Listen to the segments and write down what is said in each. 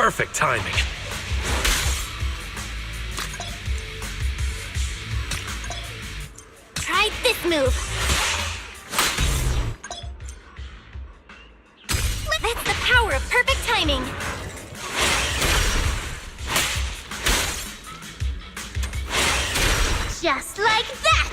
Perfect timing. Try this move. That's the power of perfect timing. Just like that!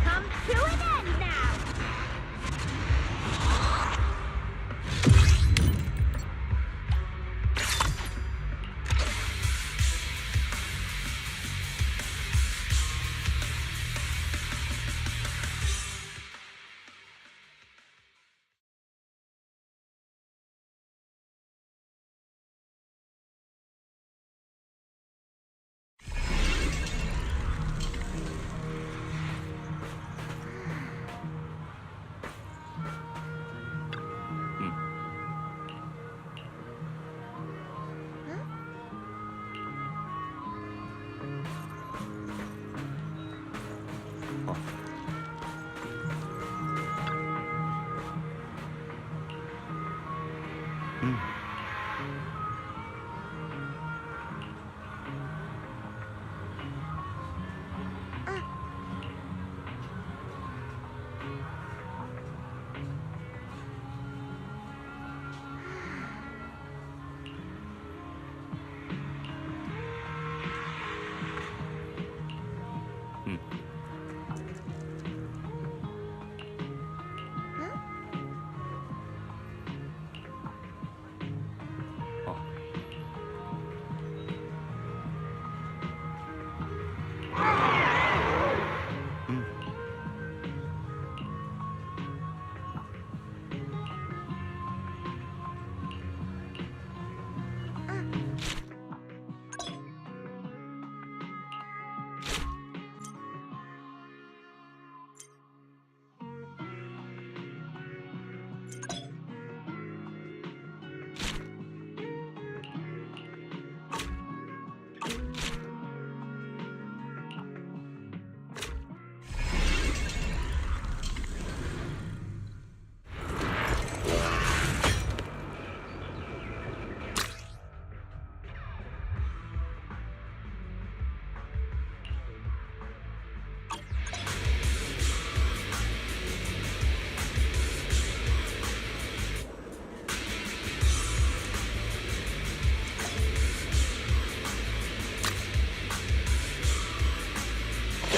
Come to an end now!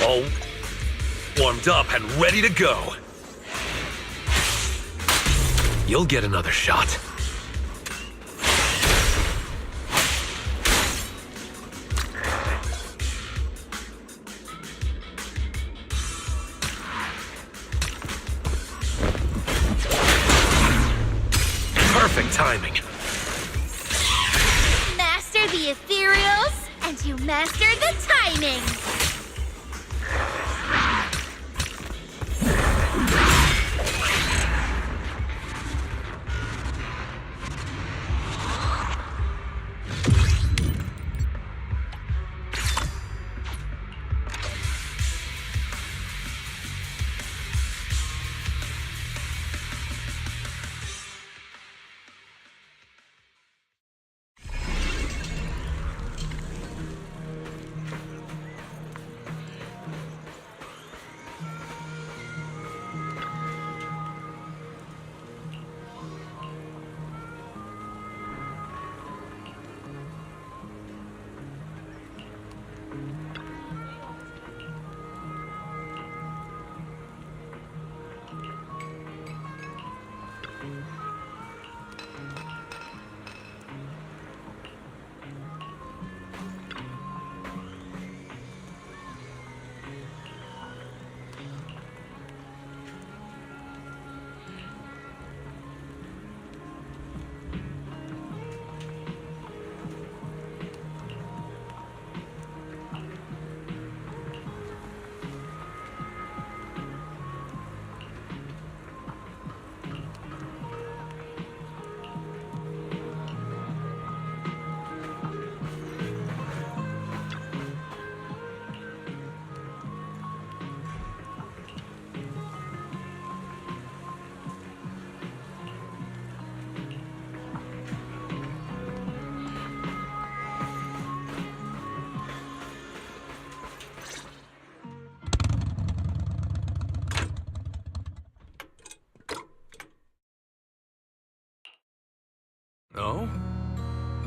All warmed up and ready to go. You'll get another shot. Perfect timing. Master the ethereals, and you master the timing.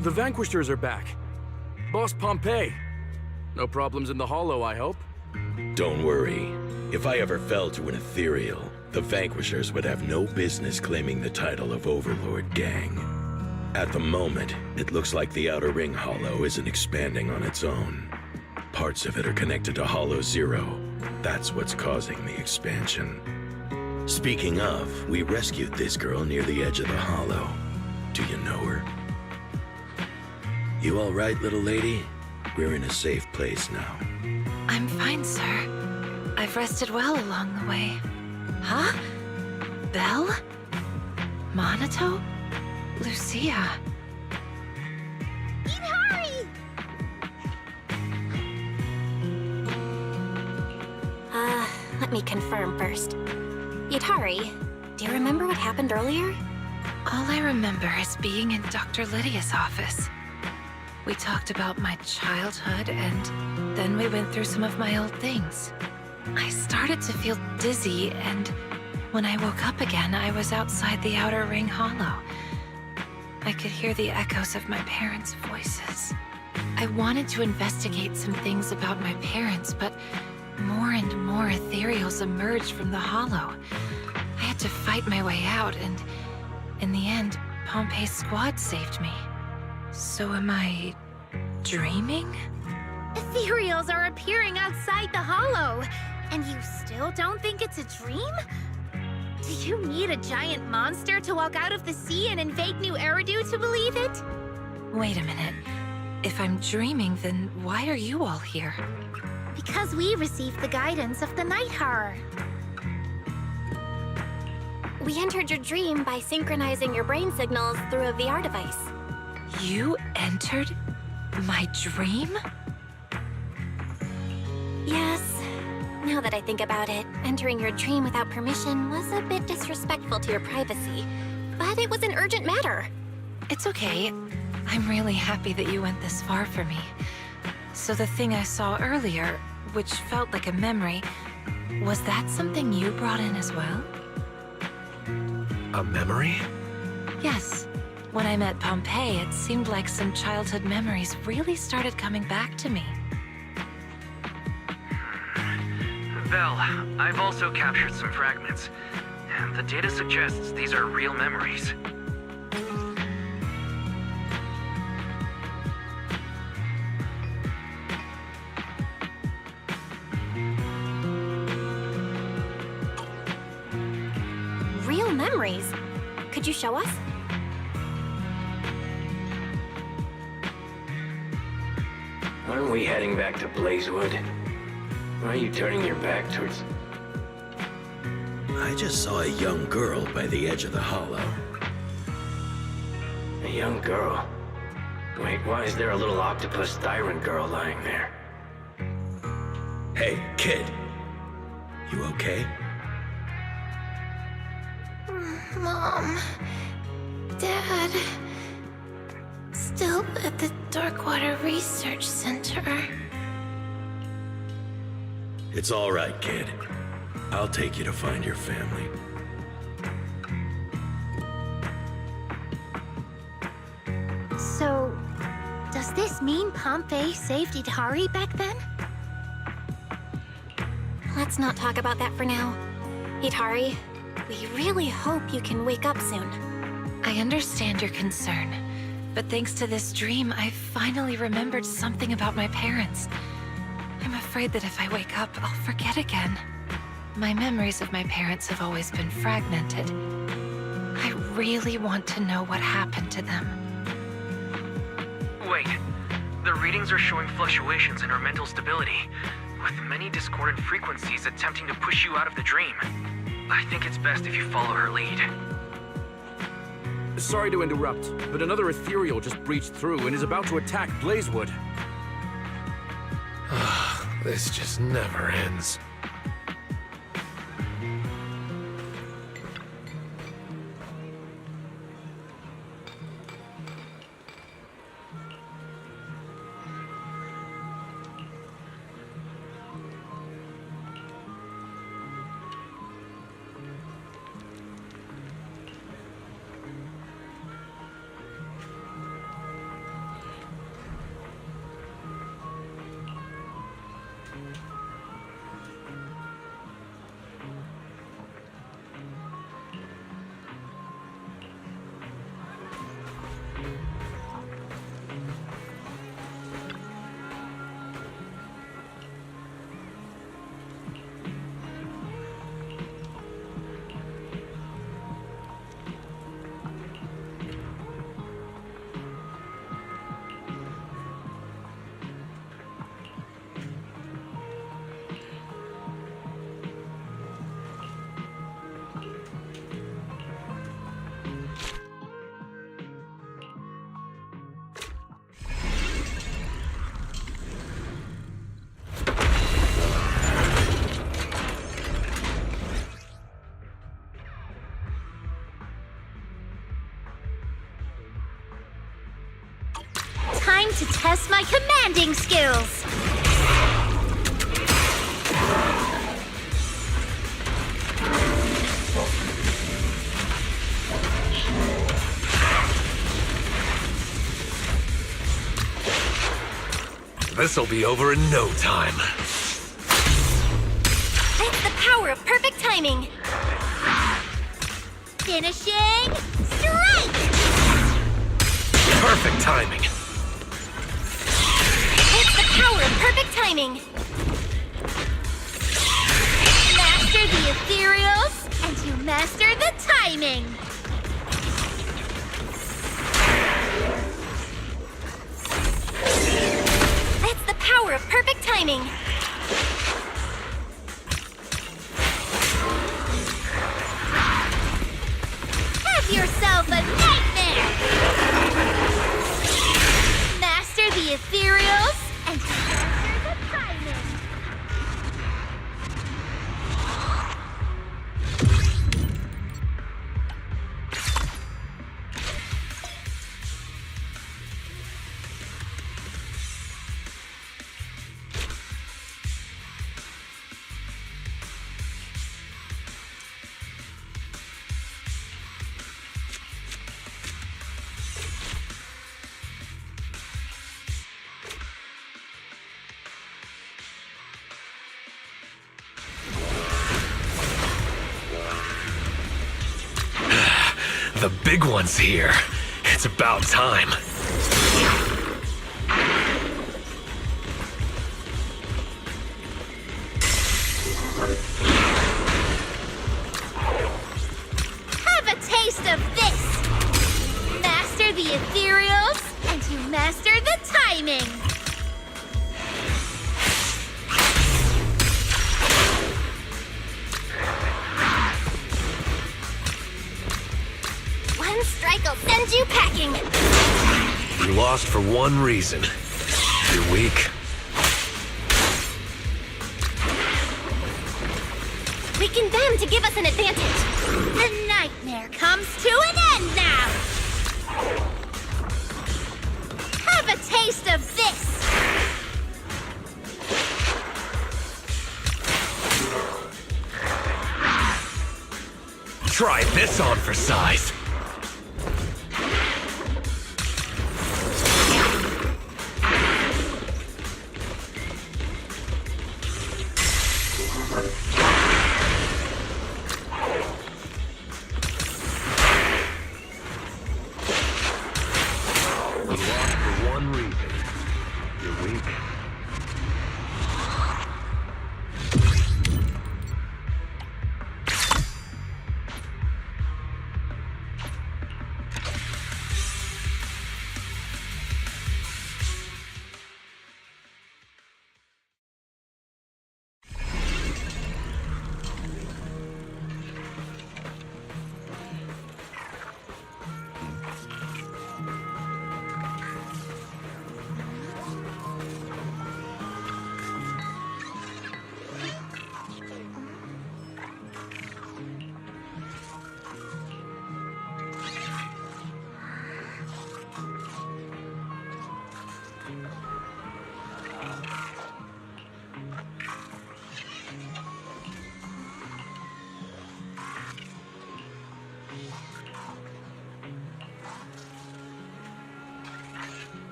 The Vanquishers are back. Boss Pompeii. No problems in the Hollow, I hope? Don't worry. If I ever fell to an ethereal, the Vanquishers would have no business claiming the title of Overlord Gang. At the moment, it looks like the Outer Ring Hollow isn't expanding on its own. Parts of it are connected to Hollow Zero. That's what's causing the expansion. Speaking of, we rescued this girl near the edge of the Hollow. Do you know her? You all right, little lady? We're in a safe place now. I'm fine, sir. I've rested well along the way. Huh? Belle? Monato? Lucia? Hurry! Let me confirm first. Yatari, do you remember what happened earlier? All I remember is being in Dr. Lydia's office. We talked about my childhood, and then we went through some of my old things. I started to feel dizzy, and when I woke up again, I was outside the Outer Ring Hollow. I could hear the echoes of my parents' voices. I wanted to investigate some things about my parents, but more and more ethereals emerged from the Hollow. I had to fight my way out, and in the end, Pompeii's squad saved me. So am I dreaming? Ethereals are appearing outside the Hollow, and you still don't think it's a dream? Do you need a giant monster to walk out of the sea and invade New Eridu to believe it? Wait a minute. If I'm dreaming, then why are you all here? Because we received the guidance of the Night Horror. We entered your dream by synchronizing your brain signals through a VR device. You entered my dream? Yes. Now that I think about it, entering your dream without permission was a bit disrespectful to your privacy. But it was an urgent matter. It's okay. I'm really happy that you went this far for me. So the thing I saw earlier, which felt like a memory, was that something you brought in as well? A memory? Yes. When I met Pompeii, it seemed like some childhood memories really started coming back to me. Belle, I've also captured some fragments. The data suggests these are real memories. Real memories? Could you show us? Aren't we heading back to Blazewood? Why are you turning your back towards... I just saw a young girl by the edge of the Hollow. A young girl? Wait, why is there a little octopus tyrant girl lying there? Hey, kid. You okay? Mom. Dad. Still at the Darkwater Research Center. It's all right, kid. I'll take you to find your family. So, does this mean Pompeii saved Yatari back then? Let's not talk about that for now. Yatari, we really hope you can wake up soon. I understand your concern, but thanks to this dream, I finally remembered something about my parents. I'm afraid that if I wake up, I'll forget again. My memories of my parents have always been fragmented. I really want to know what happened to them. Wait, the readings are showing fluctuations in her mental stability, with many discordant frequencies attempting to push you out of the dream. I think it's best if you follow her lead. Sorry to interrupt, but another ethereal just breached through and is about to attack Blazewood. This just never ends. time to test my commanding skills. This'll be over in no time. That's the power of perfect timing. Finishing strike! Perfect timing. It's the power of perfect timing. Master the ethereals, and you master the timing. That's the power of perfect timing. Have yourself a nightmare! Master the ethereals, and you master the timing. The big one's here. It's about time. Have a taste of this! Master the ethereals, and you master the timing. One strike will send you packing. You lost for one reason. You're weak. Weaken them to give us an advantage. The nightmare comes to an end now! Have a taste of this! Try this on for size. You lost for one reason. You're weak.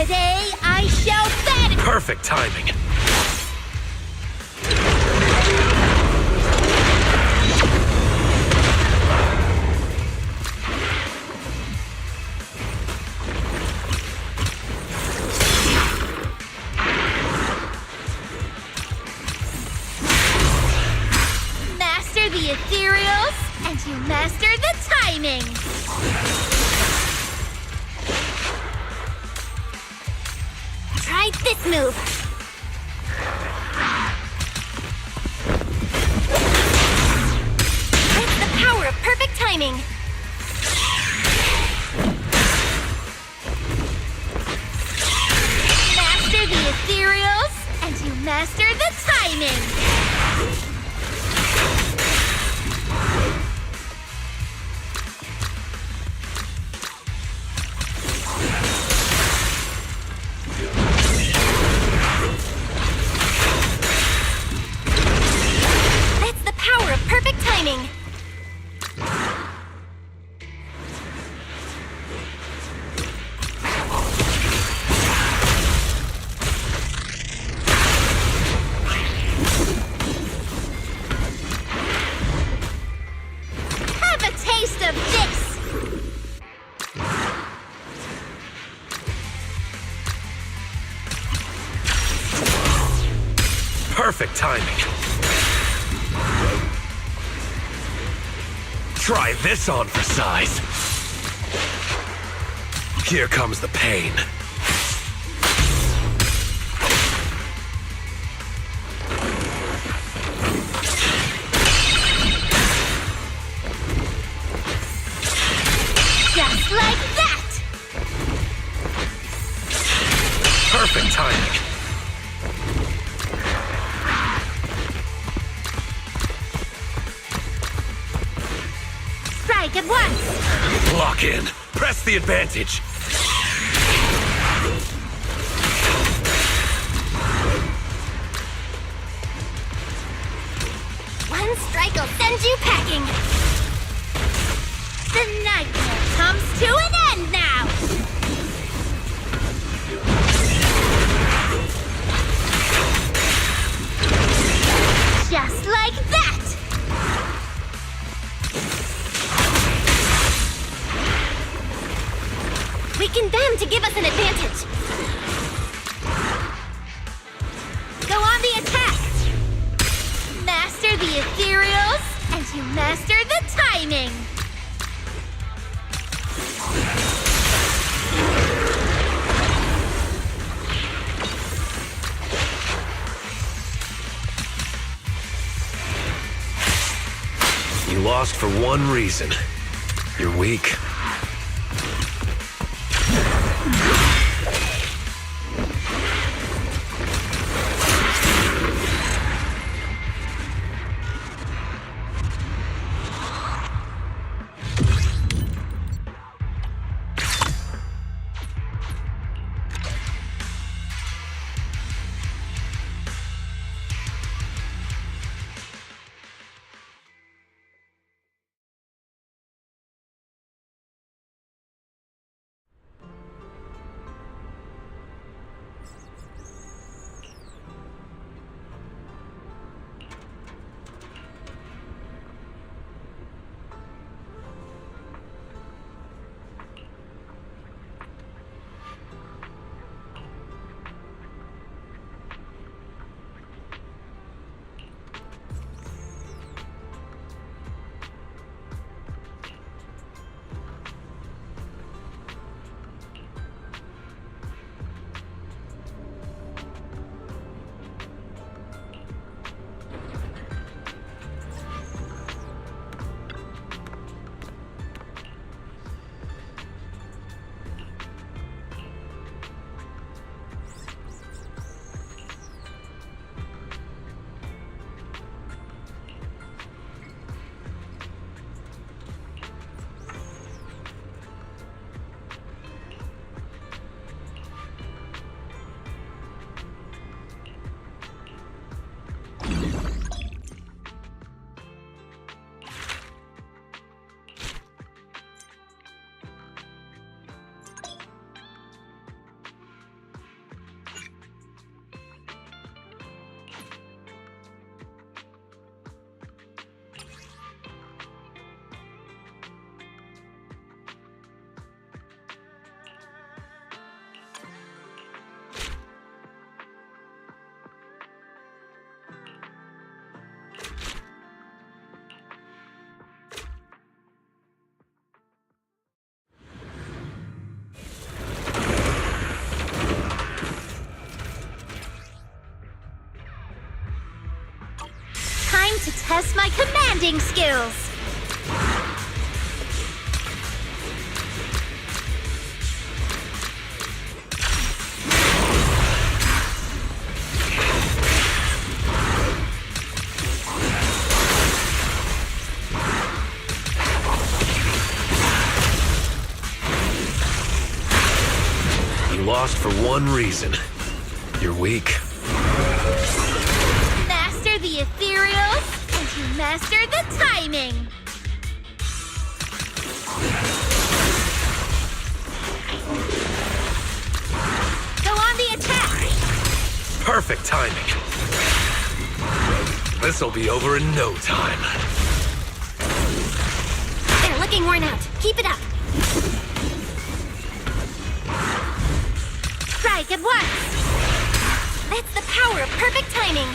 Today I shall bat. Perfect timing. Master the ethereals, and you master the timing. Try this move. That's the power of perfect timing. Master the ethereals, and you master the timing. That's the power of perfect timing. Have a taste of this. Perfect timing. Try this on for size. Here comes the pain. Just like that. Perfect timing. Strike at once. Lock in. Press the advantage. One strike will send you packing. The nightmare comes to an end now. Just like that. Weaken them to give us an advantage. Go on the attack. Master the ethereals, and you master the timing. You lost for one reason. You're weak. test my commanding skills. You lost for one reason. You're weak. Master the ethereals, and you master the timing. Go on the attack. Perfect timing. This'll be over in no time. They're looking worn out. Keep it up. Strike at once. That's the power of perfect timing.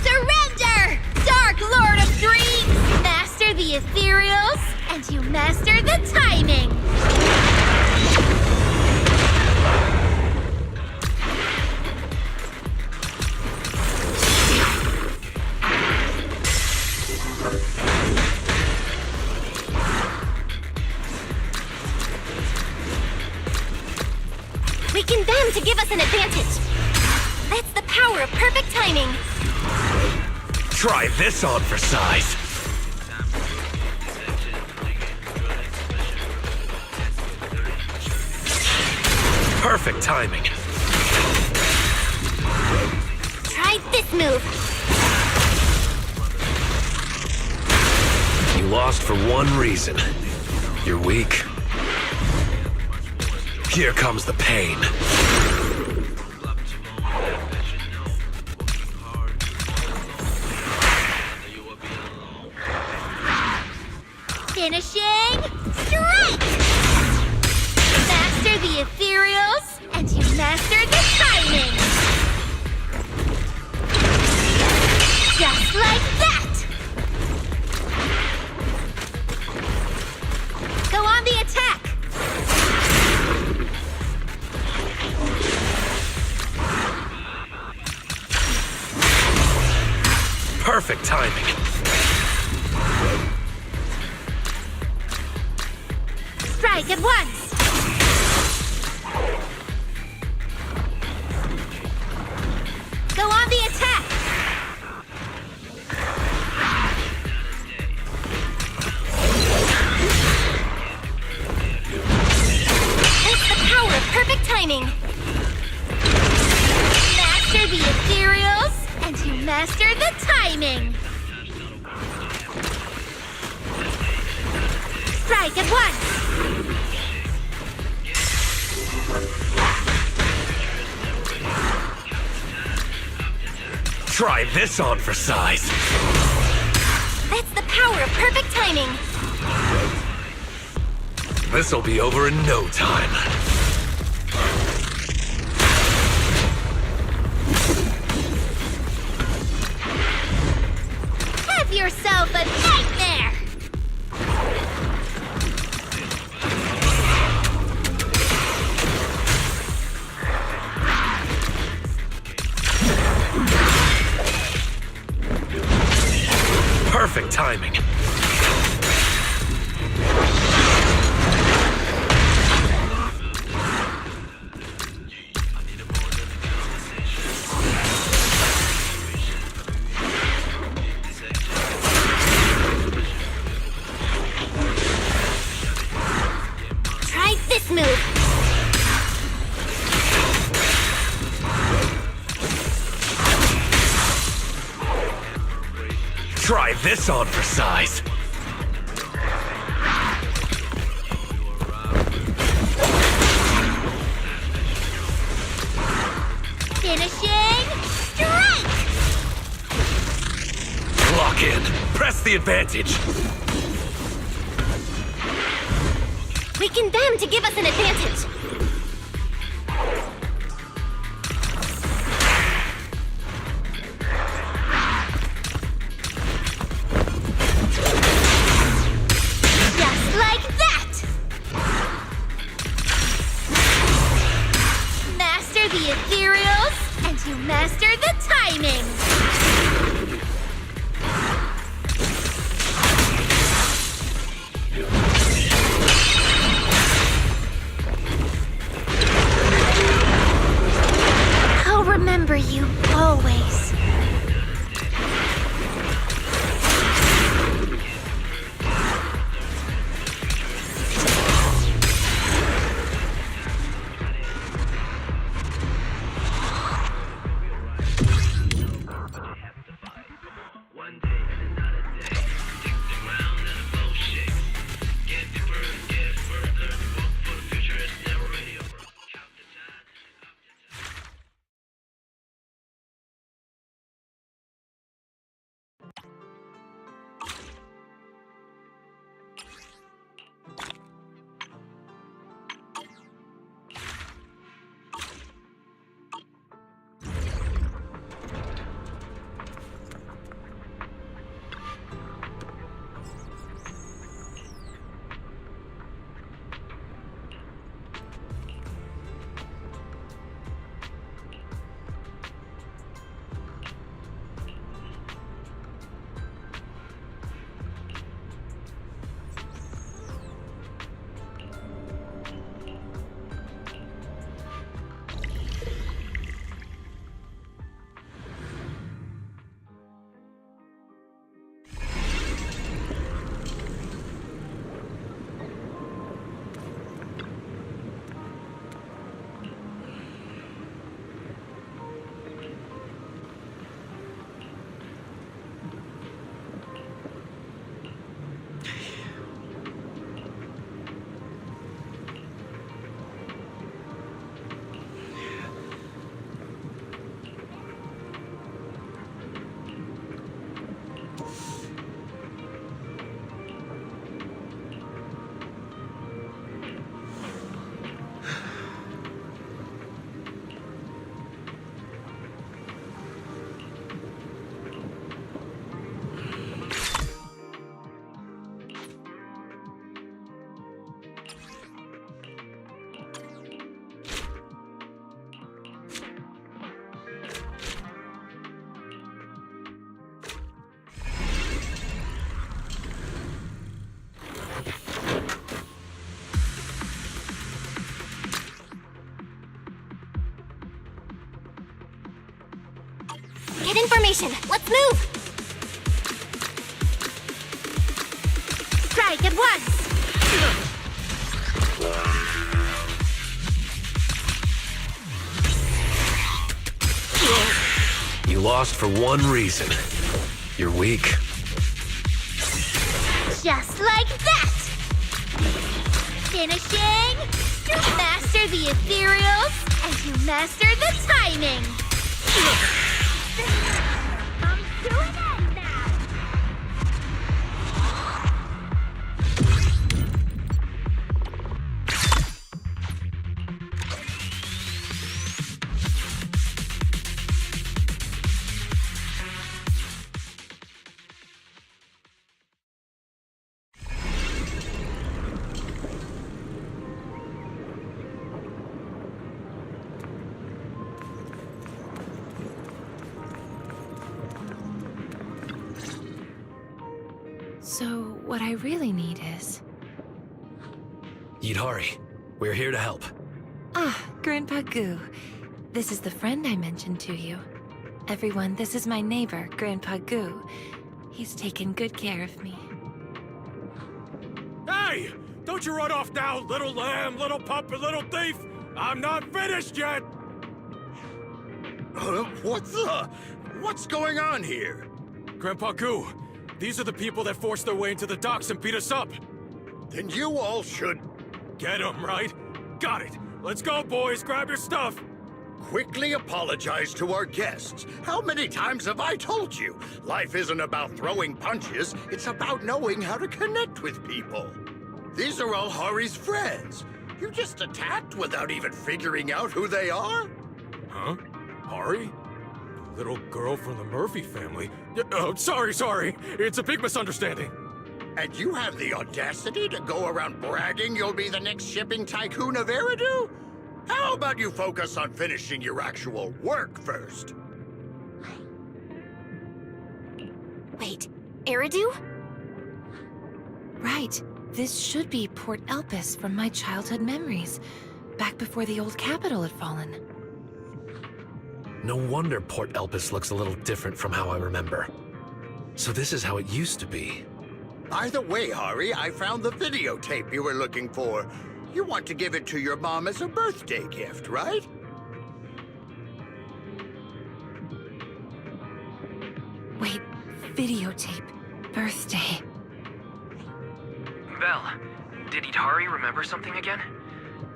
Surrender! Dark Lord of Dreams! Master the ethereals, and you master the timing! Weaken them to give us an advantage. That's the power of perfect timing. Try this on for size. Perfect timing. Try this move. You lost for one reason. You're weak. Here comes the pain. Finishing strike! Master the ethereals, and you master the timing! Just like that! Go on the attack! Perfect timing. Strike at once! Go on the attack! That's the power of perfect timing. Master the ethereals, and you master the timing! Strike at once! Try this on for size. That's the power of perfect timing. This'll be over in no time. Have yourself a nightmare! Perfect timing. Try this move. Try this on for size. Finishing strike! Lock in. Press the advantage. Weaken them to give us an advantage. Just like that! Master the ethereals, and you master the timing! I'll remember you always. Get information. Let's move. Strike at once! You lost for one reason. You're weak. Just like that! Finishing! Master the ethereals, and you master the timing! Come to an end now! So, what I really need is... Yidhari, we're here to help. Ah, Grandpa Goo. This is the friend I mentioned to you. Everyone, this is my neighbor, Grandpa Goo. He's taken good care of me. Hey! Don't you run off now, little lamb, little pup, and little thief! I'm not finished yet! What's going on here? Grandpa Goo, These are the people that forced their way into the docks and beat us up. Then you all should Get 'em, right? Got it. Let's go, boys. Grab your stuff. quickly apologize to our guests. How many times have I told you? Life isn't about throwing punches, it's about knowing how to connect with people. These are all Hari's friends. You just attacked without even figuring out who they are? Huh? Hari? Little girl from the Murphy family. Oh, sorry. It's a big misunderstanding. And you have the audacity to go around bragging you'll be the next shipping tycoon of Eridu? How about you focus on finishing your actual work first? Wait, Eridu? Right. This should be Port Elpis from my childhood memories, back before the old capital had fallen. No wonder Port Elpis looks a little different from how I remember. So this is how it used to be. By the way, Hari, I found the videotape you were looking for. You want to give it to your mom as a birthday gift, right? Wait, videotape. Birthday. Vel, did Hari remember something again?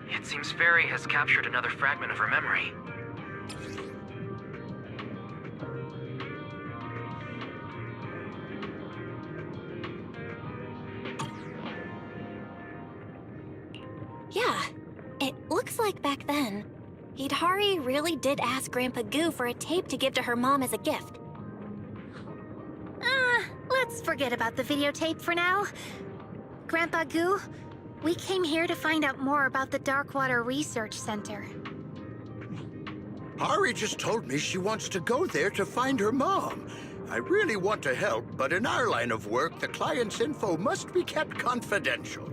It seems Fairy has captured another fragment of her memory. Yeah, it looks like back then, Hidari really did ask Grandpa Goo for a tape to give to her mom as a gift. Let's forget about the videotape for now. Grandpa Goo, we came here to find out more about the Darkwater Research Center. Hari just told me she wants to go there to find her mom. I really want to help, but in our line of work, the client's info must be kept confidential.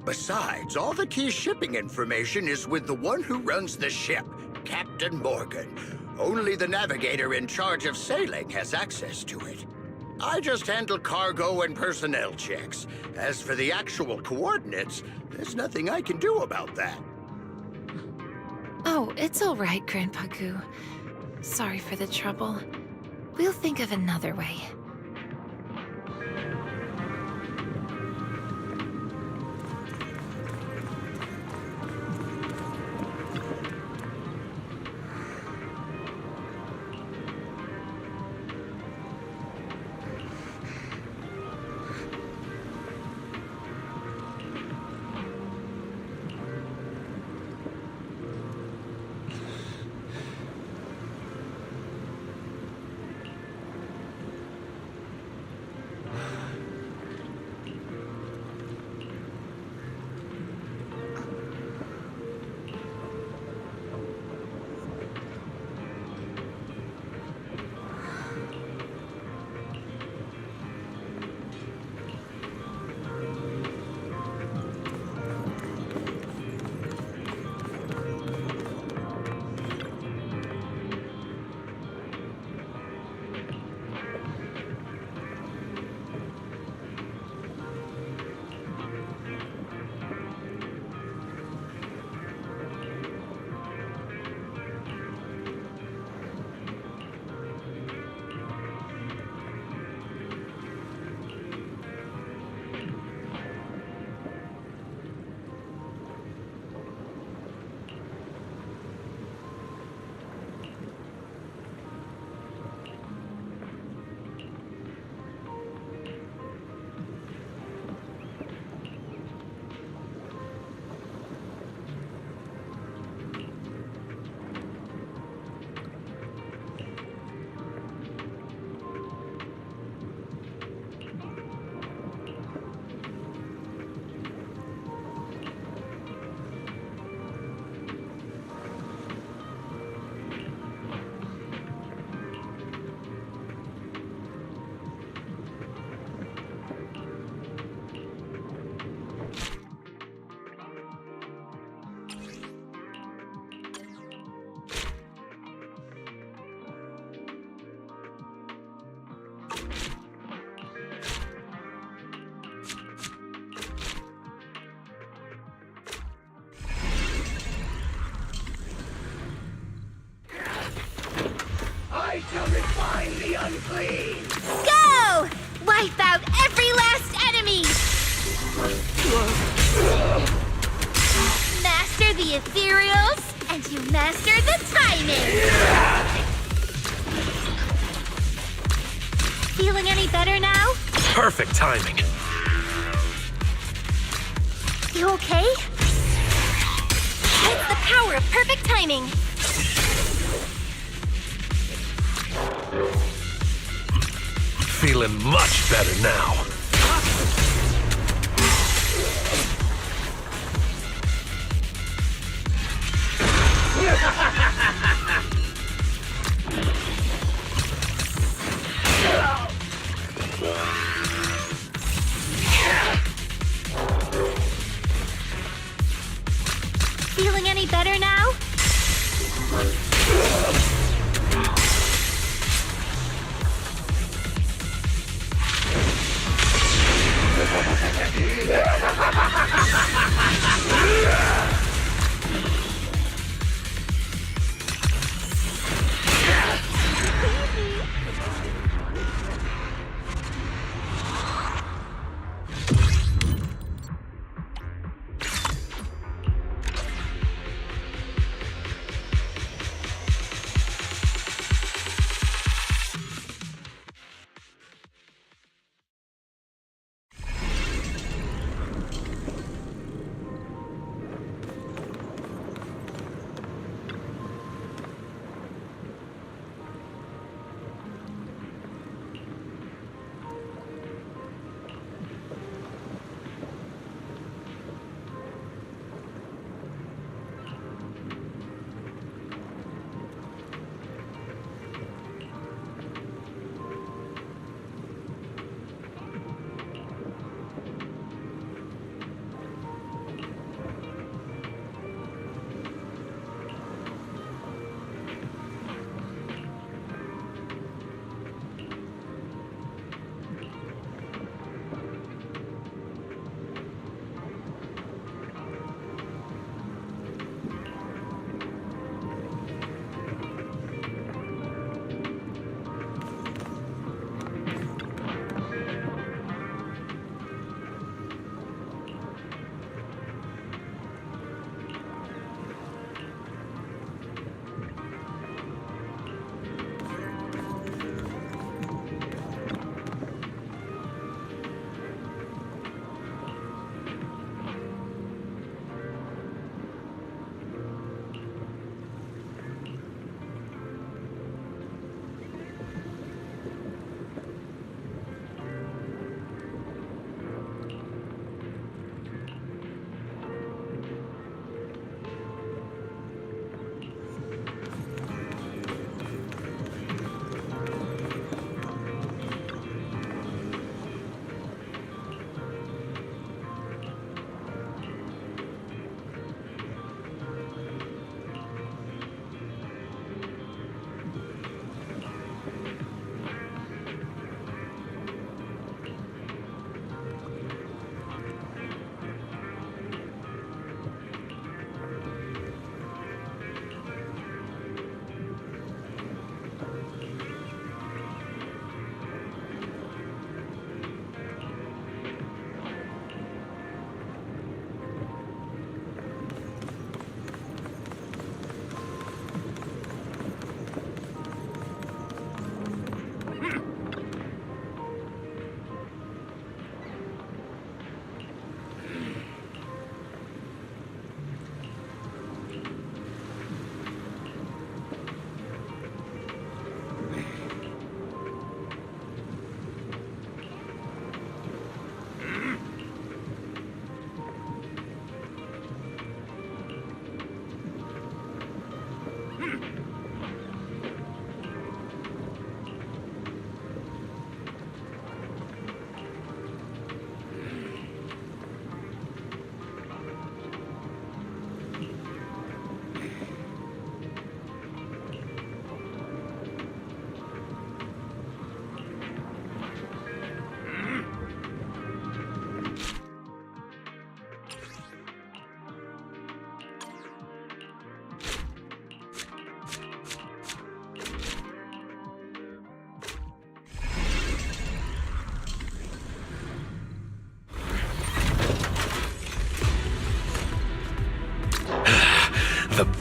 Besides, all the key shipping information is with the one who runs the ship, Captain Morgan. Only the navigator in charge of sailing has access to it. I just handle cargo and personnel checks. As for the actual coordinates, there's nothing I can do about that. Oh, it's all right, Grandpa Goo. Sorry for the trouble. We'll think of another way. Master the ethereals, and you master the timing! Feeling any better now? Perfect timing. You okay? It's the power of perfect timing. Feeling much better now. Feeling any better now?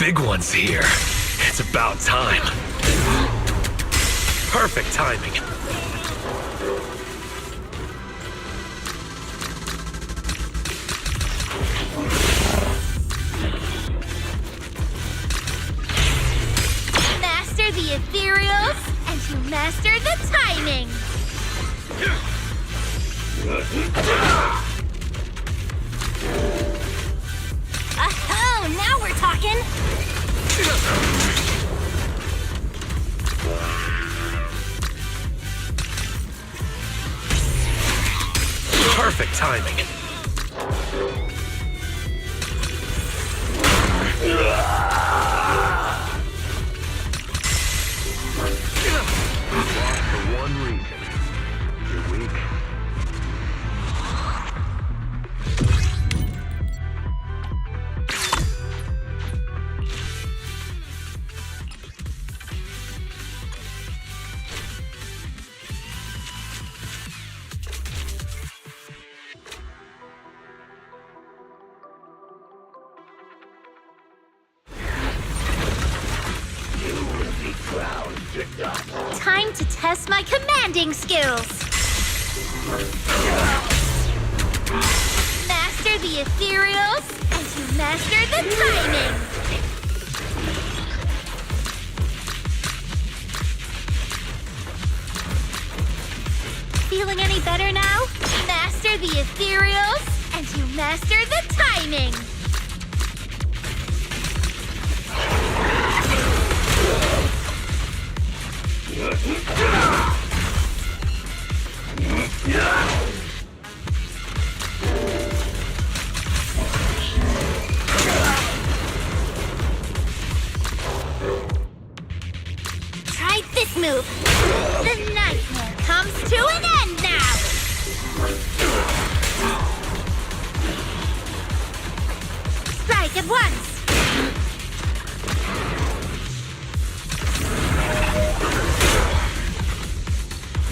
big one's here. It's about time. Perfect timing. Master the ethereals, and you master the timing. Oh, now we're talking! Perfect timing. For one reason. You're weak. Time to test my commanding skills. Master the ethereals, and you master the timing. Feeling any better now? Master the ethereals, and you master the timing. Try this move. The nightmare comes to an end now! Strike at once!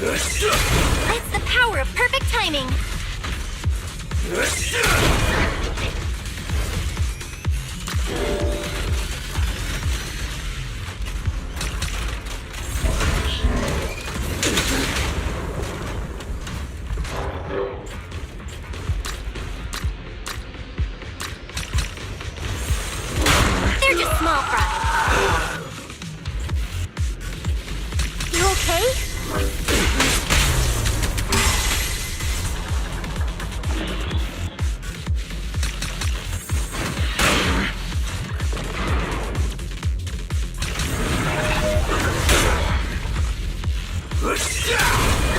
It's the power of perfect timing. They're just small fries. You okay?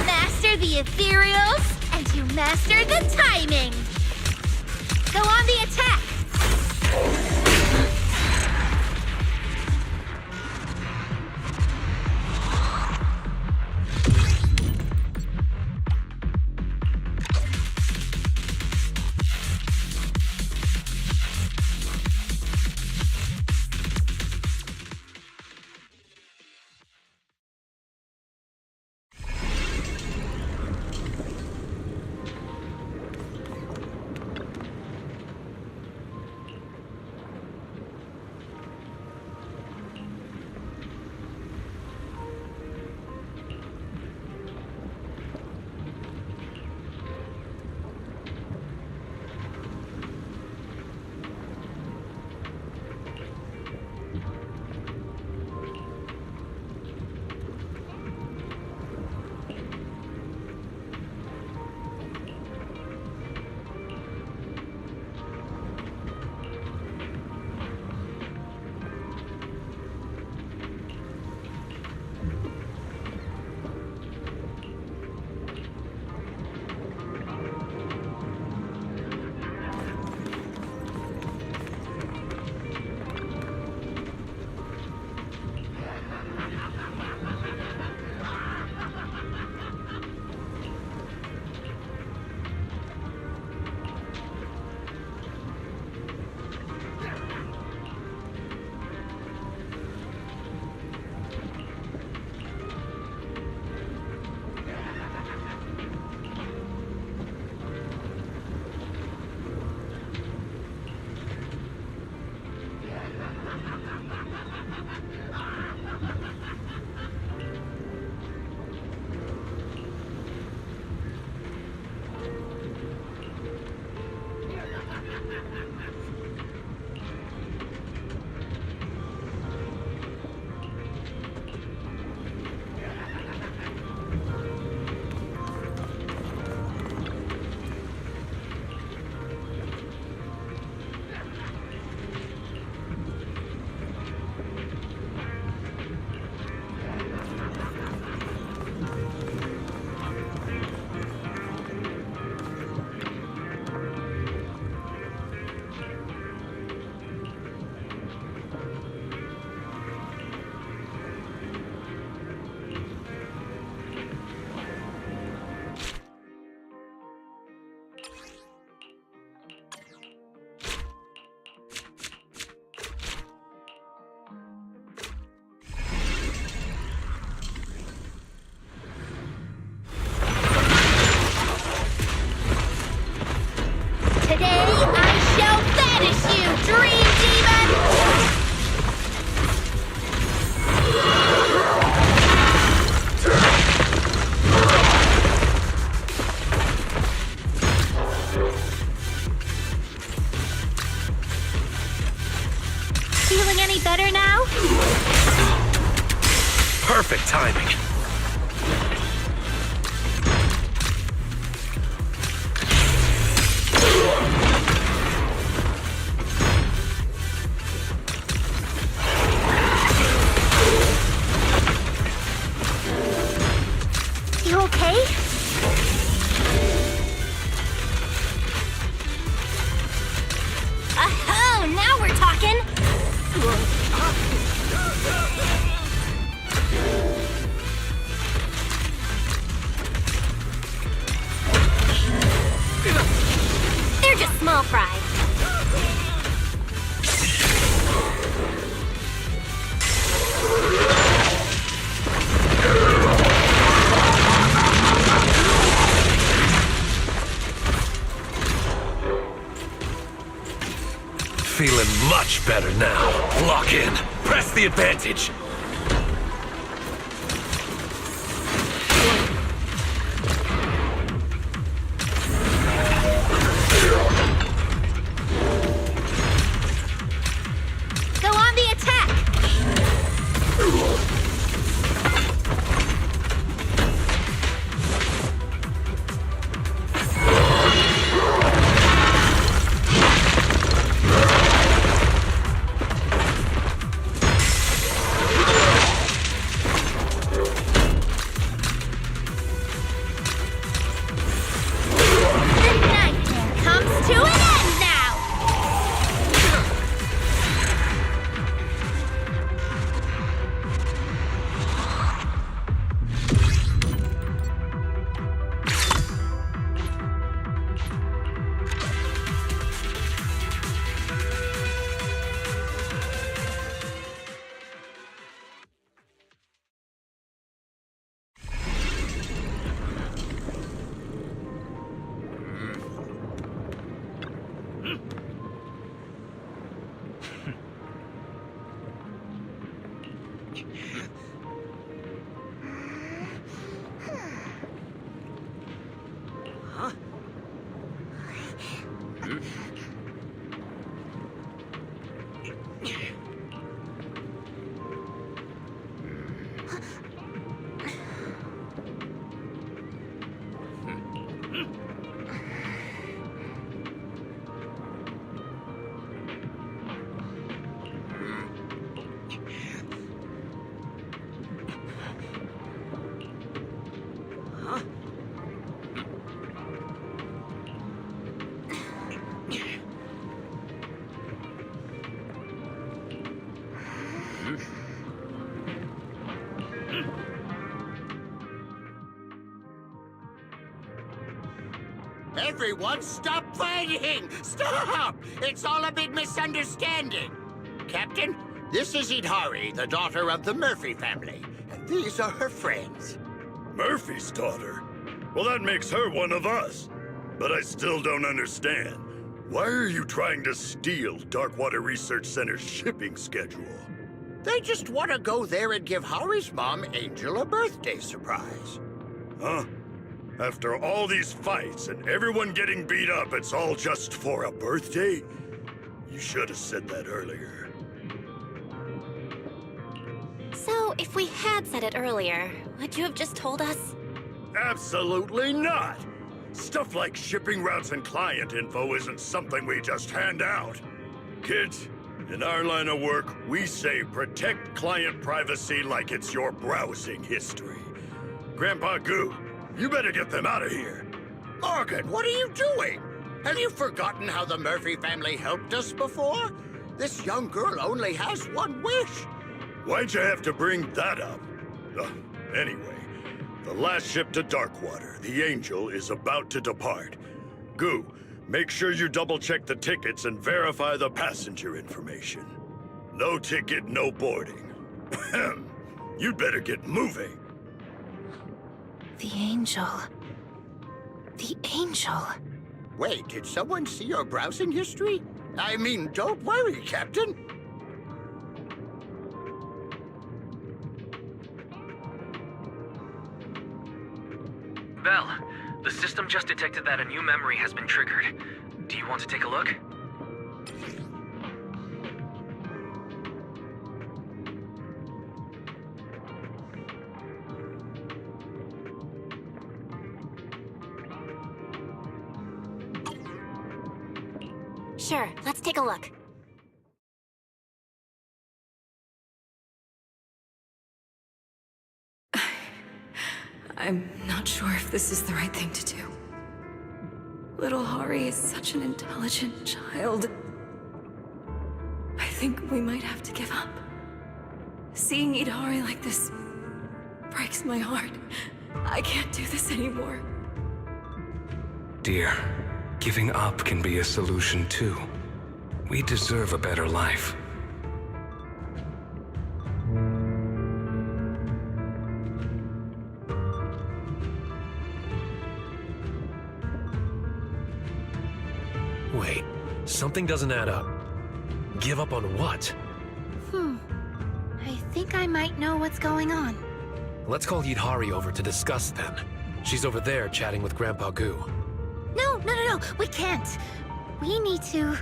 Master the ethereals, and you master the timing. Go on the attack. Perfect timing. You okay? Oh, now we're talking! They're just small fry. Feeling much better now. Lock in. Press the advantage. Go on the attack! The nightmare comes to an end now! Everyone, stop fighting! Stop! It's all a big misunderstanding. Captain, this is Idhari, the daughter of the Murphy family. And these are her friends. Murphy's daughter? Well, that makes her one of us. But I still don't understand. Why are you trying to steal Darkwater Research Center's shipping schedule? They just want to go there and give Hari's mom, Angel, a birthday surprise. Huh? After all these fights and everyone getting beat up, it's all just for a birthday? You should have said that earlier. So, if we had said it earlier, would you have just told us? Absolutely not! Stuff like shipping routes and client info isn't something we just hand out. Kids, in our line of work, we say protect client privacy like it's your browsing history. Grandpa Goo, you better get them out of here. Morgan, what are you doing? Have you forgotten how the Murphy family helped us before? This young girl only has one wish. Why'd you have to bring that up? Anyway, the last ship to Darkwater, the Angel, is about to depart. Goo, make sure you double-check the tickets and verify the passenger information. No ticket, no boarding. You'd better get moving. The Angel. The Angel. Wait, did someone see your browsing history? I mean, don't worry, Captain. Belle, the system just detected that a new memory has been triggered. Do you want to take a look? Sure, let's take a look. I'm not sure if this is the right thing to do. Little Hari is such an intelligent child. I think we might have to give up. Seeing Idari like this breaks my heart. I can't do this anymore. Dear, giving up can be a solution too. We deserve a better life. Wait, something doesn't add up. Give up on what? I think I might know what's going on. Let's call Yidhari over to discuss then. She's over there chatting with Grandpa Goo. No, we can't. We need to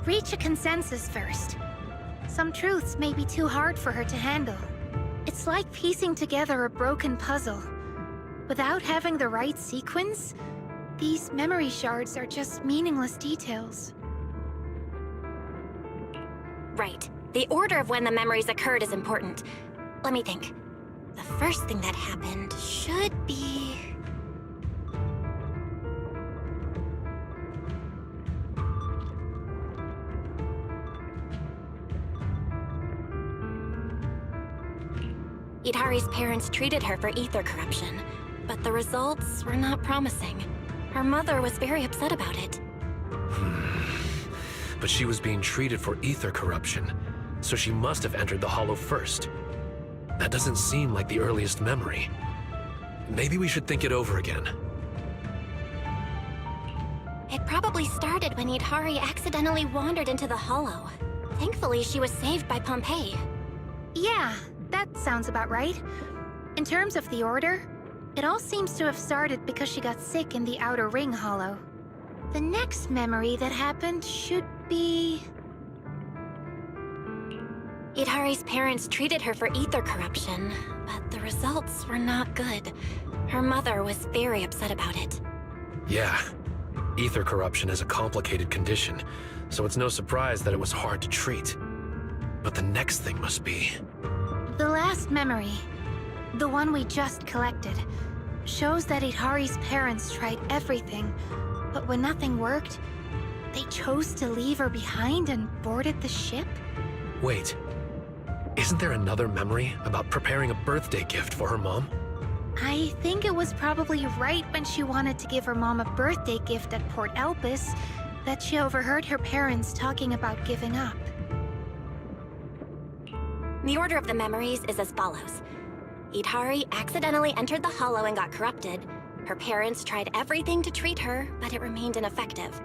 reach a consensus first. Some truths may be too hard for her to handle. It's like piecing together a broken puzzle. Without having the right sequence, these memory shards are just meaningless details. Right. The order of when the memories occurred is important. Let me think. The first thing that happened should be... Idhari's parents treated her for ether corruption, but the results were not promising. Her mother was very upset about it. But she was being treated for ether corruption, so she must have entered the Hollow first. That doesn't seem like the earliest memory. Maybe we should think it over again. It probably started when Idhari accidentally wandered into the Hollow. Thankfully, she was saved by Pompeii. Yeah, that sounds about right. In terms of the order, it all seems to have started because she got sick in the Outer Ring Hollow. The next memory that happened should be... Idhari's parents treated her for ether corruption, but the results were not good. Her mother was very upset about it. Yeah, ether corruption is a complicated condition, so it's no surprise that it was hard to treat. But the next thing must be... The last memory, the one we just collected, shows that Idhari's parents tried everything, but when nothing worked, they chose to leave her behind and boarded the ship? Wait, isn't there another memory about preparing a birthday gift for her mom? I think it was probably right when she wanted to give her mom a birthday gift at Port Elpis that she overheard her parents talking about giving up. The order of the memories is as follows. Idhari accidentally entered the Hollow and got corrupted. Her parents tried everything to treat her, but it remained ineffective.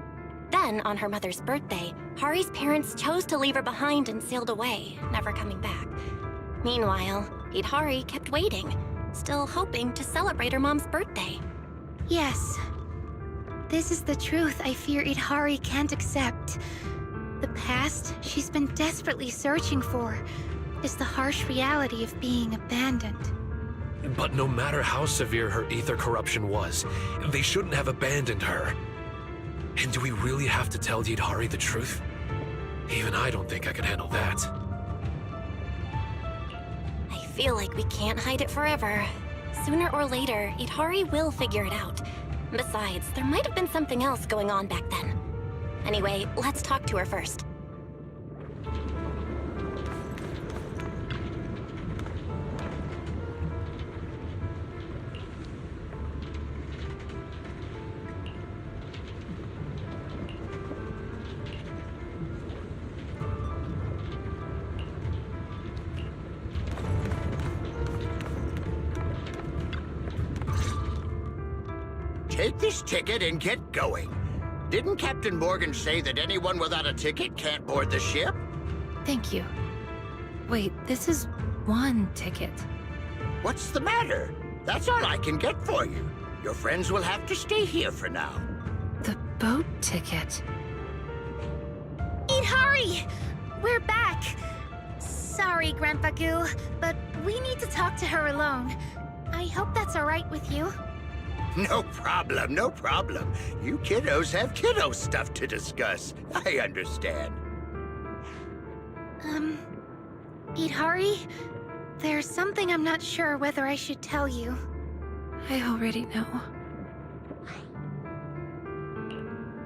Then, on her mother's birthday, Hari's parents chose to leave her behind and sailed away, never coming back. Meanwhile, Idhari kept waiting, still hoping to celebrate her mom's birthday. Yes. This is the truth I fear Idhari can't accept. The past she's been desperately searching for is the harsh reality of being abandoned. But no matter how severe her ether corruption was, they shouldn't have abandoned her. And do we really have to tell Yidhari the truth? Even I don't think I could handle that. I feel like we can't hide it forever. Sooner or later, Idhari will figure it out. Besides, there might have been something else going on back then. Anyway, let's talk to her first. Take this ticket and get going. Didn't Captain Morgan say that anyone without a ticket can't board the ship? Thank you. Wait, this is one ticket. What's the matter? That's all I can get for you. Your friends will have to stay here for now. The boat ticket. Idhari! We're back! Sorry, Grandpa Goo, but we need to talk to her alone. I hope that's all right with you. No problem, no problem. You kiddos have kiddo stuff to discuss. I understand. Idhari, there's something I'm not sure whether I should tell you. I already know.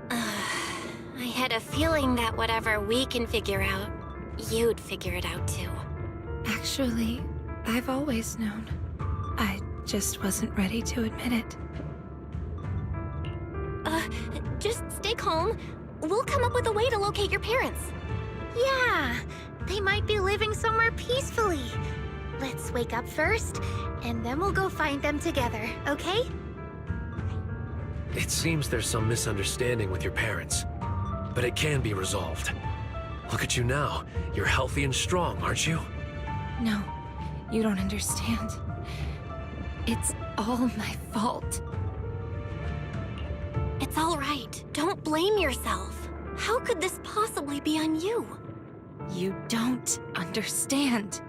I had a feeling that whatever we can figure out, you'd figure it out too. Actually, I've always known. I just wasn't ready to admit it. Just stay calm. We'll come up with a way to locate your parents. Yeah, they might be living somewhere peacefully. Let's wake up first, and then we'll go find them together, okay? It seems there's some misunderstanding with your parents, but it can be resolved. Look at you now. You're healthy and strong, aren't you? No, you don't understand. It's all my fault. It's all right. Don't blame yourself. How could this possibly be on you? You don't understand.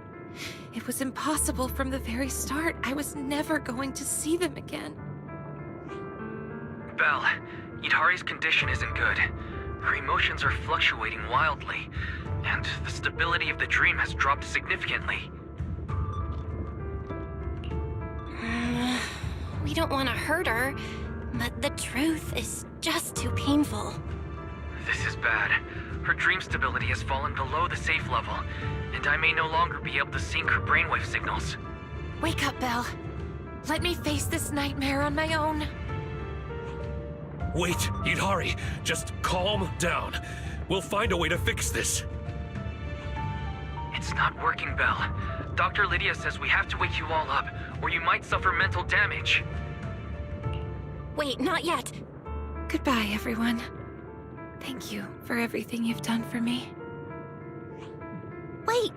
It was impossible from the very start. I was never going to see them again. Belle, Idhari's condition isn't good. Her emotions are fluctuating wildly, and the stability of the dream has dropped significantly. We don't want to hurt her, but the truth is just too painful. This is bad. Her dream stability has fallen below the safe level, and I may no longer be able to sync her brainwave signals. Wake up, Belle. Let me face this nightmare on my own. Wait, Idhari, just calm down. We'll find a way to fix this. It's not working, Belle. Dr. Lydia says we have to wake you all up, or you might suffer mental damage. Wait, not yet. Goodbye, everyone. Thank you for everything you've done for me. Wait!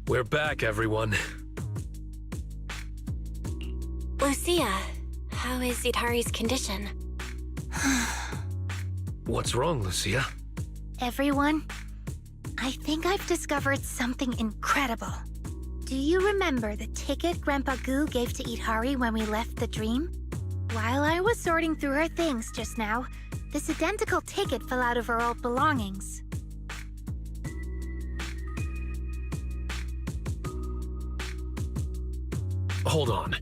We're back, everyone. Lucia, how is Idhari's condition? What's wrong, Lucia? Everyone, I think I've discovered something incredible. Do you remember the ticket Grandpa Goo gave to Idhari when we left the dream? While I was sorting through her things just now, this identical ticket fell out of her old belongings. Hold on.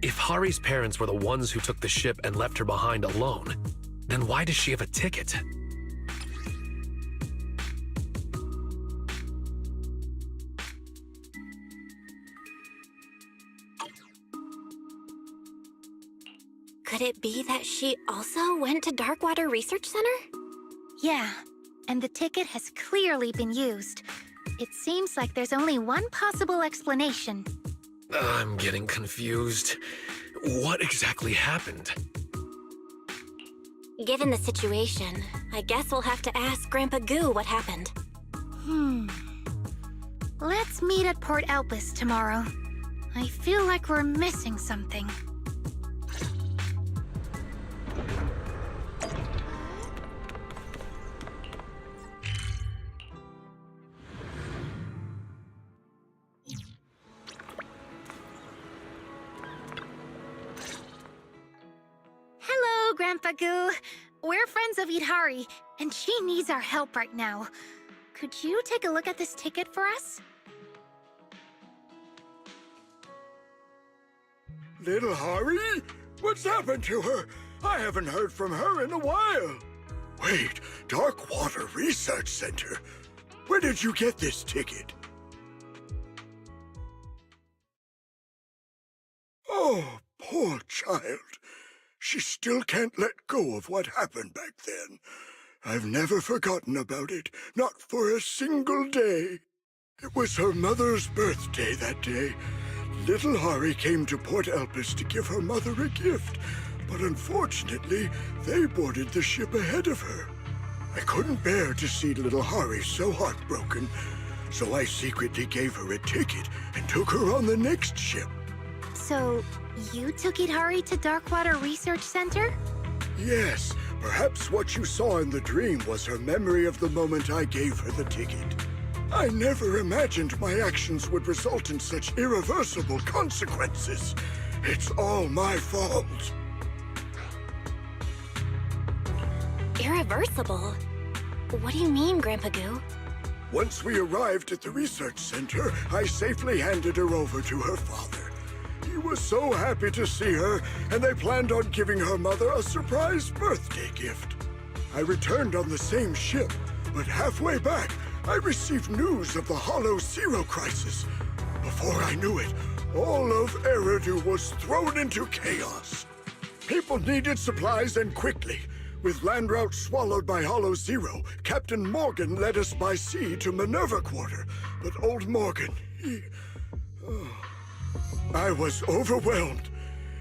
If Hari's parents were the ones who took the ship and left her behind alone, then why does she have a ticket? Could it be that she also went to Darkwater Research Center? Yeah, and the ticket has clearly been used. It seems like there's only one possible explanation. I'm getting confused. What exactly happened? Given the situation, I guess we'll have to ask Grandpa Goo what happened. Let's meet at Port Elpis tomorrow. I feel like we're missing something. Hello, Grandpa Goo. We're friends of Idhari, and she needs our help right now. Could you take a look at this ticket for us? Little Hari? What's happened to her? I haven't heard from her in a while. Wait, Darkwater Research Center? Where did you get this ticket? Oh, poor child. She still can't let go of what happened back then. I've never forgotten about it, not for a single day. It was her mother's birthday that day. Little Hari came to Port Elpis to give her mother a gift, but unfortunately, they boarded the ship ahead of her. I couldn't bear to see little Hari so heartbroken, so I secretly gave her a ticket and took her on the next ship. So, you took Idhari to Darkwater Research Center? Yes, perhaps what you saw in the dream was her memory of the moment I gave her the ticket. I never imagined my actions would result in such irreversible consequences. It's all my fault. Irreversible? What do you mean, Grandpa Goo? Once we arrived at the research center, I safely handed her over to her father. He was so happy to see her, and they planned on giving her mother a surprise birthday gift. I returned on the same ship, but halfway back, I received news of the Hollow Zero crisis. Before I knew it, all of Eridu was thrown into chaos. People needed supplies and quickly. With land routes swallowed by Hollow Zero, Captain Morgan led us by sea to Minerva Quarter. But old Morgan, I was overwhelmed.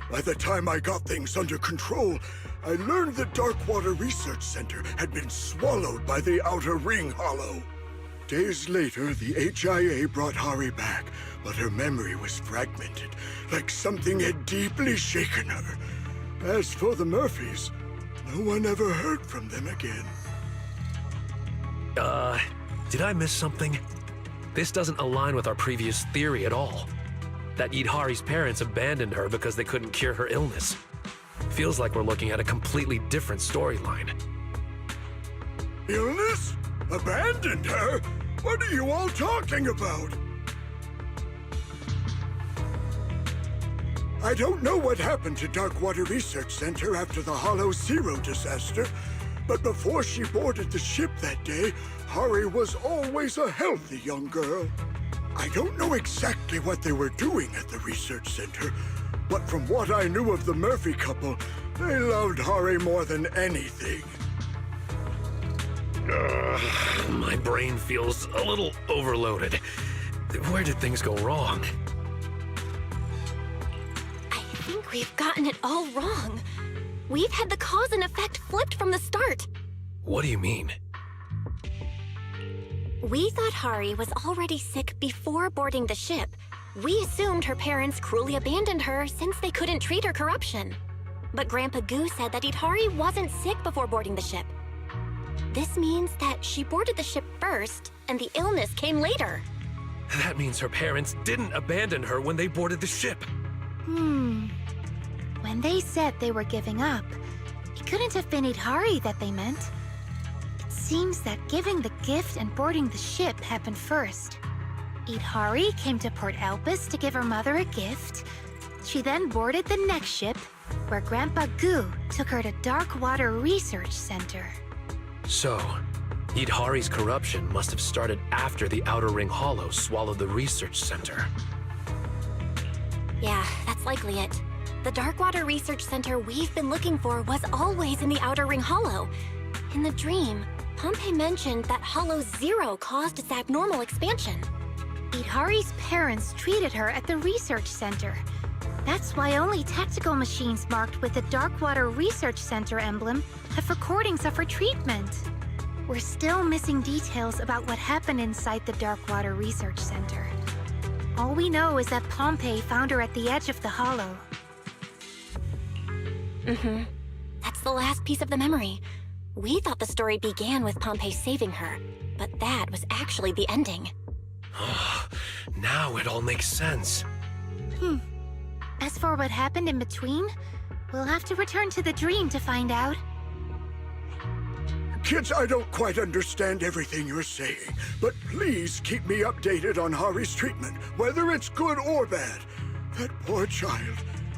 By the time I got things under control, I learned the Darkwater Research Center had been swallowed by the Outer Ring Hollow. Days later, the HIA brought Hari back, but her memory was fragmented, like something had deeply shaken her. As for the Murphys, no one ever heard from them again. Did I miss something? This doesn't align with our previous theory at all. That Idhari's parents abandoned her because they couldn't cure her illness. Feels like we're looking at a completely different storyline. Illness? Abandoned her? What are you all talking about? I don't know what happened to Darkwater Research Center after the Hollow Zero disaster, but before she boarded the ship that day, Hari was always a healthy young girl. I don't know exactly what they were doing at the research center, but from what I knew of the Murphy couple, they loved Hari more than anything. My brain feels a little overloaded. Where did things go wrong? I think we've gotten it all wrong. We've had the cause and effect flipped from the start. What do you mean? We thought Hari was already sick before boarding the ship. We assumed her parents cruelly abandoned her since they couldn't treat her corruption. But Grandpa Goo said that Idhari wasn't sick before boarding the ship. This means that she boarded the ship first, and the illness came later. That means her parents didn't abandon her when they boarded the ship. When they said they were giving up, it couldn't have been Idhari that they meant. It seems that giving the gift and boarding the ship happened first. Idhari came to Port Elpis to give her mother a gift. She then boarded the next ship, where Grandpa Goo took her to Darkwater Research Center. So, Idhari's corruption must have started after the Outer Ring Hollow swallowed the research center. Yeah, that's likely it. The Darkwater Research Center we've been looking for was always in the Outer Ring Hollow. In the dream, Pompey mentioned that Hollow Zero caused its abnormal expansion. Idhari's parents treated her at the research center. That's why only tactical machines marked with the Darkwater Research Center emblem have recordings of her treatment. We're still missing details about what happened inside the Darkwater Research Center. All we know is that Pompey found her at the edge of the hollow. That's the last piece of the memory. We thought the story began with Pompey saving her, but that was actually the ending. Now it all makes sense. As for what happened in between, we'll have to return to the dream to find out. Kids, I don't quite understand everything you're saying, but please keep me updated on Hari's treatment, whether it's good or bad. That poor child,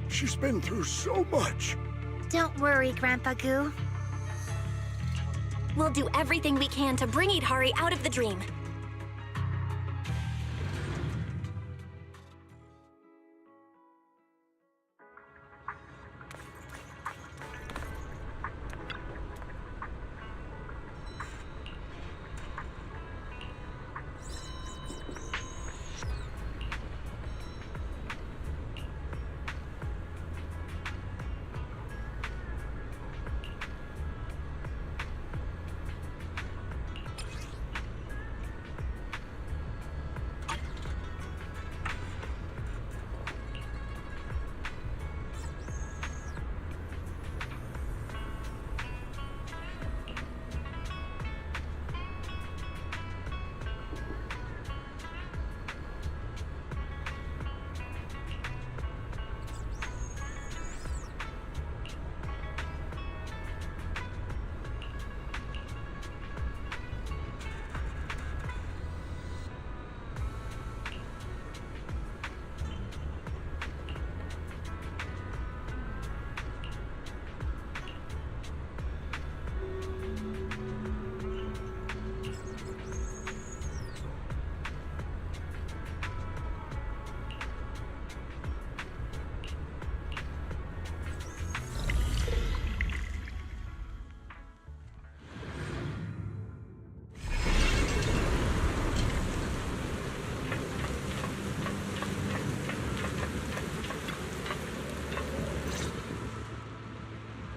she's been through so much. Don't worry, Grandpa Goo. We'll do everything we can to bring Idhari out of the dream.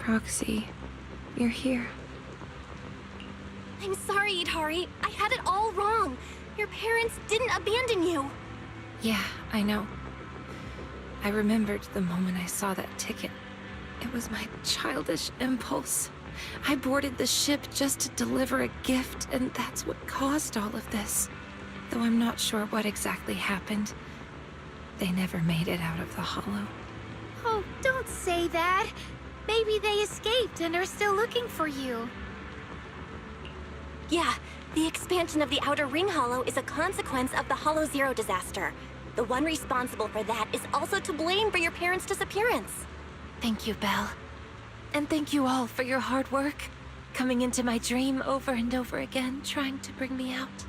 Roxy, you're here. I'm sorry, Idhari. I had it all wrong. Your parents didn't abandon you. Yeah, I know. I remembered the moment I saw that ticket. It was my childish impulse. I boarded the ship just to deliver a gift, and that's what caused all of this. Though I'm not sure what exactly happened. They never made it out of the hollow. Oh, don't say that. Maybe they escaped and are still looking for you. Yeah, the expansion of the Outer Ring Hollow is a consequence of the Hollow Zero disaster. The one responsible for that is also to blame for your parents' disappearance. Thank you, Belle. And thank you all for your hard work. Coming into my dream over and over again, trying to bring me out.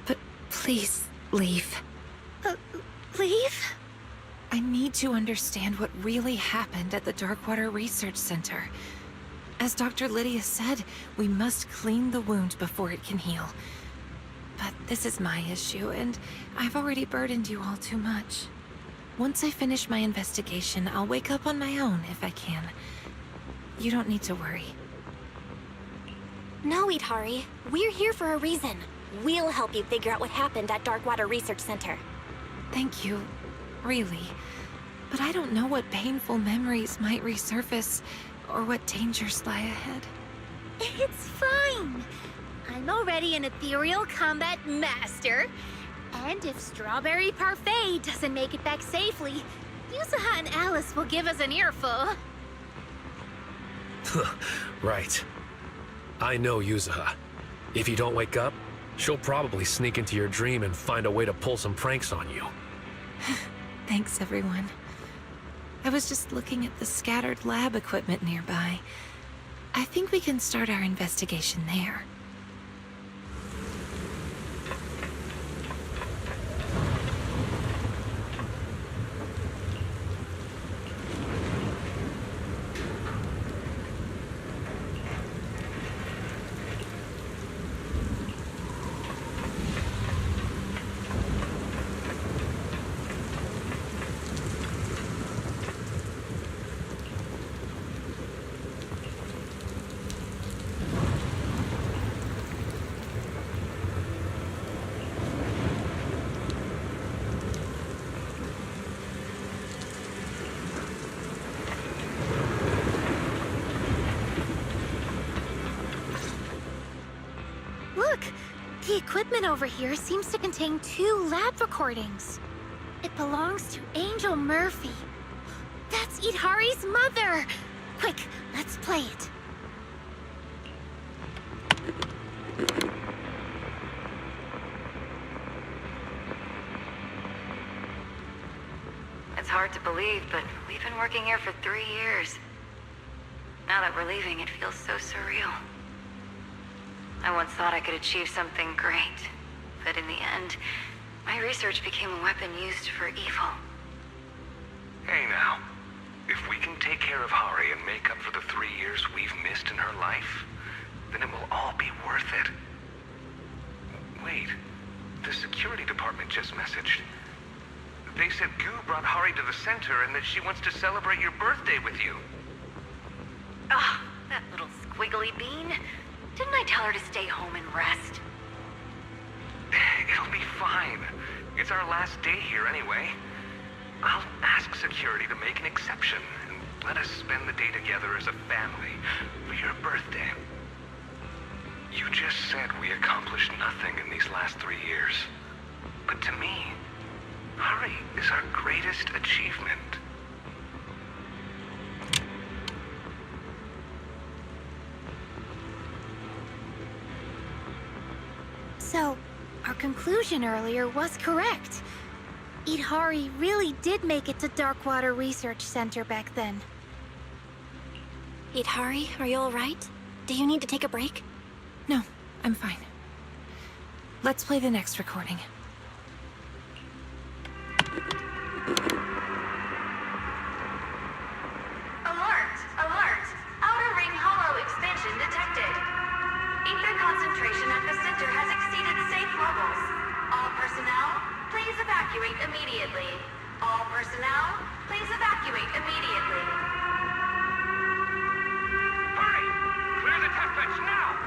But please, leave. Leave? I need to understand what really happened at the Darkwater Research Center. As Dr. Lydia said, we must clean the wound before it can heal. But this is my issue, and I've already burdened you all too much. Once I finish my investigation, I'll wake up on my own if I can. You don't need to worry. No, Idhari. We're here for a reason. We'll help you figure out what happened at Darkwater Research Center. Thank you. Really. But I don't know what painful memories might resurface, or what dangers lie ahead. It's fine. I'm already an ethereal combat master. And if Strawberry Parfait doesn't make it back safely, Yuzuha and Alice will give us an earful. Right. I know Yuzuha. If you don't wake up, she'll probably sneak into your dream and find a way to pull some pranks on you. Thanks, everyone. I was just looking at the scattered lab equipment nearby. I think we can start our investigation there. The equipment over here seems to contain 2 lab recordings. It belongs to Angel Murphy. That's Idhari's mother! Quick, let's play it. It's hard to believe, but we've been working here for 3 years. Now that we're leaving, it feels so surreal. I once thought I could achieve something great, but in the end, my research became a weapon used for evil. Hey now, if we can take care of Hari and make up for the 3 years we've missed in her life, then it will all be worth it. Wait, the security department just messaged. They said Goo brought Hari to the center and that she wants to celebrate your birthday with you. Ah, that little squiggly bean. Didn't I tell her to stay home and rest? It'll be fine. It's our last day here anyway. I'll ask security to make an exception and let us spend the day together as a family for your birthday. You just said we accomplished nothing in these last 3 years. But to me, Hari is our greatest achievement. So, our conclusion earlier was correct. Idhari really did make it to Darkwater Research Center back then. Idhari, are you alright? Do you need to take a break? No, I'm fine. Let's play the next recording. Alert! Alert! Outer Ring Hollow expansion detected. Ether concentration at the center has exceeded safe levels. All personnel, please evacuate immediately. All personnel, please evacuate immediately. Hurry! Clear the test bench now!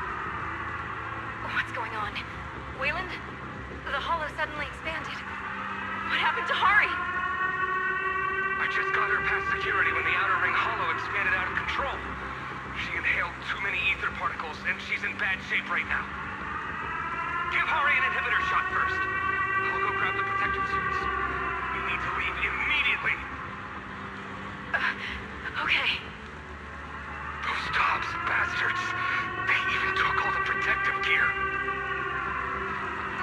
What's going on? Wayland? The hollow suddenly expanded. What happened to Hari? I just got her past security when the Outer Ring Hollow expanded out of control. She inhaled too many ether particles, and she's in bad shape right now. Give Hari an inhibitor shot first. I'll go grab the protective suits. We need to leave immediately. Okay. Those Dobbs bastards. They even took all the protective gear.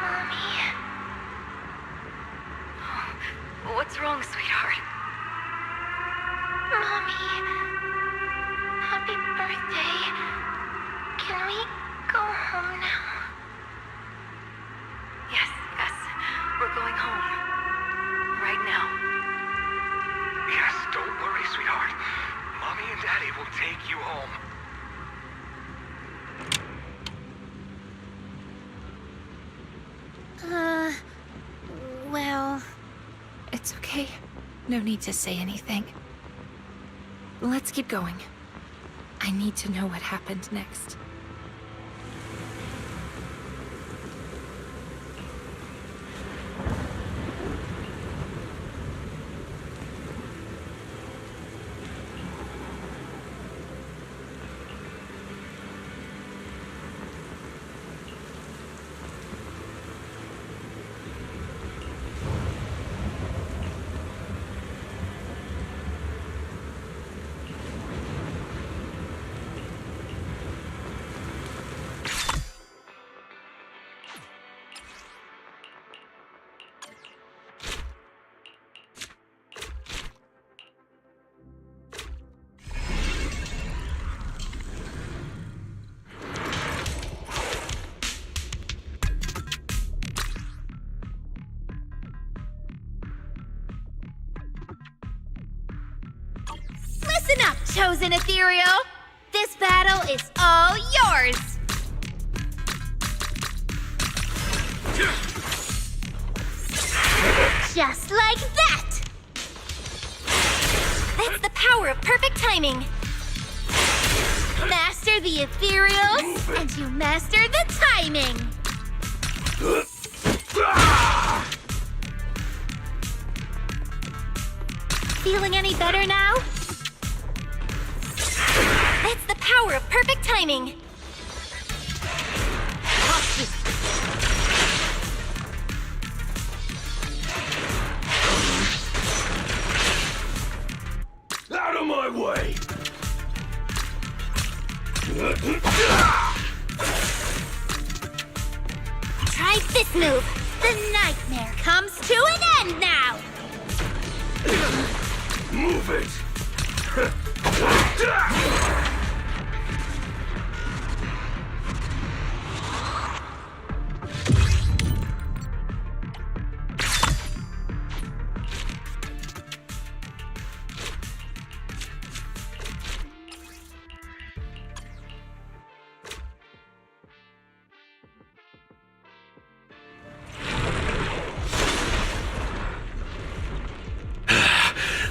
Mommy. What's wrong, sweetheart? Mommy. Happy birthday. Can we go home now? Yes, yes. We're going home. Right now. Yes, don't worry, sweetheart. Mommy and Daddy will take you home. Well... It's okay. No need to say anything. Let's keep going. I need to know what happened next. Listen up, chosen ethereal! This battle is all yours! Just like that! That's the power of perfect timing! Master the ethereals, and you master the timing! Feeling any better now? That's the power of perfect timing! way! Try this move. The nightmare comes to an end now. Move it!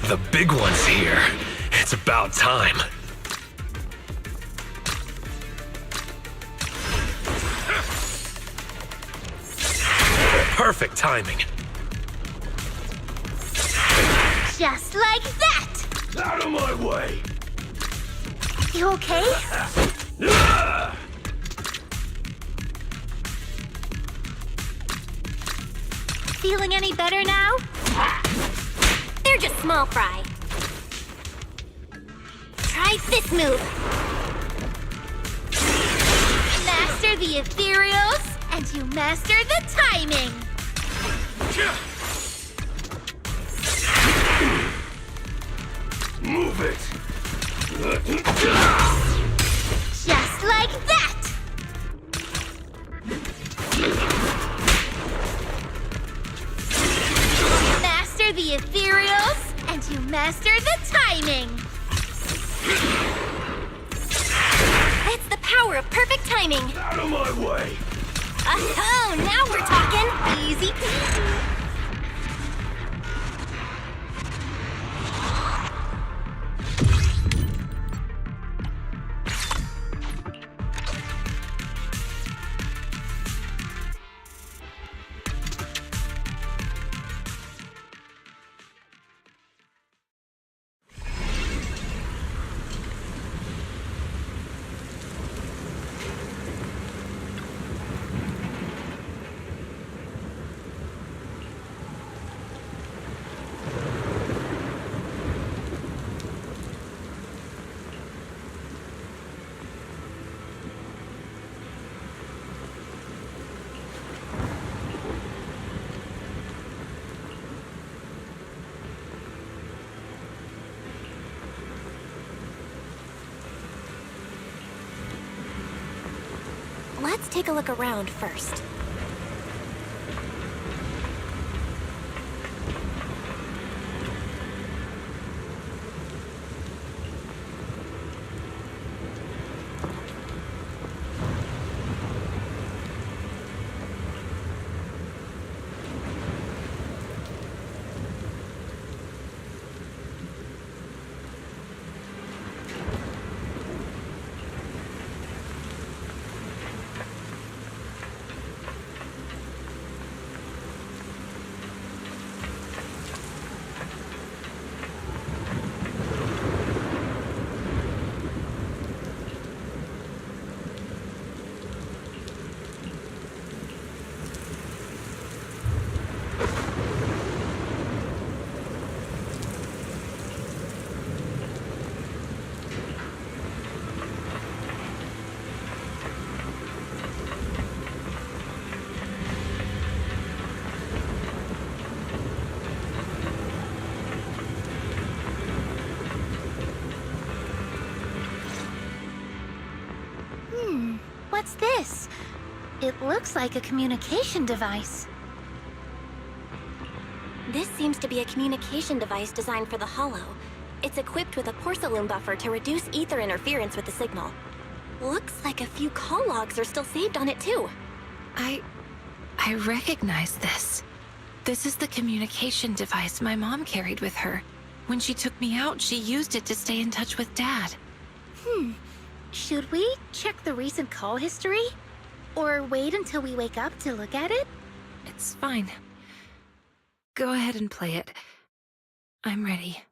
The big one's here. It's about time. Perfect timing. Just like that. Out of my way! You okay? Feeling any better now? They're just small fry. Try this move. Master the ethereals, and you master the timing. Move it! Just like that. Master the ethereals, and you master the timing. It's the power of perfect timing. Out of my way! Oh, now we're talking. Easy peasy. Let's take a look around first. What's this? It looks like a communication device. This seems to be a communication device designed for the Hollow. It's equipped with a porcelain buffer to reduce ether interference with the signal. Looks like a few call logs are still saved on it too. I recognize this. This is the communication device my mom carried with her. When she took me out, she used it to stay in touch with Dad. Should we check the recent call history? Or wait until we wake up to look at it? It's fine. Go ahead and play it. I'm ready.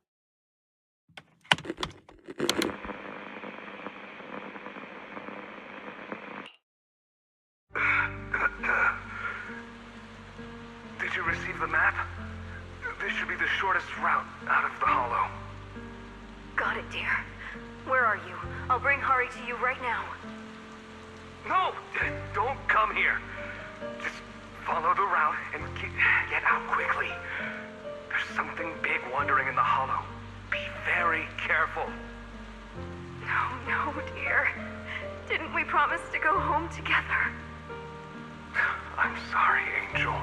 Did you receive the map? This should be the shortest route out of the Hollow. Got it, dear. Where are you? I'll bring Hari to you right now. No! Don't come here. Just follow the route and get out quickly. There's something big wandering in the hollow. Be very careful. No, dear. Didn't we promise to go home together? I'm sorry, Angel.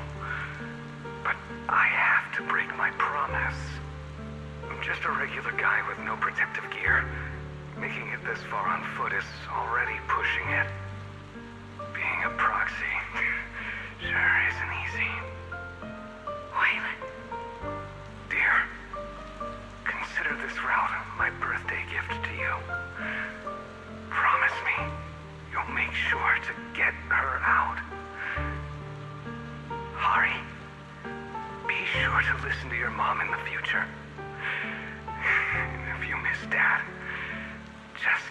But I have to break my promise. I'm just a regular guy with no protective gear. Making it this far on foot is already pushing it. Being a proxy sure isn't easy. Waylon. Dear, consider this route my birthday gift to you. Promise me you'll make sure to get her out. Hari, be sure to listen to your mom in the future. And if you miss Dad, just...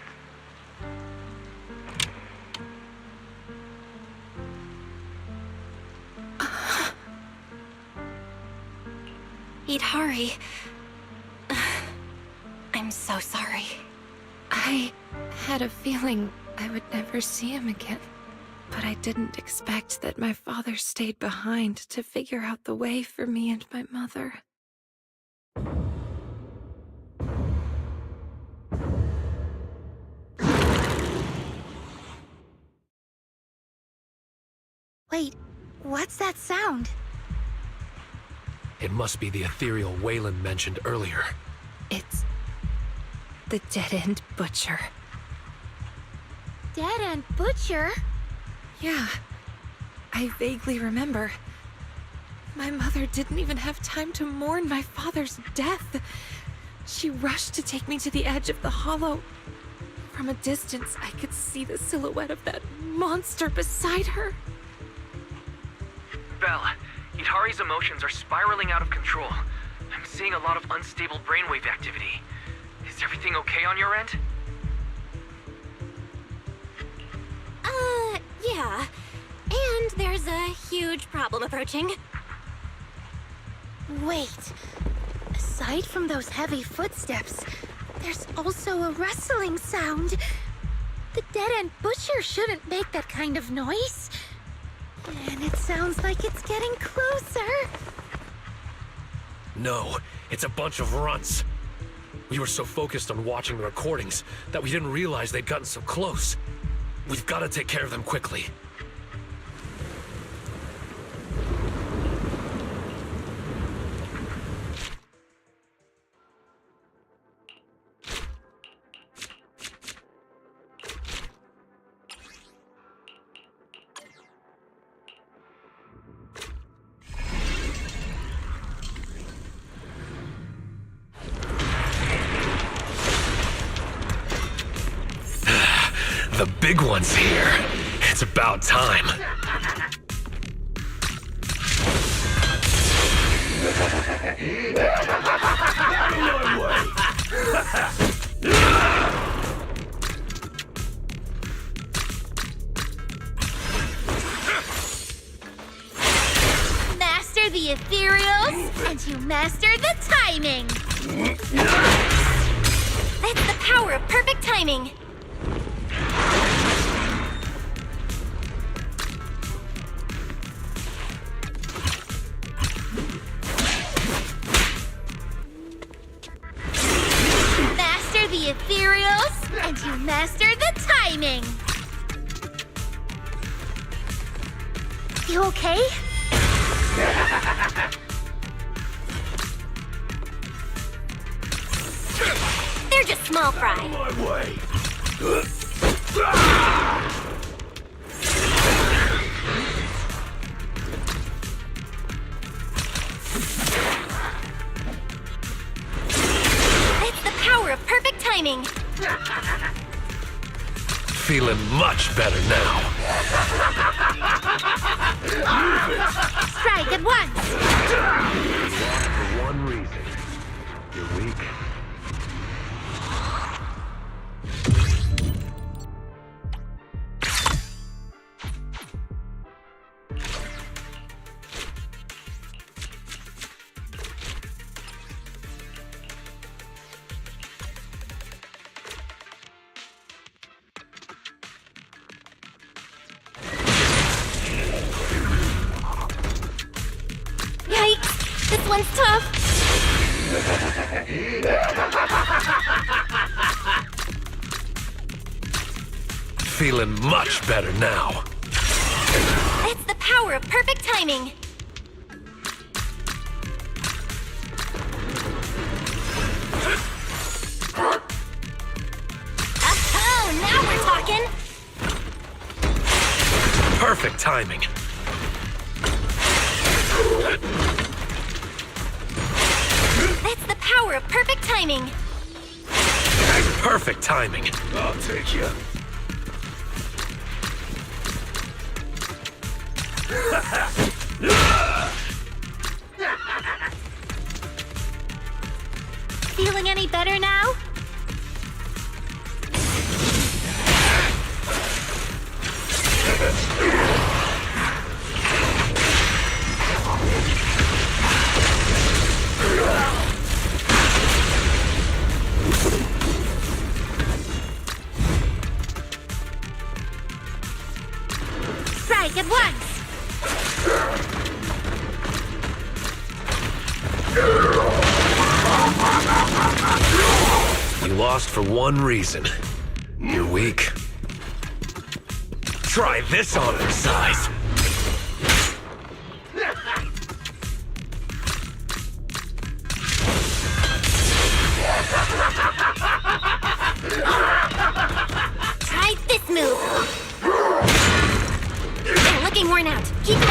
Eat Hari. I'm so sorry. I had a feeling I would never see him again. But I didn't expect that my father stayed behind to figure out the way for me and my mother. Wait, what's that sound? It must be the ethereal Waylon mentioned earlier. It's the dead-end butcher. Dead-end butcher? Yeah, I vaguely remember. My mother didn't even have time to mourn my father's death. She rushed to take me to the edge of the hollow. From a distance, I could see the silhouette of that monster beside her. Belle, Hari's emotions are spiraling out of control. I'm seeing a lot of unstable brainwave activity. Is everything okay on your end? Yeah. And there's a huge problem approaching. Wait. Aside from those heavy footsteps, there's also a rustling sound. The dead-end butcher shouldn't make that kind of noise. And it sounds like it's getting closer. No, it's a bunch of runts. We were so focused on watching the recordings that we didn't realize they'd gotten so close. We've got to take care of them quickly. The big one's here. It's about time. Master the ethereals, and you master the timing. That's the power of perfect timing. Master the ethereals, and you master the timing. You okay? They're just small fry. My way. It's the power of perfect timing. Feeling much better now. Strike at once. For one reason. You're weak. one's tough. Feeling much better now. It's the power of perfect timing. Oh, now we're talking. Perfect timing. It's the power of perfect timing. Perfect timing. I'll take you. Feeling any better now? Strike at once! You lost for one reason. You're weak. Try this on for size. Try this move. You're looking worn out. Keep it up.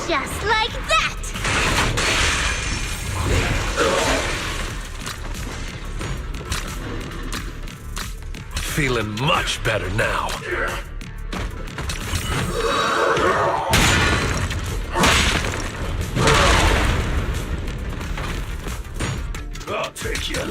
Just like that! Feeling much better now. I'll take you.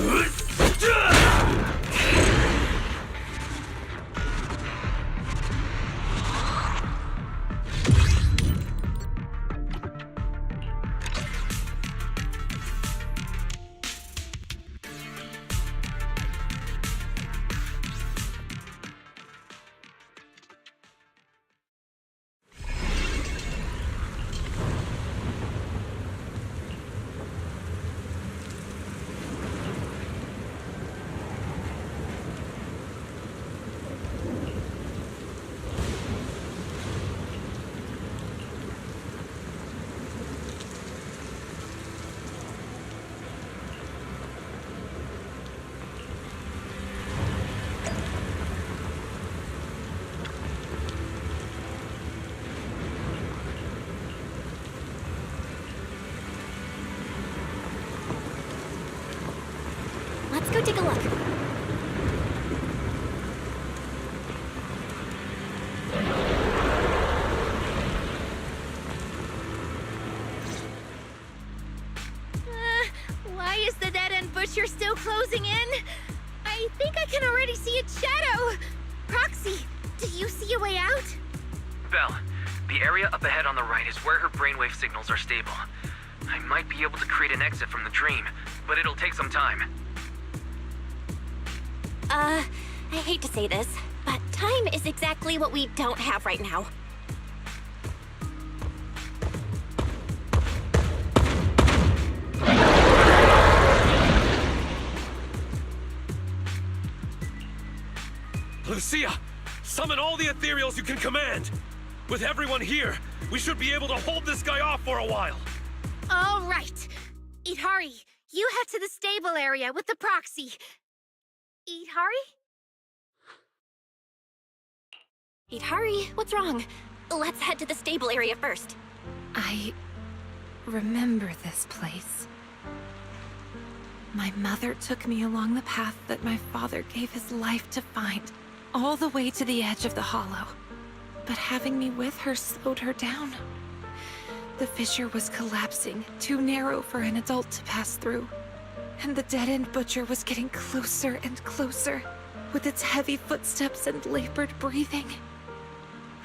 Let's go take a look. Why is the dead-end butcher still closing in? I think I can already see its shadow. Proxy, do you see a way out? Belle, the area up ahead on the right is where her brainwave signals are stable. I might be able to create an exit from the dream, but it'll take some time. I hate to say this, but time is exactly what we don't have right now. Lucia, summon all the ethereals you can command. With everyone here, we should be able to hold this guy off for a while. All right. Idhari, you head to the stable area with the proxy. Idhari? Idhari, what's wrong? Let's head to the stable area first. I remember this place. My mother took me along the path that my father gave his life to find, all the way to the edge of the hollow. But having me with her slowed her down. The fissure was collapsing, too narrow for an adult to pass through. And the dead-end butcher was getting closer and closer, with its heavy footsteps and labored breathing.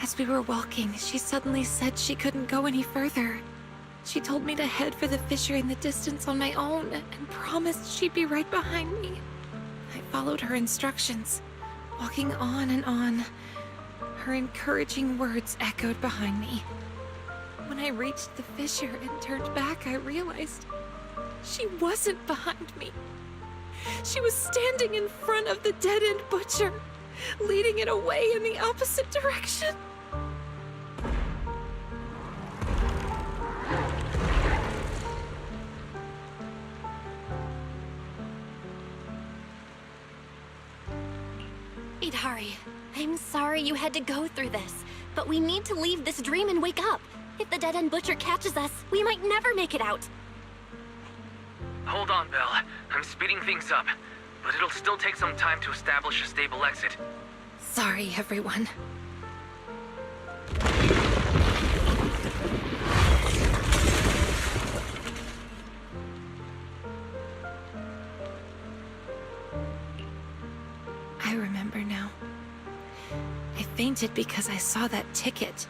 As we were walking, she suddenly said she couldn't go any further. She told me to head for the fissure in the distance on my own, and promised she'd be right behind me. I followed her instructions, walking on and on. Her encouraging words echoed behind me. When I reached the fissure and turned back, I realized she wasn't behind me. She was standing in front of the dead-end butcher, leading it away in the opposite direction. Idhari, I'm sorry you had to go through this, but we need to leave this dream and wake up. If the dead-end butcher catches us, we might never make it out. Hold on, Belle. I'm speeding things up, but it'll still take some time to establish a stable exit. Sorry, everyone. I remember now. I fainted because I saw that ticket.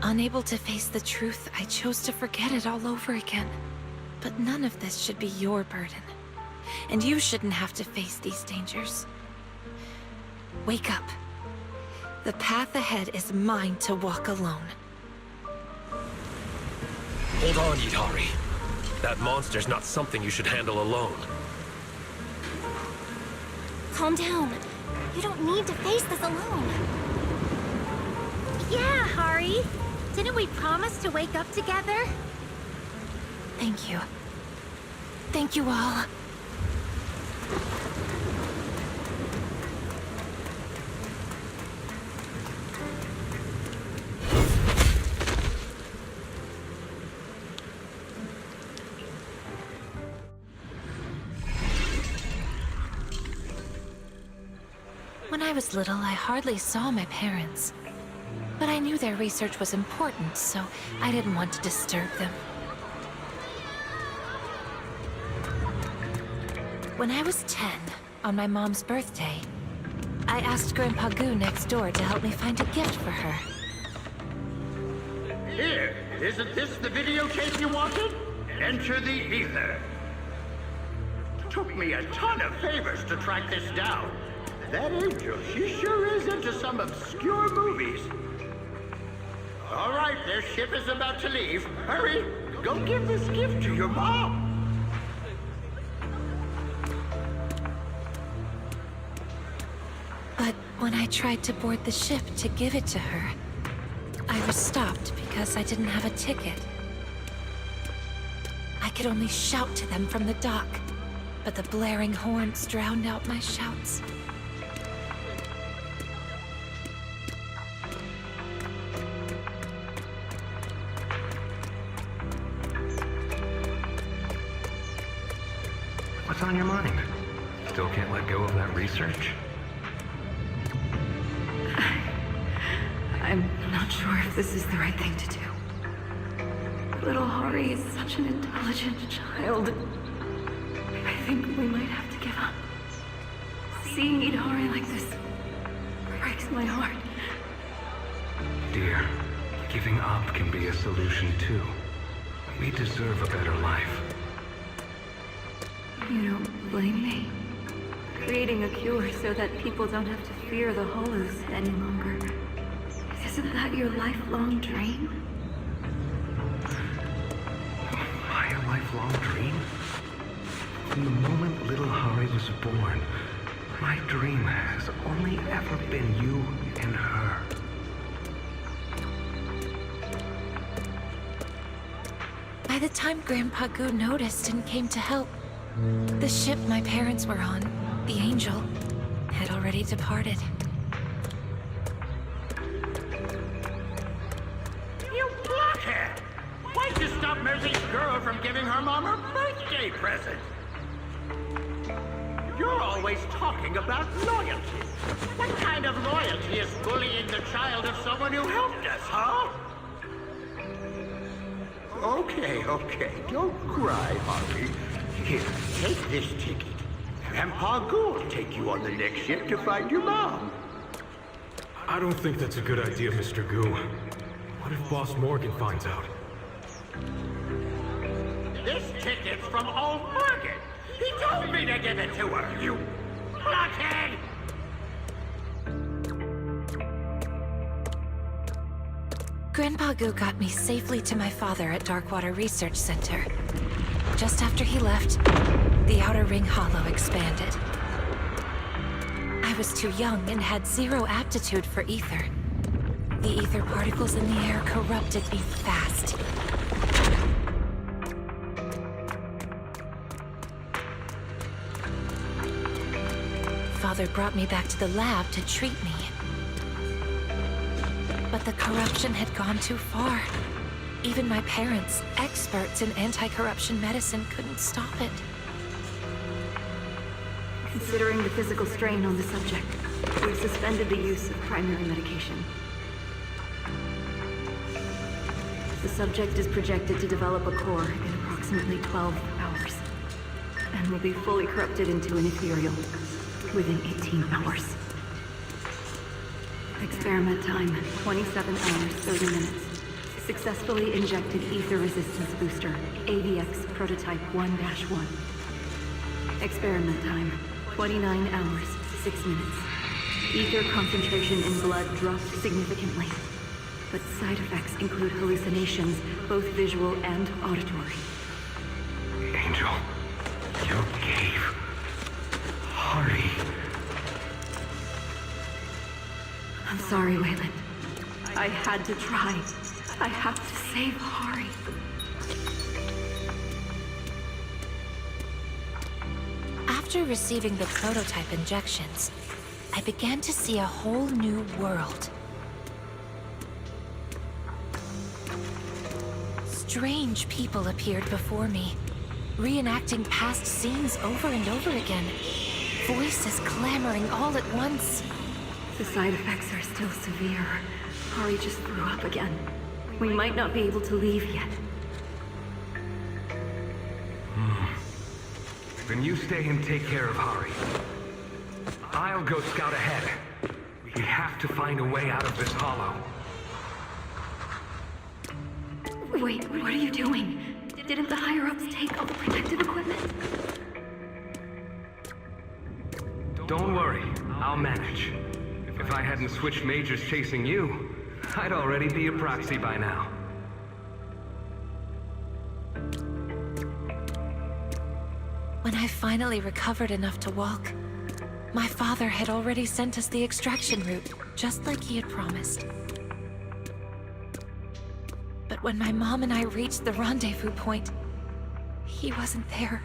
Unable to face the truth, I chose to forget it all over again. But none of this should be your burden. And you shouldn't have to face these dangers. Wake up. The path ahead is mine to walk alone. Hold on, Idhari. That monster's not something you should handle alone. Calm down. You don't need to face this alone. Yeah, Hari. Didn't we promise to wake up together? Thank you. Thank you all. When I was little, I hardly saw my parents. But I knew their research was important, so I didn't want to disturb them. When I was 10, on my mom's birthday, I asked Grandpa Goo next door to help me find a gift for her. Here, isn't this the videotape you wanted? Enter the ether. Took me a ton of favors to track this down. That angel, she sure is into some obscure movies. All right, their ship is about to leave. Hurry, go give this gift to your mom. But when I tried to board the ship to give it to her, I was stopped because I didn't have a ticket. I could only shout to them from the dock, but the blaring horns drowned out my shouts. What's on your mind? Still can't let go of that research? I'm not sure if this is the right thing to do. Little Hari is such an intelligent child. I think we might have to give up. Seeing Idhari like this breaks my heart. Dear, giving up can be a solution too. We deserve a better life. You don't blame me? Creating a cure so that people don't have to fear the hollows any longer. Isn't that your lifelong dream? My lifelong dream? From the moment little Hari was born, my dream has only ever been you and her. By the time Grandpa Goo noticed and came to help, the ship my parents were on, the Angel, had already departed. You blockhead! Why'd you stop Mercy's girl from giving her mom her birthday present? You're always talking about loyalty. What kind of loyalty is bullying the child of someone who helped us, huh? Okay, don't cry, Hari. Here, take this ticket. Grandpa Goo will take you on the next ship to find your mom. I don't think that's a good idea, Mr. Goo. What if Boss Morgan finds out? This ticket's from old Morgan. He told me to give it to her, you blockhead! Grandpa Goo got me safely to my father at Darkwater Research Center. Just after he left, the Outer Ring Hollow expanded. I was too young and had zero aptitude for ether. The ether particles in the air corrupted me fast. Father brought me back to the lab to treat me. But the corruption had gone too far. Even my parents, experts in anti-corruption medicine, couldn't stop it. Considering the physical strain on the subject, we've suspended the use of primary medication. The subject is projected to develop a core in approximately 12 hours, and will be fully corrupted into an ethereal within 18 hours. Experiment time, 27 hours, 30 minutes. Successfully injected ether resistance booster, AVX prototype 1-1. Experiment time, 29 hours, 6 minutes. Ether concentration in blood dropped significantly, but side effects include hallucinations, both visual and auditory. Angel, you gave Hari. I'm sorry, Wayland. I had to try. I have to save Hari. After receiving the prototype injections, I began to see a whole new world. Strange people appeared before me, reenacting past scenes over and over again. Voices clamoring all at once. The side effects are still severe. Hari just threw up again. We might not be able to leave yet. Then you stay and take care of Hari. I'll go scout ahead. We have to find a way out of this hollow. Wait, what are you doing? Didn't the higher-ups take all the protective equipment? Don't worry, I'll manage. If I hadn't switched majors chasing you, I'd already be a proxy by now. When I finally recovered enough to walk, my father had already sent us the extraction route, just like he had promised. But when my mom and I reached the rendezvous point, he wasn't there.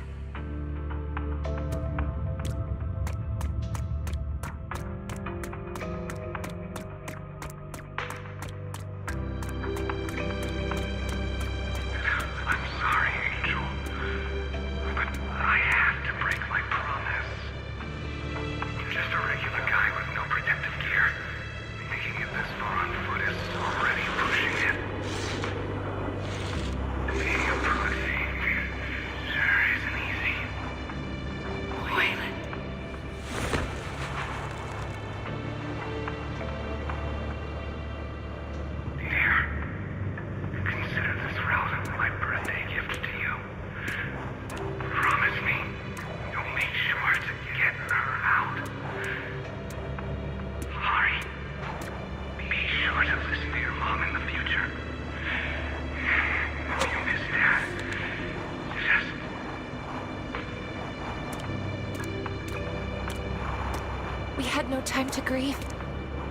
We had no time to grieve.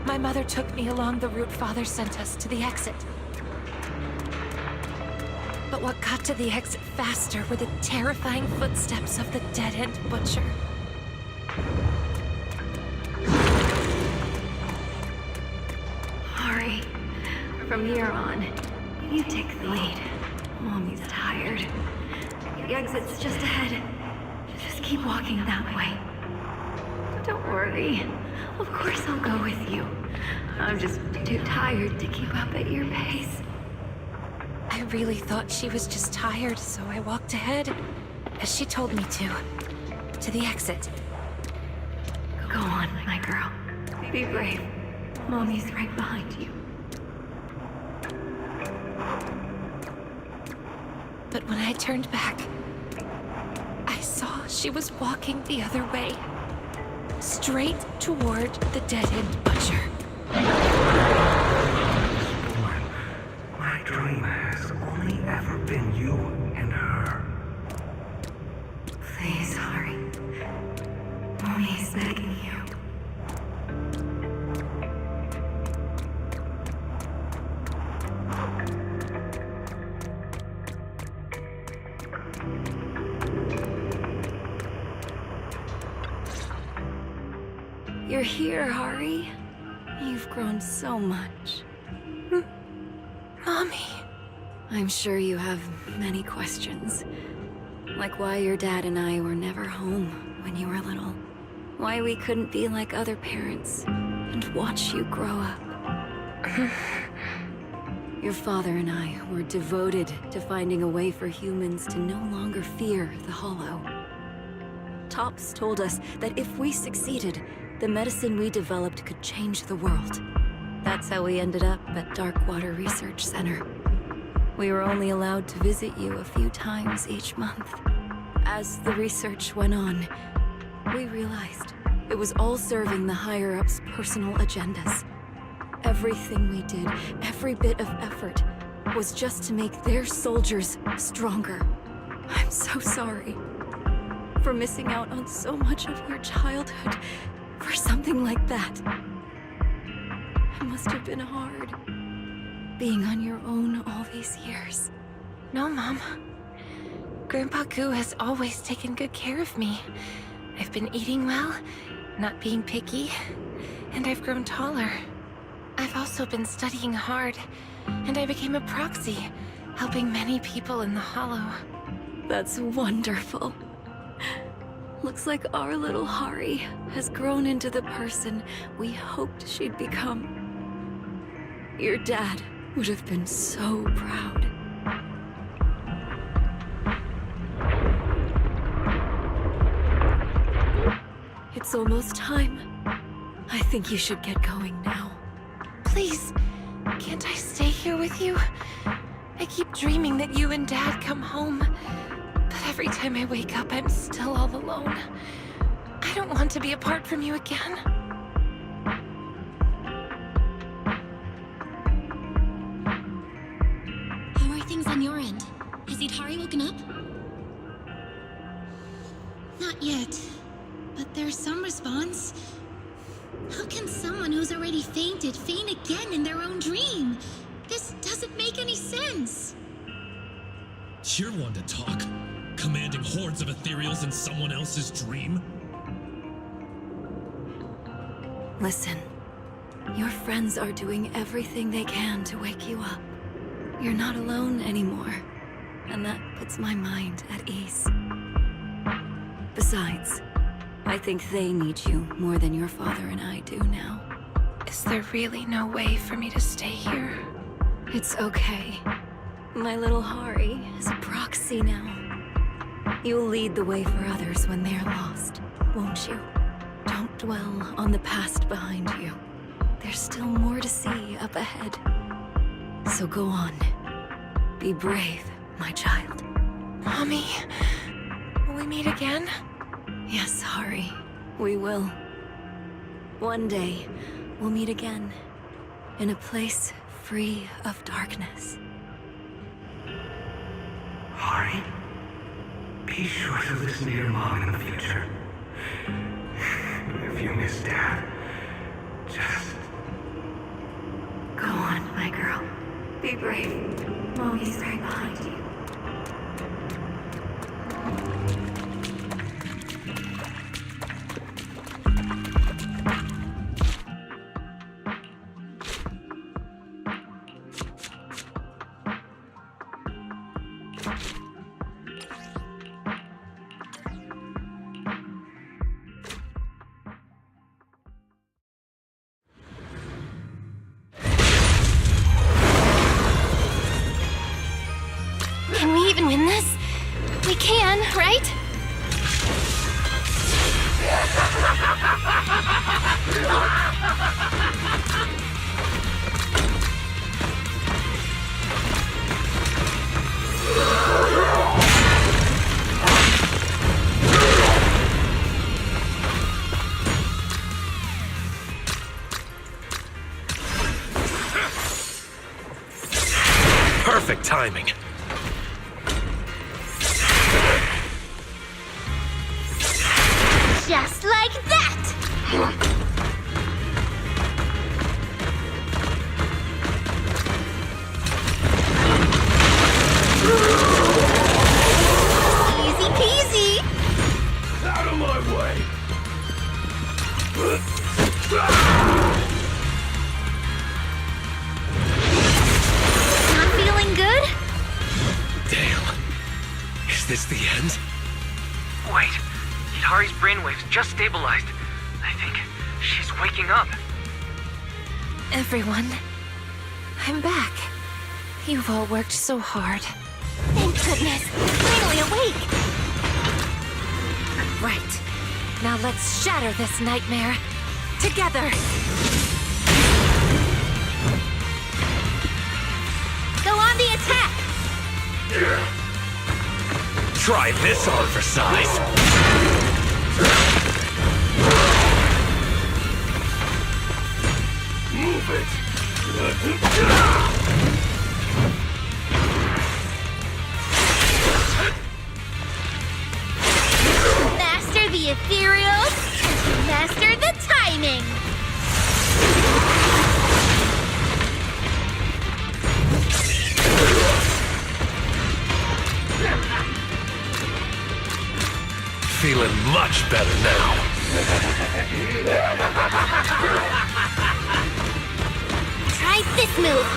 My mother took me along the route Father sent us to the exit. But what got to the exit faster were the terrifying footsteps of the dead-end butcher. Hari, from here on, you take the lead. Mommy's tired. The exit's just ahead. Just keep walking that way. Don't worry. Of course I'll go with you. I'm just too tired to keep up at your pace. I really thought she was just tired, so I walked ahead, as she told me to the exit. Go on, my girl. Be brave. Mommy's right behind you. But when I turned back, I saw she was walking the other way. Straight toward the dead-end butcher. dream has only ever been you and her. Please, Hari. Mommy's begging you. You're here, Hari. You've grown so much. Mommy. I'm sure you have many questions. Like why your dad and I were never home when you were little. Why we couldn't be like other parents and watch you grow up. Your father and I were devoted to finding a way for humans to no longer fear the Hollow. Tops told us that if we succeeded, the medicine we developed could change the world. That's how we ended up at Darkwater Research Center. We were only allowed to visit you a few times each month. As the research went on, we realized it was all serving the higher-ups' personal agendas. Everything we did, every bit of effort, was just to make their soldiers stronger. I'm so sorry for missing out on so much of your childhood for something like that. It must have been hard, being on your own all these years. No, Mom. Grandpa Goo has always taken good care of me. I've been eating well, not being picky, and I've grown taller. I've also been studying hard, and I became a proxy, helping many people in the Hollow. That's wonderful. Looks like our little Hari has grown into the person we hoped she'd become. Your dad would have been so proud. It's almost time. I think you should get going now. Please, can't I stay here with you? I keep dreaming that you and Dad come home. But every time I wake up, I'm still all alone. I don't want to be apart from you again. How are things on your end? Has Idhari woken up? Not yet. But there's some response. How can someone who's already fainted faint again in their own dream? This doesn't make any sense. You're one to talk. Commanding hordes of ethereals in someone else's dream? Listen, your friends are doing everything they can to wake you up. You're not alone anymore, and that puts my mind at ease. Besides, I think they need you more than your father and I do now. Is there really no way for me to stay here? It's okay. My little Hari is a proxy now. You'll lead the way for others when they're lost, won't you? Don't dwell on the past behind you. There's still more to see up ahead. So go on. Be brave, my child. Mommy, will we meet again? Yes, Hari, we will. One day, we'll meet again, in a place free of darkness. Hari, be sure to listen to your mom in the future. If you miss Dad, just... Go on, my girl. Be brave. Mommy's right behind you. timing. Just like that! Easy peasy! Out of my way! Not feeling good? Dale, is this the end? Wait, Hidari's brainwaves just stabilized. I think she's waking up. Everyone, I'm back. You've all worked so hard. Thank goodness. Finally awake. Right. Now let's shatter this nightmare. Together. Go on the attack! Try this on for size. Move it! Master the ethereals, and master the timing! Feeling much better now. Try this move!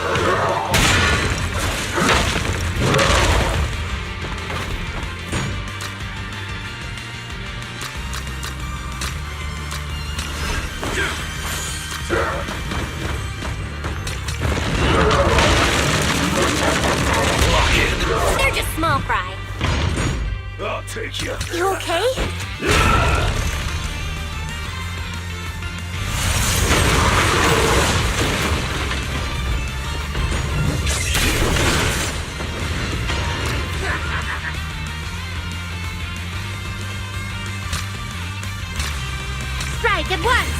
They're just small fry. I'll take you. You okay? Strike at once!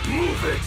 Move it!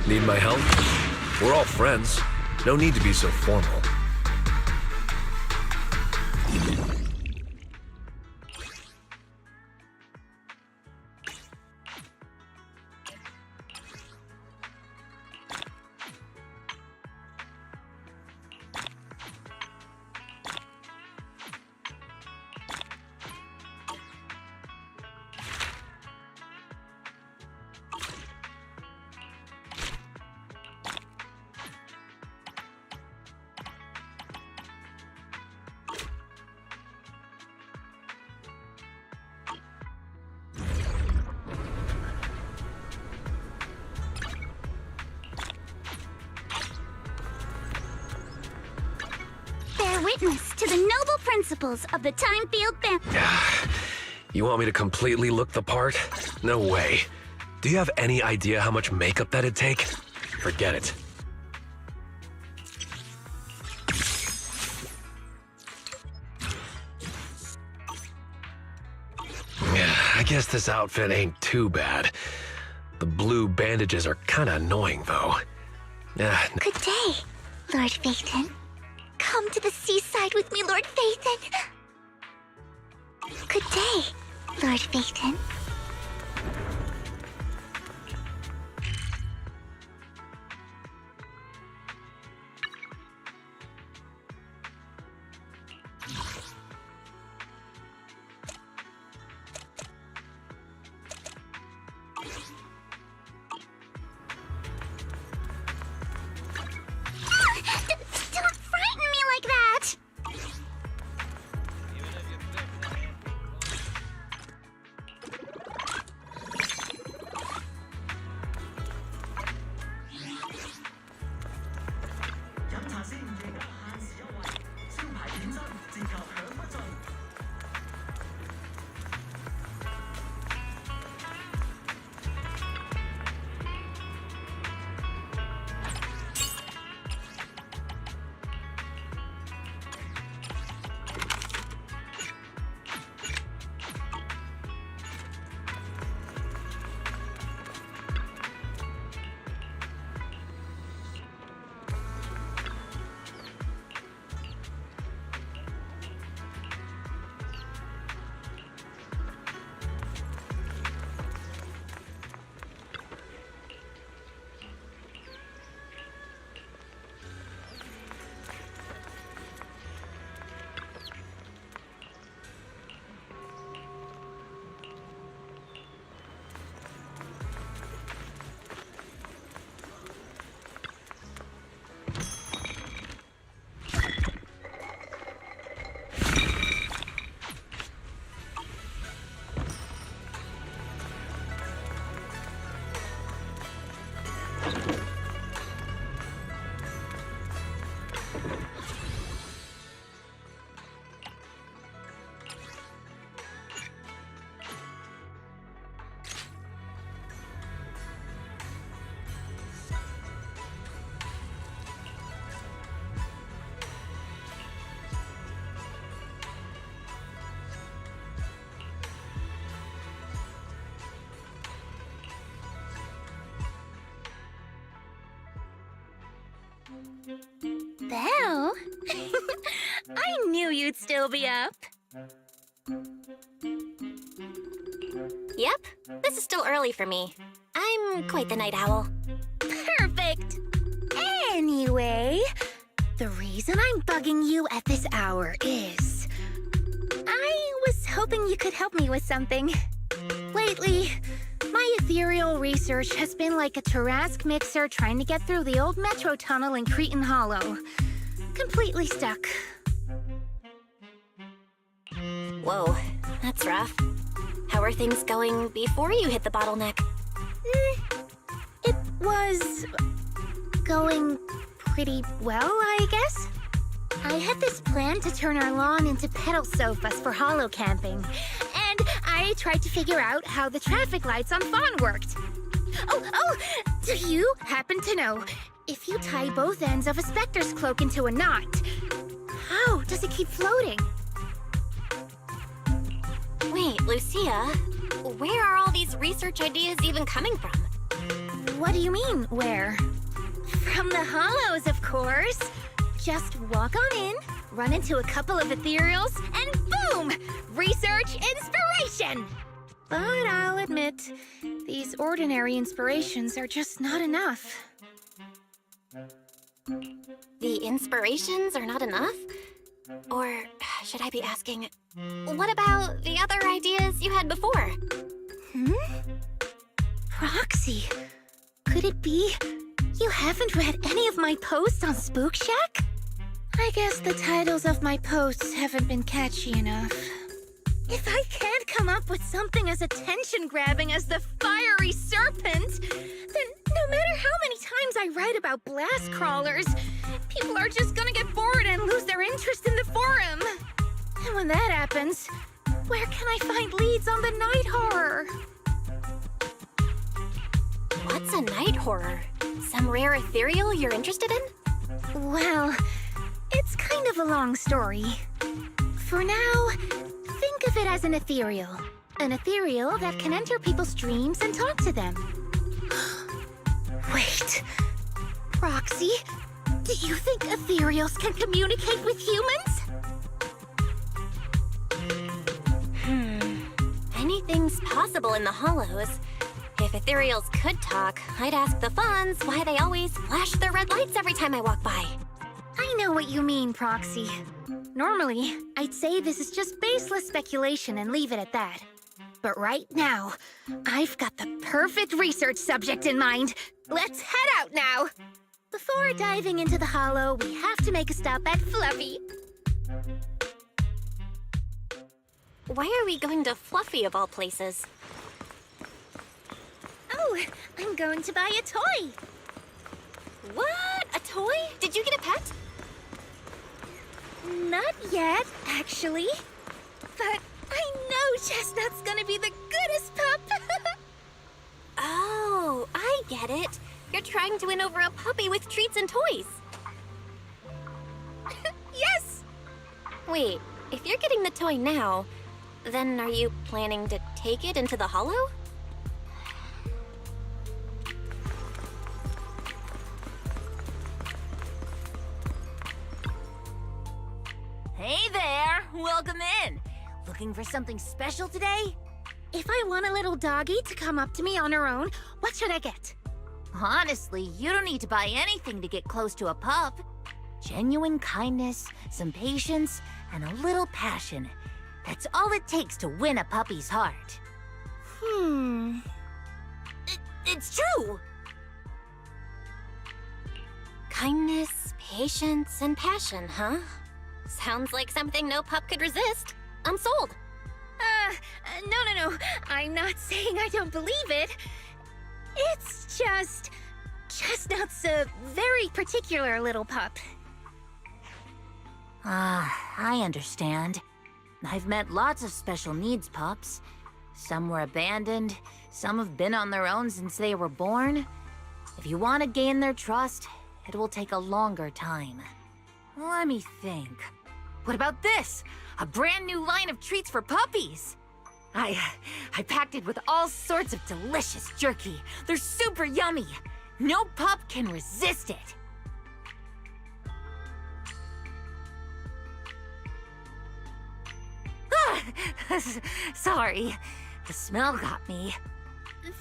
Need my help? We're all friends. No need to be so formal. Bear witness to the noble principles of the Time-Field family. You want me to completely look the part? No way. Do you have any idea how much makeup that'd take? Forget it. Yeah, I guess this outfit ain't too bad. The blue bandages are kinda annoying, though. Good day, Lord Phaethon. Come to the seaside with me, Lord Phaethon. Good day, Lord Phaethon. Don't frighten me like that! Belle? I knew you'd still be up. Yep, this is still early for me. I'm quite the night owl. Perfect! Anyway, the reason I'm bugging you at this hour is... I was hoping you could help me with something. Lately, my ethereal research has been like a Tarrasque mixer trying to get through the old metro tunnel in Cretan Hollow. Completely stuck. Whoa, that's rough. How are things going before you hit the bottleneck? It was... going pretty well, I guess. I had this plan to turn our lawn into pedal sofas for hollow camping, and I tried to figure out how the traffic lights on Fawn worked. Oh, do you happen to know, if you tie both ends of a Spectre's cloak into a knot, how does it keep floating? Wait, Lucia, where are all these research ideas even coming from? What do you mean, where? From the Hollows, of course. Just walk on in, run into a couple of ethereals, and boom! Research inspiration! But I'll admit, these ordinary inspirations are just not enough. The inspirations are not enough? Or should I be asking, what about the other ideas you had before? Proxy, could it be you haven't read any of my posts on Spook Shack? I guess the titles of my posts haven't been catchy enough. If I can't come up with something as attention-grabbing as the fiery serpent, then no matter how many times I write about blast crawlers, people are just gonna get bored and lose their interest in the forum. And when that happens, where can I find leads on the night horror? What's a night horror? Some rare ethereal you're interested in? Well, it's kind of a long story. For now, think of it as an ethereal. An ethereal that can enter people's dreams and talk to them. Wait, Proxy, do you think ethereals can communicate with humans? Anything's possible in the Hollows. If ethereals could talk, I'd ask the Fawns why they always flash their red lights every time I walk by. I know what you mean, Proxy. Normally, I'd say this is just baseless speculation and leave it at that. But right now, I've got the perfect research subject in mind. Let's head out now! Before diving into the Hollow, we have to make a stop at Fluffy. Why are we going to Fluffy of all places? Oh, I'm going to buy a toy. What? A toy? Did you get a pet? Not yet, actually. But I know Chestnut's gonna be the goodest pup. Oh, I get it. You're trying to win over a puppy with treats and toys. Yes! Wait, if you're getting the toy now, then are you planning to take it into the Hollow? Hey there! Welcome in! Looking for something special today? If I want a little doggy to come up to me on her own, what should I get? Honestly, you don't need to buy anything to get close to a pup. Genuine kindness, some patience, and a little passion. That's all it takes to win a puppy's heart. It's true! Kindness, patience, and passion, huh? Sounds like something no pup could resist. I'm sold. No. I'm not saying I don't believe it. It's just... Chestnut's a very particular little pup. I understand. I've met lots of special needs pups. Some were abandoned, some have been on their own since they were born. If you want to gain their trust, it will take a longer time. Let me think. What about this? A brand new line of treats for puppies! I packed it with all sorts of delicious jerky. They're super yummy. No pup can resist it. Sorry, the smell got me.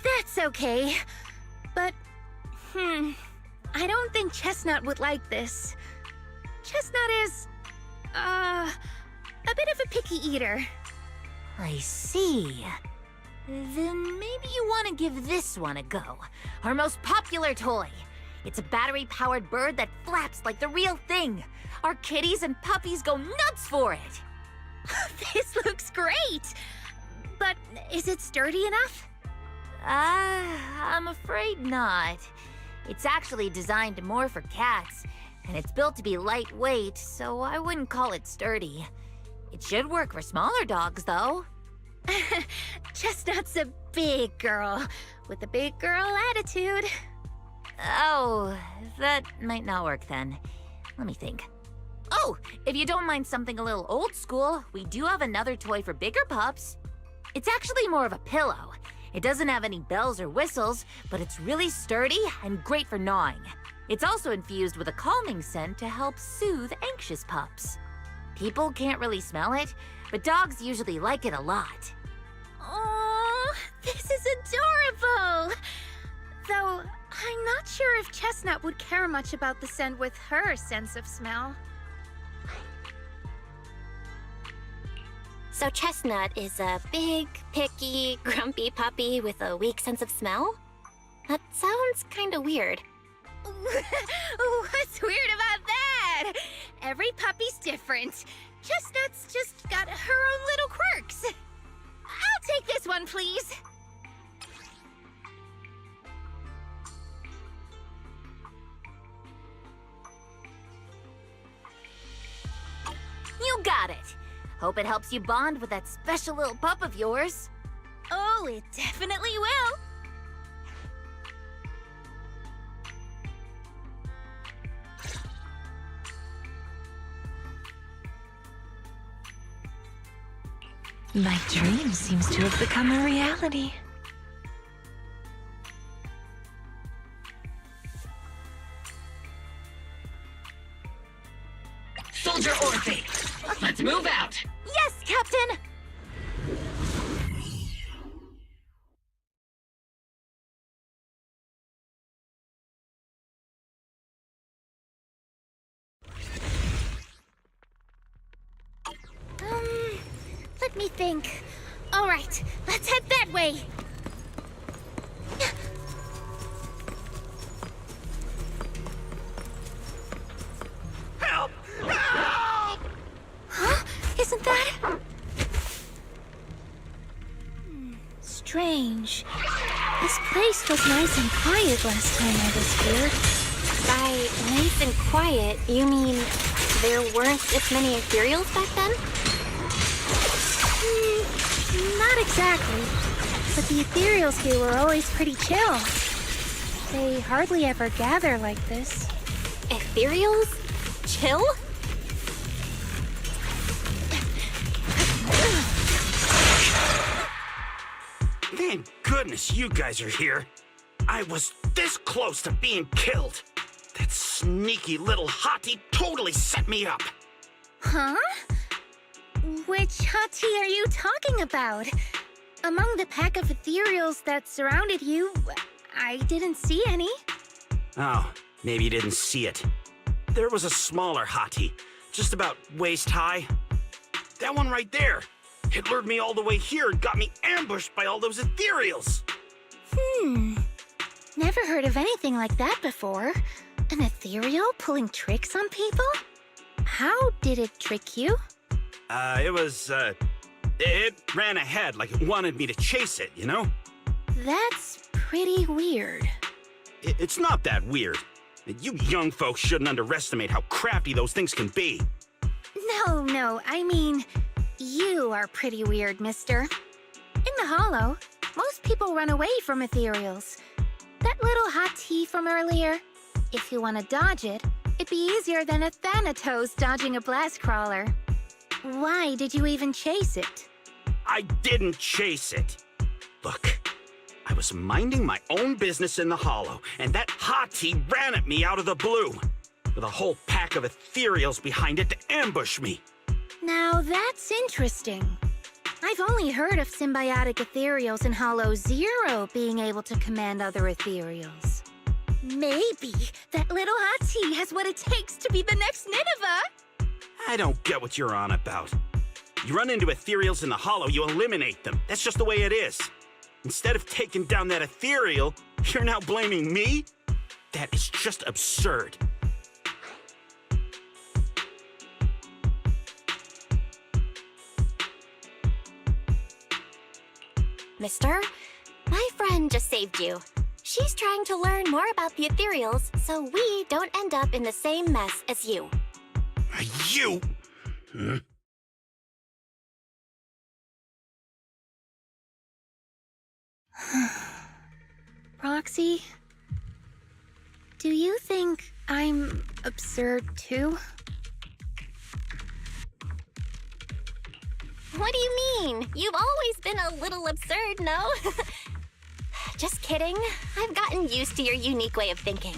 That's okay. But, I don't think Chestnut would like this. Chestnut is, a bit of a picky eater. I see. Then maybe you want to give this one a go. Our most popular toy. It's a battery-powered bird that flaps like the real thing. Our kitties and puppies go nuts for it. This looks great! But is it sturdy enough? I'm afraid not. It's actually designed more for cats, and it's built to be lightweight, so I wouldn't call it sturdy. It should work for smaller dogs, though. Chestnut's a big girl, with a big girl attitude. Oh, that might not work then. Let me think. Oh, if you don't mind something a little old school, we do have another toy for bigger pups. It's actually more of a pillow. It doesn't have any bells or whistles, but it's really sturdy and great for gnawing. It's also infused with a calming scent to help soothe anxious pups. People can't really smell it, but dogs usually like it a lot. Oh, this is adorable! Though, I'm not sure if Chestnut would care much about the scent with her sense of smell. So Chestnut is a big, picky, grumpy puppy with a weak sense of smell? That sounds kinda weird. What's weird about that? Every puppy's different. Chestnut's just got her own little quirks. I'll take this one, please. You got it! Hope it helps you bond with that special little pup of yours. Oh, it definitely will. My dream seems to have become a reality. Soldier Orphe, let's move out! Yes, Captain! Let me think. All right, let's head that way. Help! Help! Huh? Isn't that... Strange. This place was nice and quiet last time I was here. By nice and quiet, you mean there weren't as many ethereals back then? Not exactly. But the ethereals here were always pretty chill. They hardly ever gather like this. Ethereals? Chill? Thank goodness you guys are here. I was this close to being killed. That sneaky little hottie totally set me up. Huh? Which hottie are you talking about? Among the pack of ethereals that surrounded you, I didn't see any. Oh, maybe you didn't see it. There was a smaller hottie, just about waist high. That one right there. It lured me all the way here and got me ambushed by all those ethereals. Never heard of anything like that before. An ethereal pulling tricks on people? How did it trick you? It ran ahead like it wanted me to chase it, you know? That's pretty weird. It's not that weird. You young folks shouldn't underestimate how crafty those things can be. No, I mean, you are pretty weird, mister. In the Hollow, most people run away from ethereals. That little hot tea from earlier, if you want to dodge it, it'd be easier than a Thanatos dodging a blast crawler. Why did you even chase it? I didn't chase it. Look, I was minding my own business in the Hollow, and that hottie ran at me out of the blue, with a whole pack of ethereals behind it to ambush me. Now that's interesting. I've only heard of symbiotic ethereals in Hollow Zero being able to command other ethereals. Maybe that little hottie has what it takes to be the next Nineveh. I don't get what you're on about. You run into ethereals in the Hollow, you eliminate them. That's just the way it is. Instead of taking down that ethereal, you're now blaming me? That is just absurd. Mister, my friend just saved you. She's trying to learn more about the ethereals so we don't end up in the same mess as you. You? Huh? Roxy, do you think I'm absurd too? What do you mean? You've always been a little absurd, no? just kidding. I've gotten used to your unique way of thinking.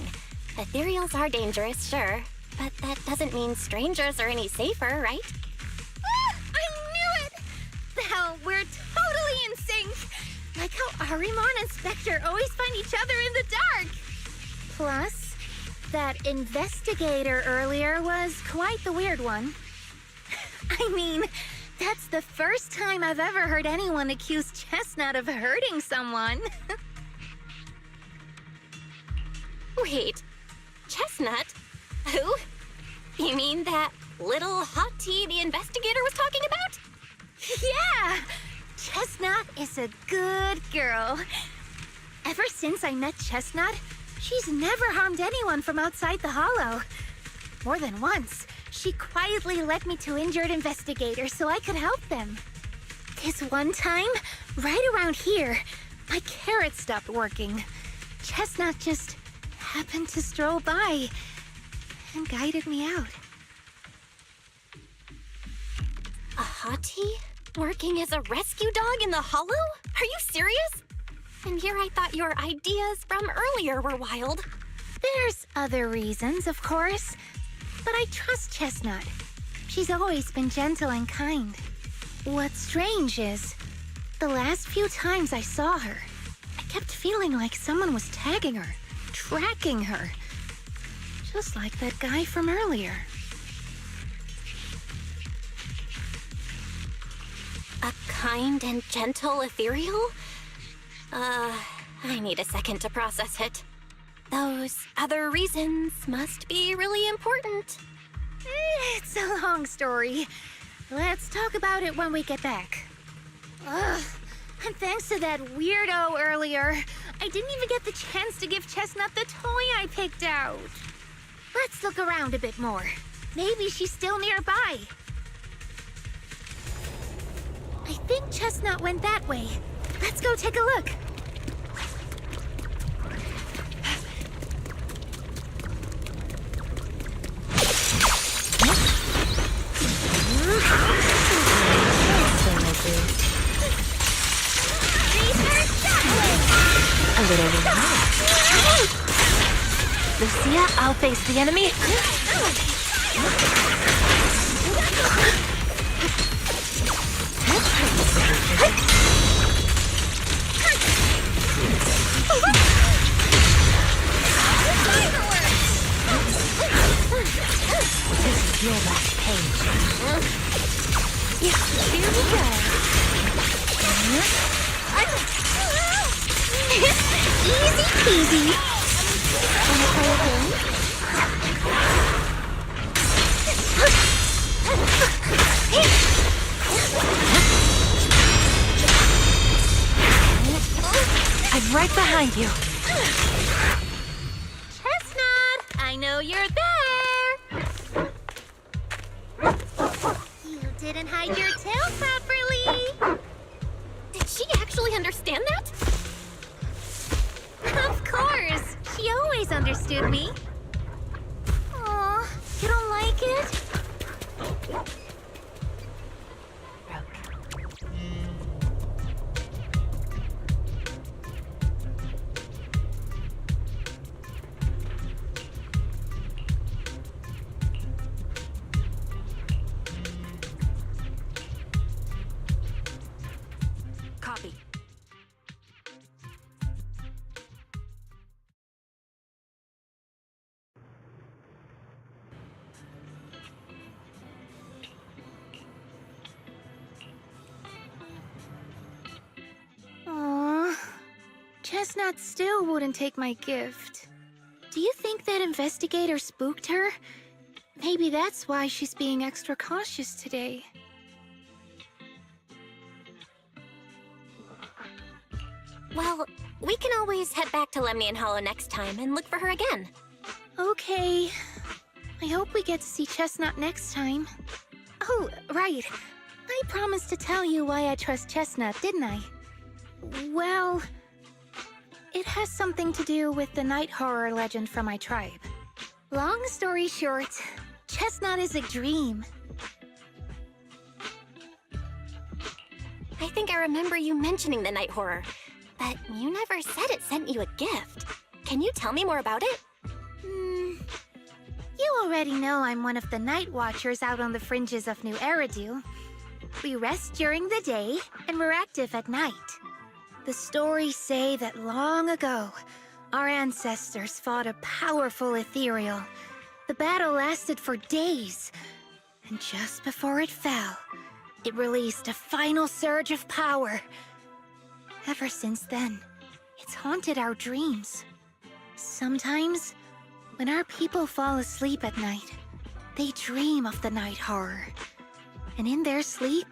Ethereals are dangerous, sure, but that doesn't mean strangers are any safer, right? Ah, I knew it! Now we're totally in sync! Like how Ahriman and Spectre always find each other in the dark! Plus, that investigator earlier was quite the weird one. I mean, that's the first time I've ever heard anyone accuse Chestnut of hurting someone. Wait, Chestnut? Who? You mean that little hot tea the investigator was talking about? Yeah! Chestnut is a good girl. Ever since I met Chestnut, she's never harmed anyone from outside the Hollow. More than once, she quietly led me to injured investigators so I could help them. This one time, right around here, my carrot stopped working. Chestnut just happened to stroll by and guided me out. A hottie? Working as a rescue dog in the Hollow? Are you serious? And here I thought your ideas from earlier were wild. There's other reasons, of course, but I trust Chestnut. She's always been gentle and kind. What's strange is, the last few times I saw her, I kept feeling like someone was tagging her, tracking her. Just like that guy from earlier. A kind and gentle ethereal? I need a second to process it. Those other reasons must be really important. It's a long story. Let's talk about it when we get back. Ugh, and thanks to that weirdo earlier, I didn't even get the chance to give Chestnut the toy I picked out. Let's look around a bit more. Maybe she's still nearby. I think Chestnut went that way. Let's go take a look. A little Lucia, I'll face the enemy. This is your last page. Yeah, here we go. Easy peasy. Wanna play a game? I'm right behind you. Chestnut, I know you're there. You didn't hide your tail properly. Did she actually understand that? Of course. She always understood me. Aw, you don't like it? Copy. Aw, Chestnut still wouldn't take my gift. Do you think that investigator spooked her? Maybe that's why she's being extra cautious today. Well, we can always head back to Lemnian Hollow next time and look for her again. Okay. I hope we get to see Chestnut next time. Oh, right. I promised to tell you why I trust Chestnut, didn't I? Well, it has something to do with the night horror legend from my tribe. Long story short, Chestnut is a dream. I think I remember you mentioning the night horror. But you never said it sent you a gift. Can you tell me more about it? You already know I'm one of the Night Watchers out on the fringes of New Eridu. We rest during the day, and we're active at night. The stories say that long ago, our ancestors fought a powerful ethereal. The battle lasted for days, and just before it fell, it released a final surge of power. Ever since then, it's haunted our dreams. Sometimes, when our people fall asleep at night, they dream of the night horror. And in their sleep,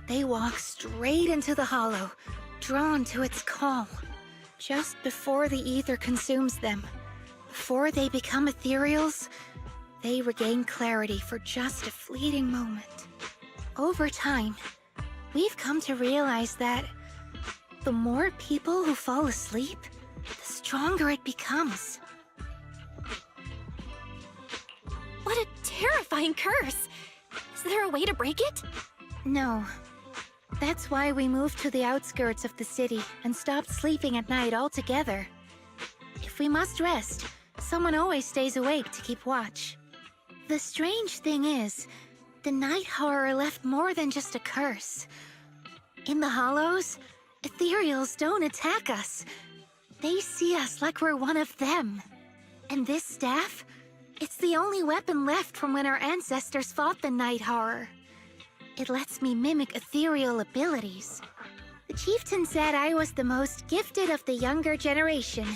they walk straight into the hollow, drawn to its call. Just before the ether consumes them, before they become ethereals, they regain clarity for just a fleeting moment. Over time, we've come to realize that the more people who fall asleep, the stronger it becomes. What a terrifying curse! Is there a way to break it? No. That's why we moved to the outskirts of the city and stopped sleeping at night altogether. If we must rest, someone always stays awake to keep watch. The strange thing is, the night horror left more than just a curse. In the hollows, ethereals don't attack us. They see us like we're one of them. And this staff, it's the only weapon left from when our ancestors fought the night horror. It lets me mimic ethereal abilities. The chieftain said I was the most gifted of the younger generation,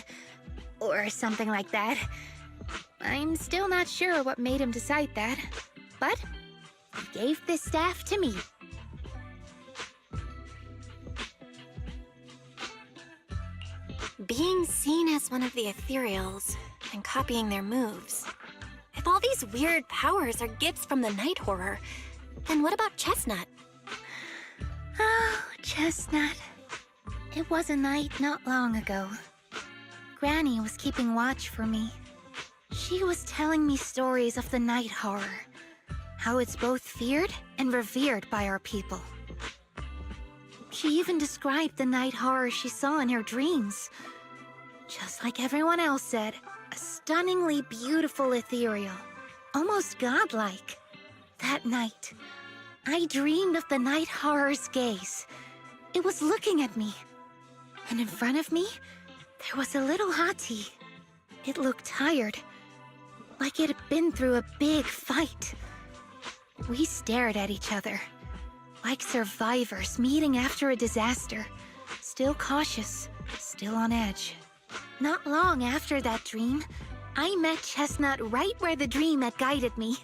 or something like that. I'm still not sure what made him decide that, but he gave this staff to me. Being seen as one of the ethereals and copying their moves. If all these weird powers are gifts from the night horror, then what about Chestnut? Oh, Chestnut. It was a night not long ago. Granny was keeping watch for me. She was telling me stories of the night horror, how it's both feared and revered by our people. She even described the night horror she saw in her dreams. Just like everyone else said, a stunningly beautiful ethereal, almost godlike. That night, I dreamed of the night horror's gaze. It was looking at me. And in front of me, there was a little hottie. It looked tired, like it had been through a big fight. We stared at each other, like survivors meeting after a disaster, still cautious, still on edge. Not long after that dream, I met Chestnut right where the dream had guided me.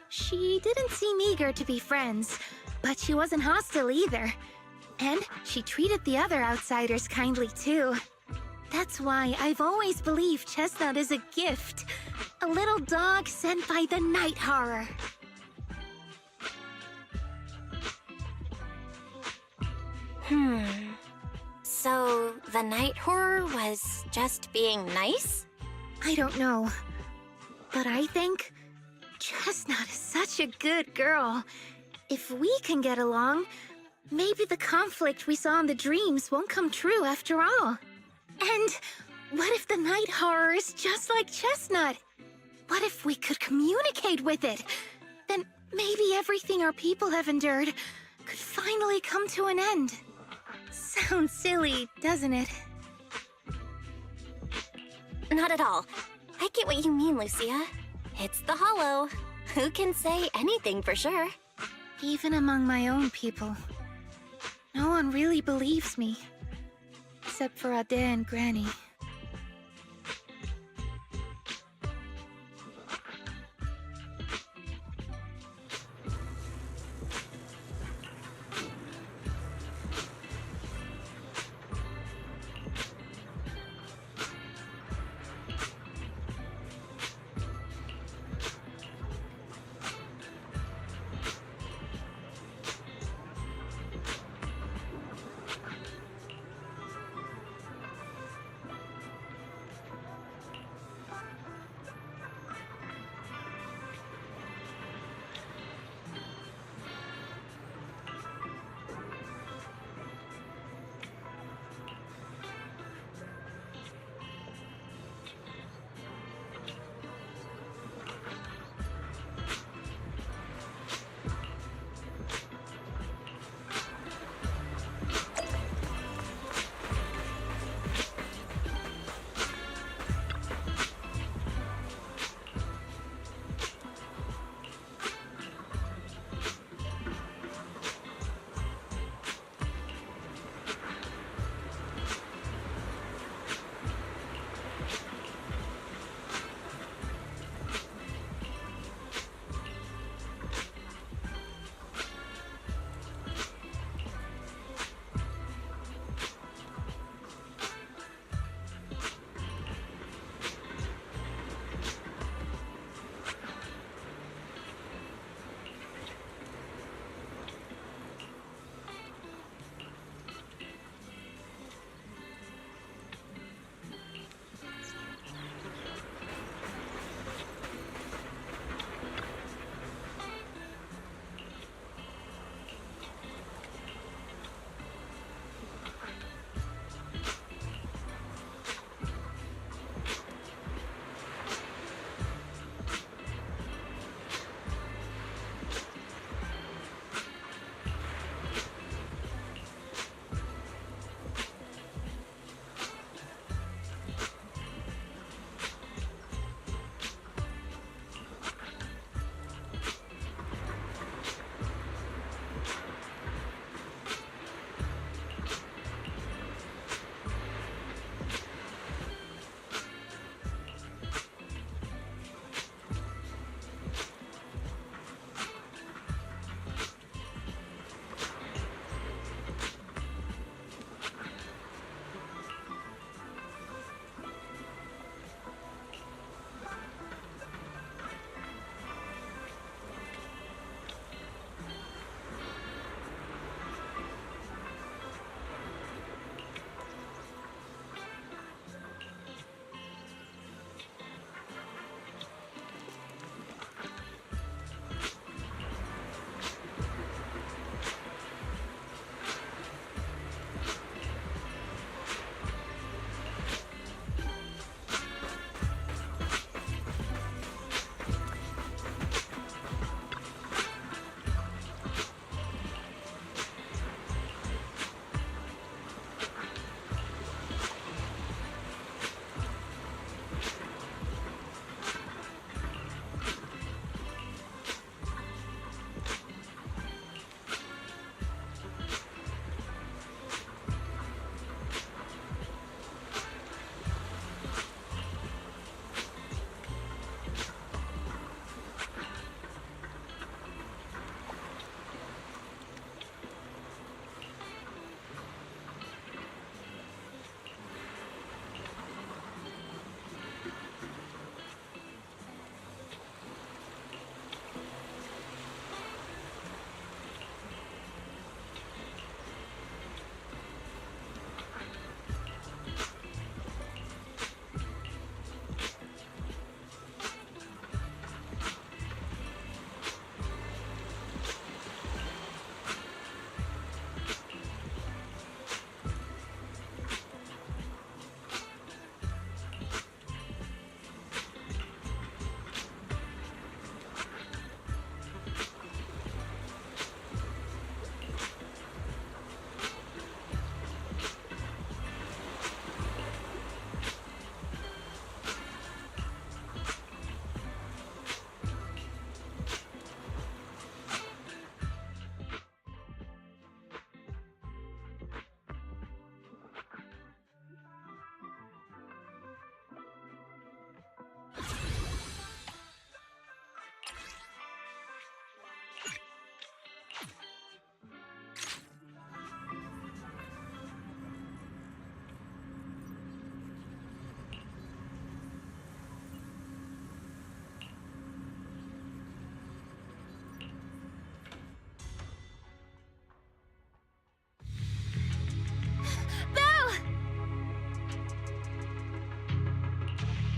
She didn't seem eager to be friends, but she wasn't hostile either. And she treated the other outsiders kindly too. That's why I've always believed Chestnut is a gift. A little dog sent by the night horror. So, the night horror was just being nice? I don't know. But I think Chestnut is such a good girl. If we can get along, maybe the conflict we saw in the dreams won't come true after all. And what if the night horror is just like Chestnut? What if we could communicate with it? Then maybe everything our people have endured could finally come to an end. Sounds silly, doesn't it? Not at all. I get what you mean, Lucia. It's the Hollow. Who can say anything for sure? Even among my own people, no one really believes me. Except for Ade and Granny.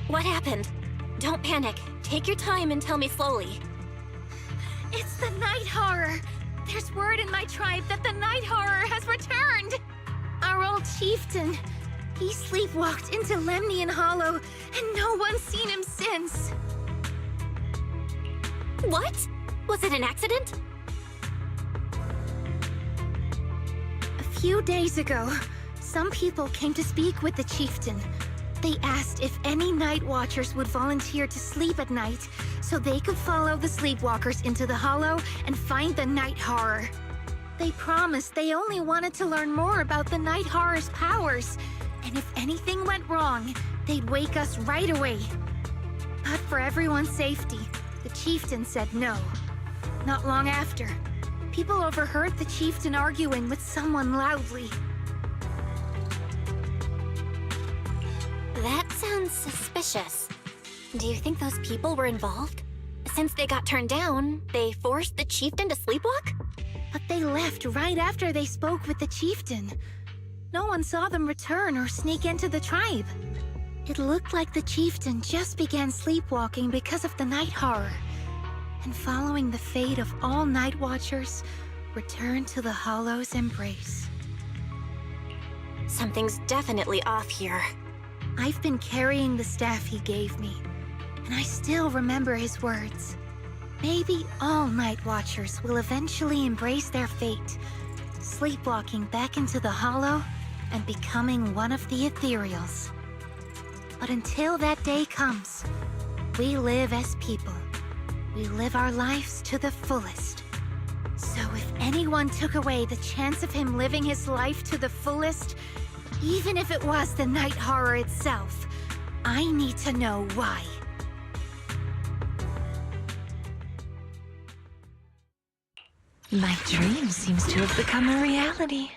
What happened? Don't panic. Take your time and tell me slowly. It's the Night Horror! There's word in my tribe that the Night Horror has returned! Our old chieftain. He sleepwalked into Lemnian Hollow, and no one's seen him since. What? Was it an accident? A few days ago, some people came to speak with the chieftain. They asked if any night watchers would volunteer to sleep at night so they could follow the sleepwalkers into the Hollow and find the Night Horror. They promised they only wanted to learn more about the Night Horror's powers, and if anything went wrong, they'd wake us right away. But for everyone's safety, the chieftain said no. Not long after, people overheard the chieftain arguing with someone loudly. That sounds suspicious. Do you think those people were involved? Since they got turned down, they forced the chieftain to sleepwalk? But they left right after they spoke with the chieftain. No one saw them return or sneak into the tribe. It looked like the chieftain just began sleepwalking because of the Night Horror, and following the fate of all night watchers, returned to the Hollow's embrace. Something's definitely off here. I've been carrying the staff he gave me, and I still remember his words. Maybe all night watchers will eventually embrace their fate, sleepwalking back into the Hollow and becoming one of the Ethereals. But until that day comes, we live as people. We live our lives to the fullest. So if anyone took away the chance of him living his life to the fullest, even if it was the Night Horror itself, I need to know why. My dream seems to have become a reality.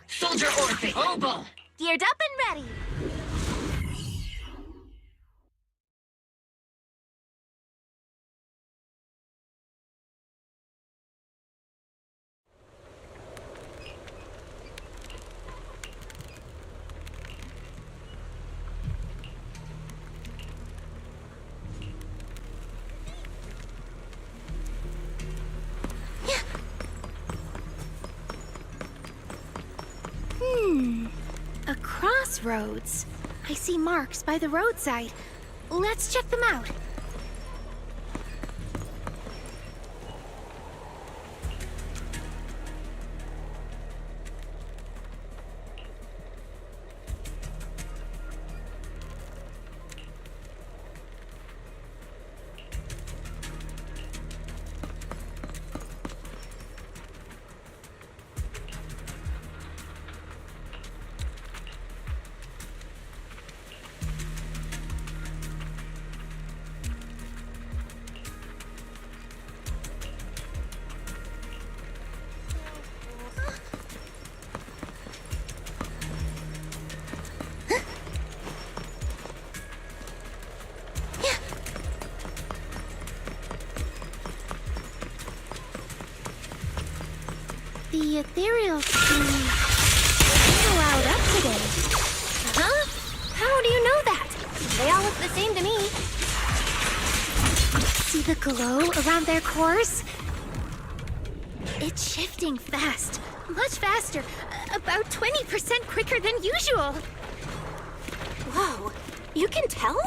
Soldier Orphic, Oboe! Geared up and ready! A crossroads. I see marks by the roadside. Let's check them out. The ethereal seem loud up today. Huh? How do you know that? They all look the same to me. See the glow around their cores? It's shifting fast. Much faster. About 20% quicker than usual. Whoa. You can tell?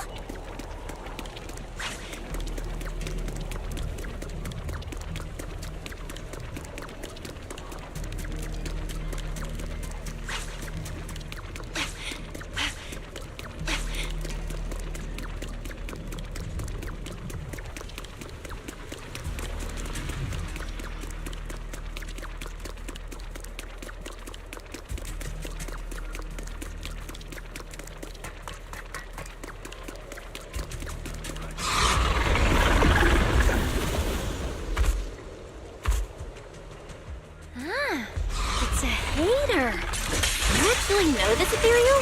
It's a hater. You actually know this ethereal?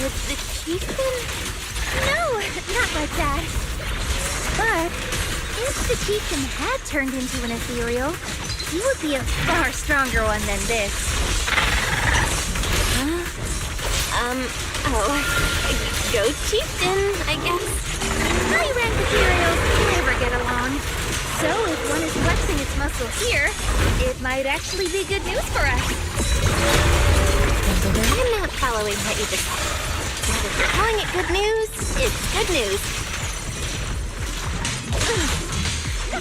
With the chieftain? No, not like that. But if the chieftain had turned into an ethereal, he would be a far stronger one than this. Huh? Go chieftain, I guess. High rank Ethereals never get along. So if one is flexing its muscle here, it might actually be good news for us. I'm not following what you just said. But if you're calling it good news, it's good news.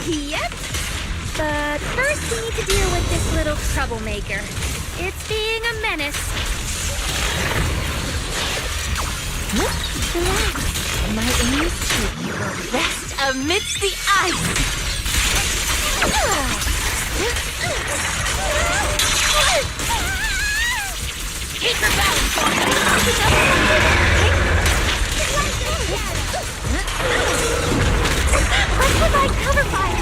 Yep. But first we need to deal with this little troublemaker. It's being a menace. Relax. My wings take you will rest amidst the ice. Keep your balance on me. Let's provide cover fire.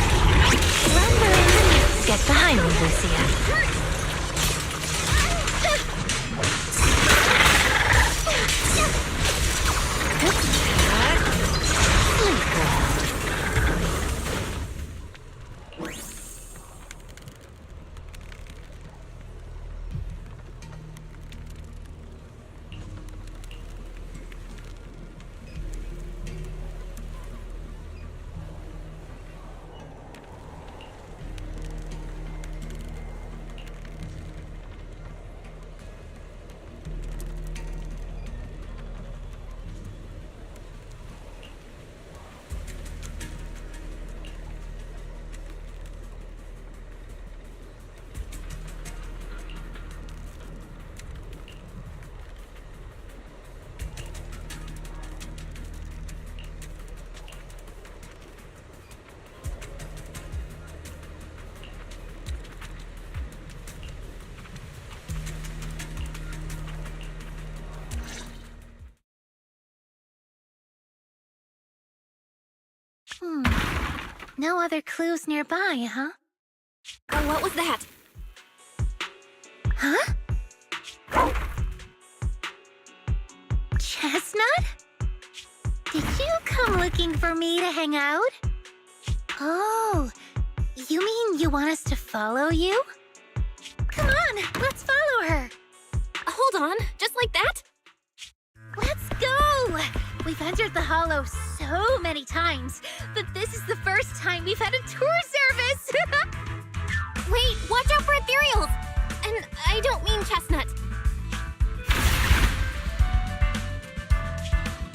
Get behind me, Lucia. No other clues nearby, huh? What was that? Huh? Chestnut? Did you come looking for me to hang out? Oh, you mean you want us to follow you? Come on, let's follow her. Hold on, just like that? Let's go! We've entered the Hollow so many times, but this is the first time we've had a tour service! Wait, watch out for ethereals! And I don't mean Chestnut.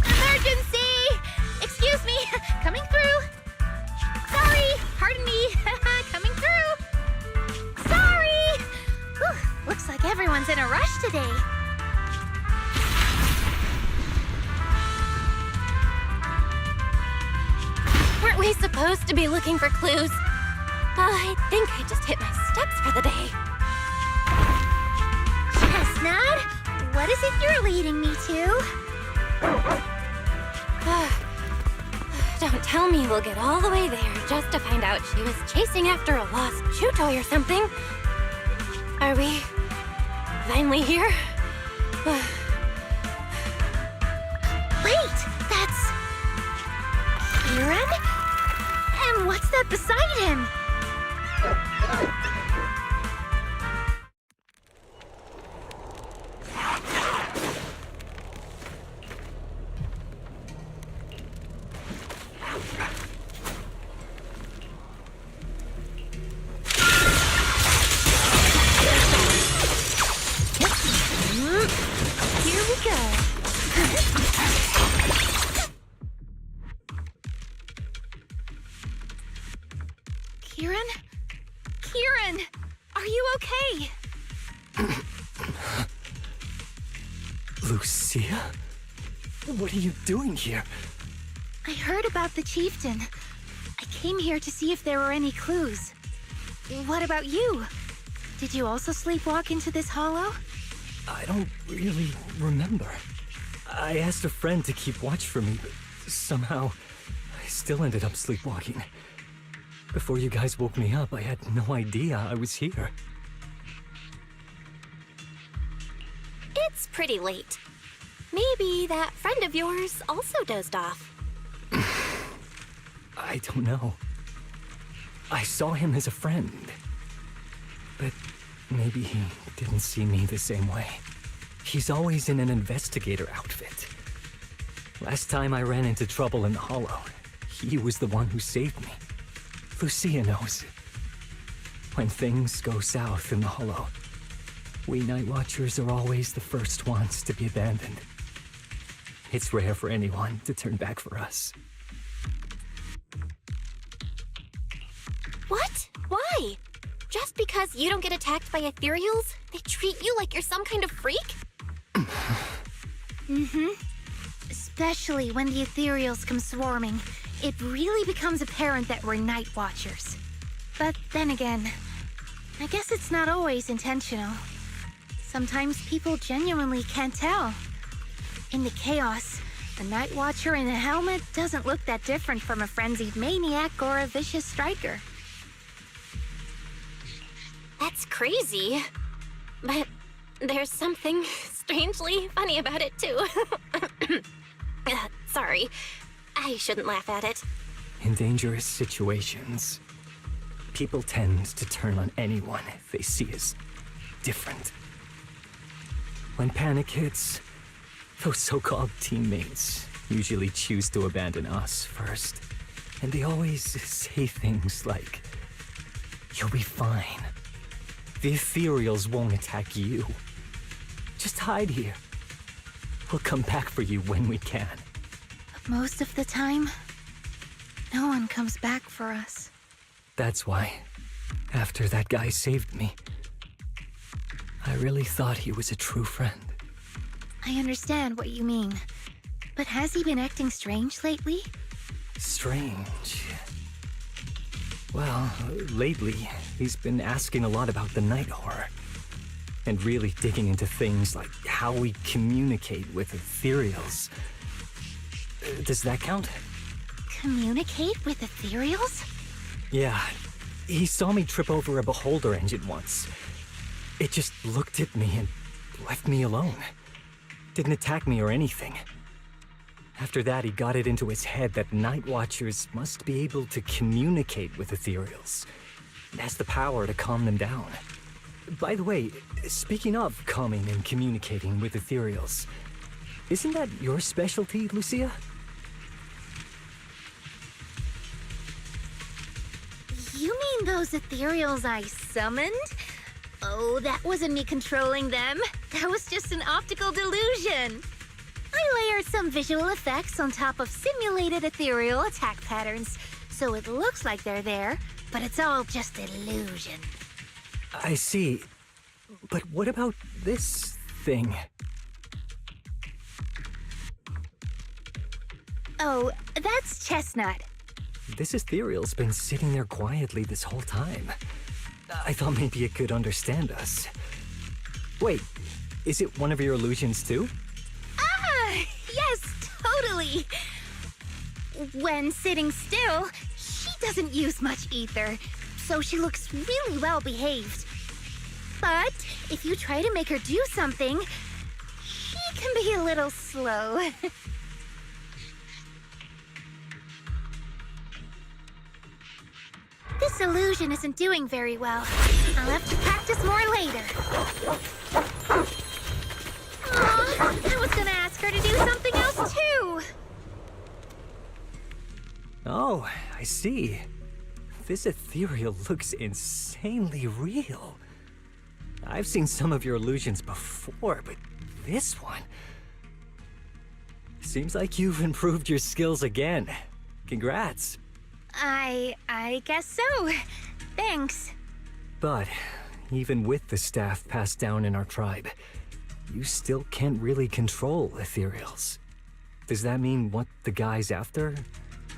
Emergency! Excuse me, coming through. Sorry, pardon me, coming through. Sorry! Whew, looks like everyone's in a rush today. Weren't we supposed to be looking for clues? I think I just hit my steps for the day. Chestnut, what is it you're leading me to? Don't tell me we'll get all the way there just to find out she was chasing after a lost chew toy or something. Are we finally here? Wait, that's... Kieran? And what's that beside him? Here we go. Kieran? Kieran! Are you okay? Lucia? What are you doing here? I heard about the chieftain. I came here to see if there were any clues. What about you? Did you also sleepwalk into this hollow? I don't really remember. I asked a friend to keep watch for me, but somehow I still ended up sleepwalking. Before you guys woke me up, I had no idea I was here. It's pretty late. Maybe that friend of yours also dozed off. I don't know. I saw him as a friend. But maybe he didn't see me the same way. He's always in an investigator outfit. Last time I ran into trouble in the Hollow, he was the one who saved me. Lucia knows. When things go south in the Hollow, we Night Watchers are always the first ones to be abandoned. It's rare for anyone to turn back for us. What? Why? Just because you don't get attacked by ethereals, they treat you like you're some kind of freak? Mm-hmm. Especially when the ethereals come swarming, it really becomes apparent that we're Night Watchers. But then again, I guess it's not always intentional. Sometimes people genuinely can't tell. In the chaos, a Night Watcher in a helmet doesn't look that different from a frenzied maniac or a vicious striker. That's crazy. But there's something strangely funny about it, too. Sorry. I shouldn't laugh at it. In dangerous situations, people tend to turn on anyone they see as different. When panic hits, those so-called teammates usually choose to abandon us first. And they always say things like, "You'll be fine. The ethereals won't attack you. Just hide here. We'll come back for you when we can." But most of the time, no one comes back for us. That's why, after that guy saved me, I really thought he was a true friend. I understand what you mean. But has he been acting strange lately? Strange. Well, lately, he's been asking a lot about the night horror. And really digging into things like how we communicate with ethereals. Does that count? Communicate with ethereals? Yeah. He saw me trip over a beholder engine once. It just looked at me and left me alone. Didn't attack me or anything. After that, he got it into his head that Night Watchers must be able to communicate with ethereals. It has the power to calm them down. By the way, speaking of calming and communicating with ethereals, isn't that your specialty, Lucia? You mean those ethereals I summoned? Oh, that wasn't me controlling them. That was just an optical delusion. I layered some visual effects on top of simulated ethereal attack patterns, so it looks like they're there, but it's all just illusion. I see. But what about this thing? Oh, that's Chestnut. This ethereal's been sitting there quietly this whole time. I thought maybe it could understand us. Wait, is it one of your illusions too? Ah, yes, totally. When sitting still, she doesn't use much ether, so she looks really well behaved. But if you try to make her do something, she can be a little slow. This illusion isn't doing very well. I'll have to practice more later. Aw, I was gonna ask her to do something else too. Oh, I see. This ethereal looks insanely real. I've seen some of your illusions before, but this one... Seems like you've improved your skills again. Congrats. I guess so. Thanks. But even with the staff passed down in our tribe, you still can't really control ethereals. Does that mean what the guy's after?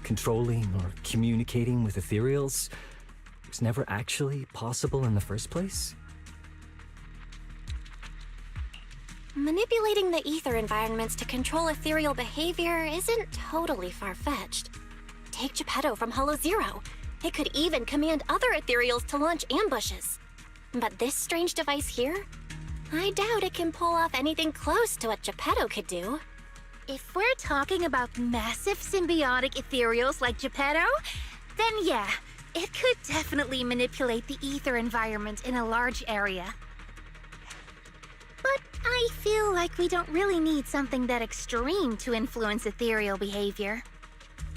Controlling or communicating with ethereals was never actually possible in the first place? Manipulating the ether environments to control ethereal behavior isn't totally far-fetched. Take Geppetto from Hollow Zero. It could even command other ethereals to launch ambushes. But this strange device here? I doubt it can pull off anything close to what Geppetto could do. If we're talking about massive symbiotic ethereals like Geppetto, then yeah, it could definitely manipulate the ether environment in a large area. But I feel like we don't really need something that extreme to influence ethereal behavior.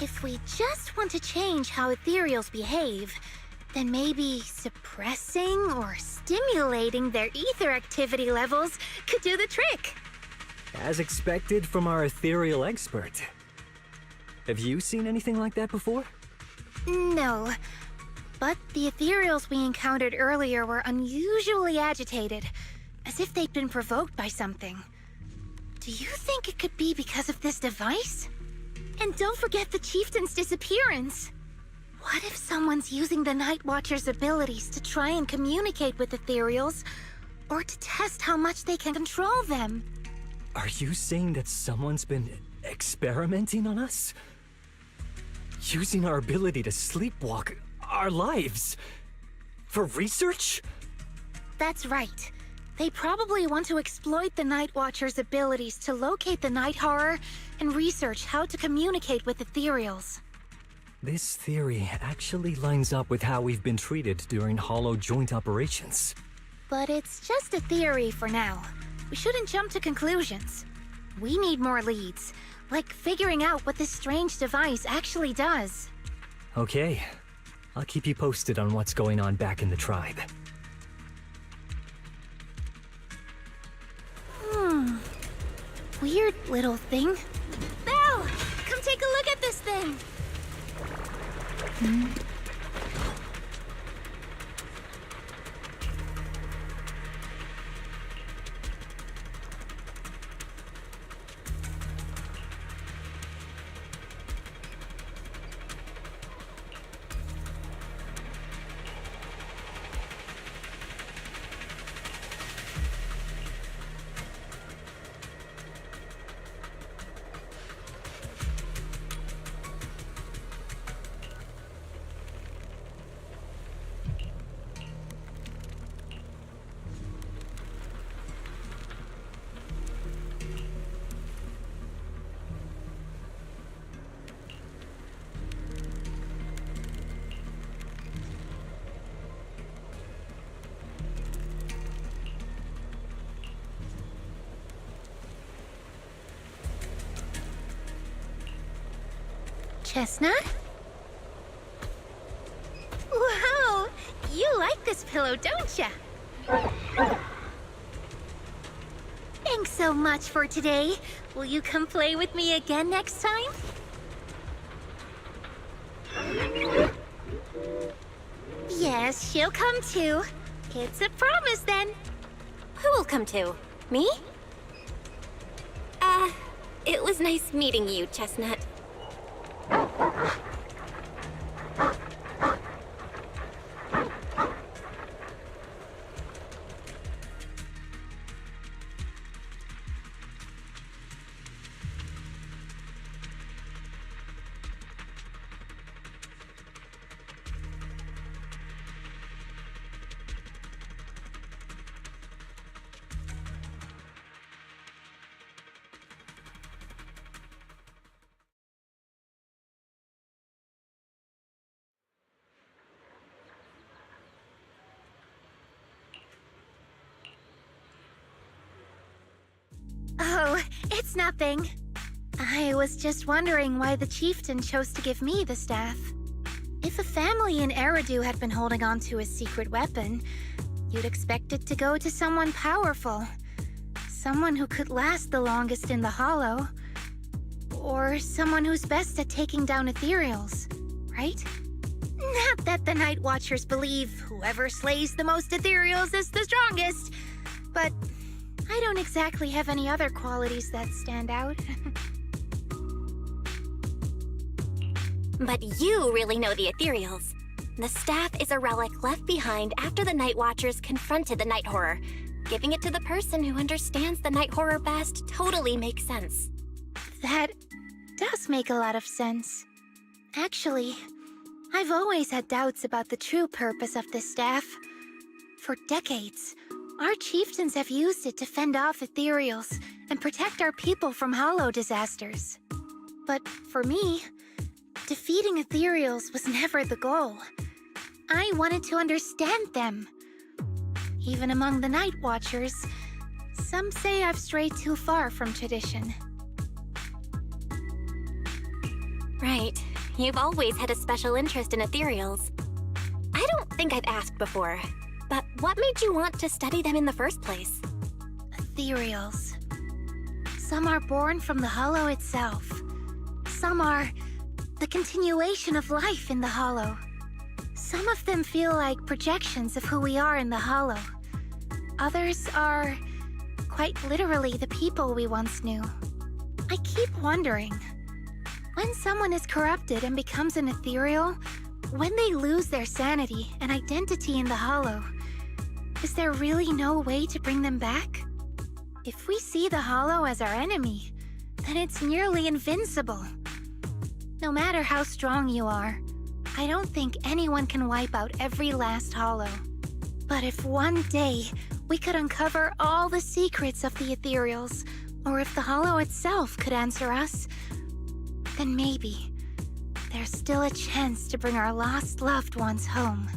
If we just want to change how ethereals behave, then maybe suppressing or stimulating their ether activity levels could do the trick. As expected from our ethereal expert. Have you seen anything like that before? No. But the ethereals we encountered earlier were unusually agitated, as if they'd been provoked by something. Do you think it could be because of this device? And don't forget the chieftain's disappearance. What if someone's using the Night Watcher's abilities to try and communicate with ethereals, or to test how much they can control them? Are you saying that someone's been experimenting on us? Using our ability to sleepwalk our lives? For research? That's right. They probably want to exploit the Night Watcher's abilities to locate the night horror and research how to communicate with ethereals. This theory actually lines up with how we've been treated during Hollow joint operations. But it's just a theory for now. We shouldn't jump to conclusions. We need more leads, like figuring out what this strange device actually does. Okay. I'll keep you posted on what's going on back in the tribe. Weird little thing. Belle! Come take a look at this thing! Chestnut? Wow! You like this pillow, don't ya? Thanks so much for today. Will you come play with me again next time? Yes, she'll come too. It's a promise then. Who will come too? Me? It was nice meeting you, Chestnut. Oh, it's nothing. I was just wondering why the chieftain chose to give me the staff. If a family in Eridu had been holding on to a secret weapon, you'd expect it to go to someone powerful. Someone who could last the longest in the Hollow. Or someone who's best at taking down ethereals, right? Not that the Night Watchers believe whoever slays the most ethereals is the strongest, but I don't exactly have any other qualities that stand out. But you really know the ethereals. The staff is a relic left behind after the Night Watchers confronted the night horror. Giving it to the person who understands the night horror best totally makes sense. That does make a lot of sense. Actually, I've always had doubts about the true purpose of this staff. For decades, our chieftains have used it to fend off ethereals and protect our people from hollow disasters. But for me, defeating ethereals was never the goal. I wanted to understand them. Even among the Night Watchers, Some say I've strayed too far from tradition. Right. You've always had a special interest in ethereals. I don't think I've asked before, but what made you want to study them in the first place? Ethereals. Some are born from the Hollow itself. Some are the continuation of life in the Hollow. Some of them feel like projections of who we are in the Hollow. Others are quite literally the people we once knew. I keep wondering, when someone is corrupted and becomes an ethereal, when they lose their sanity and identity in the Hollow, is there really no way to bring them back? If we see the Hollow as our enemy, then it's nearly invincible. No matter how strong you are, I don't think anyone can wipe out every last Hollow. But if one day we could uncover all the secrets of the ethereals, or if the Hollow itself could answer us, then maybe there's still a chance to bring our lost loved ones home.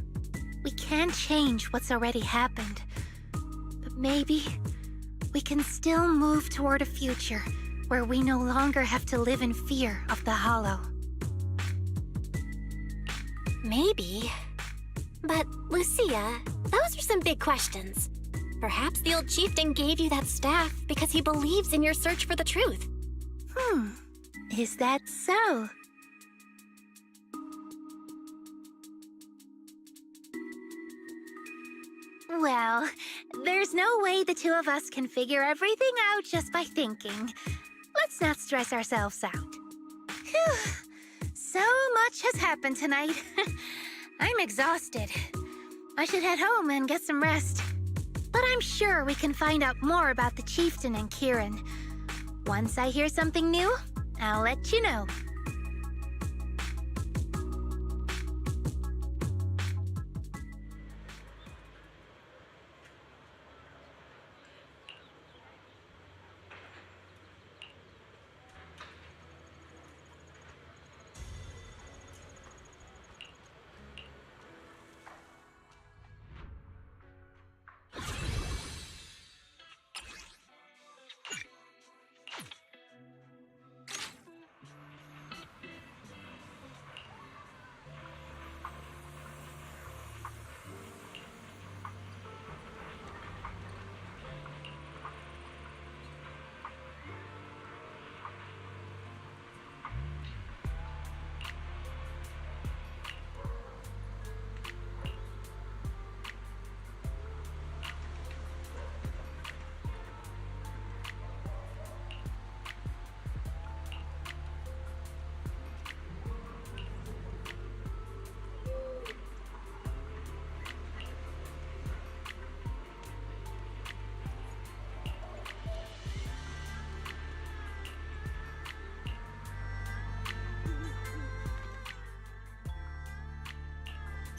We can't change what's already happened, but maybe we can still move toward a future where we no longer have to live in fear of the Hollow. Maybe. But, Lucia, those are some big questions. Perhaps the old chieftain gave you that staff because he believes in your search for the truth. Is that so? Well, there's no way the two of us can figure everything out just by thinking. Let's not stress ourselves out. Phew. So much has happened tonight. I'm exhausted. I should head home and get some rest. But I'm sure we can find out more about the chieftain and Kieran. Once I hear something new, I'll let you know.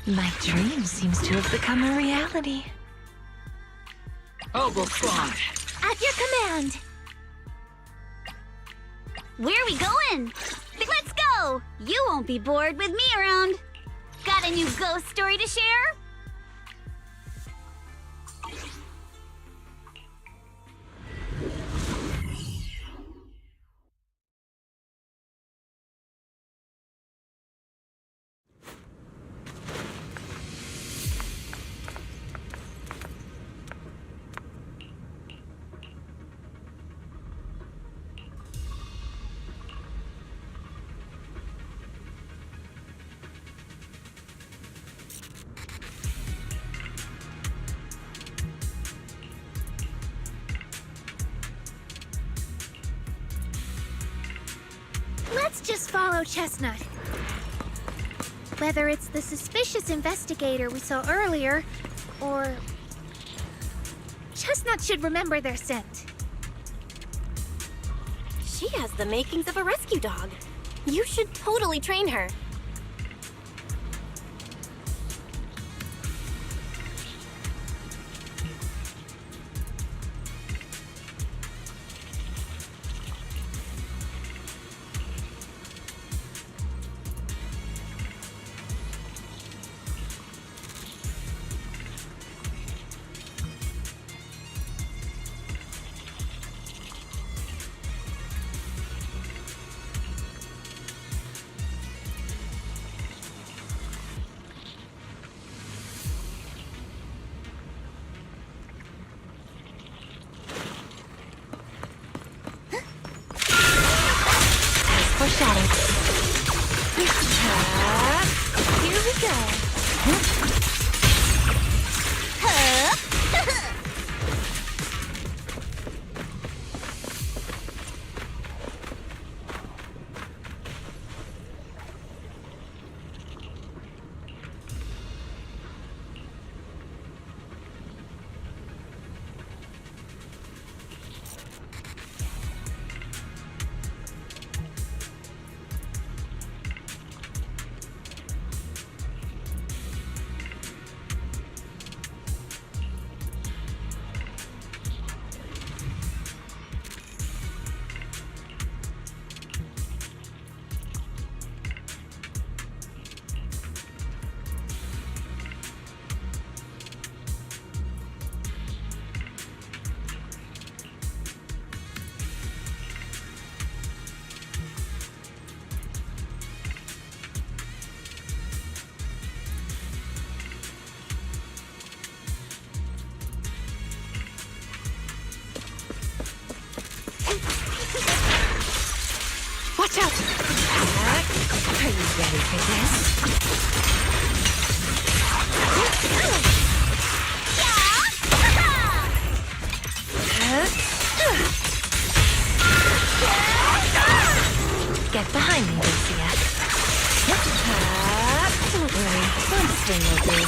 My dream seems to have become a reality. Ogle Spawn. At your command! Where are we going? Let's go! You won't be bored with me around. Got a new ghost story to share? Let's just follow Chestnut. Whether it's the suspicious investigator we saw earlier, or... Chestnut should remember their scent. She has the makings of a rescue dog. You should totally train her. we go. Huh? Watch out! Are you ready for this? Get behind me, Lucia. Don't worry, one swing will do.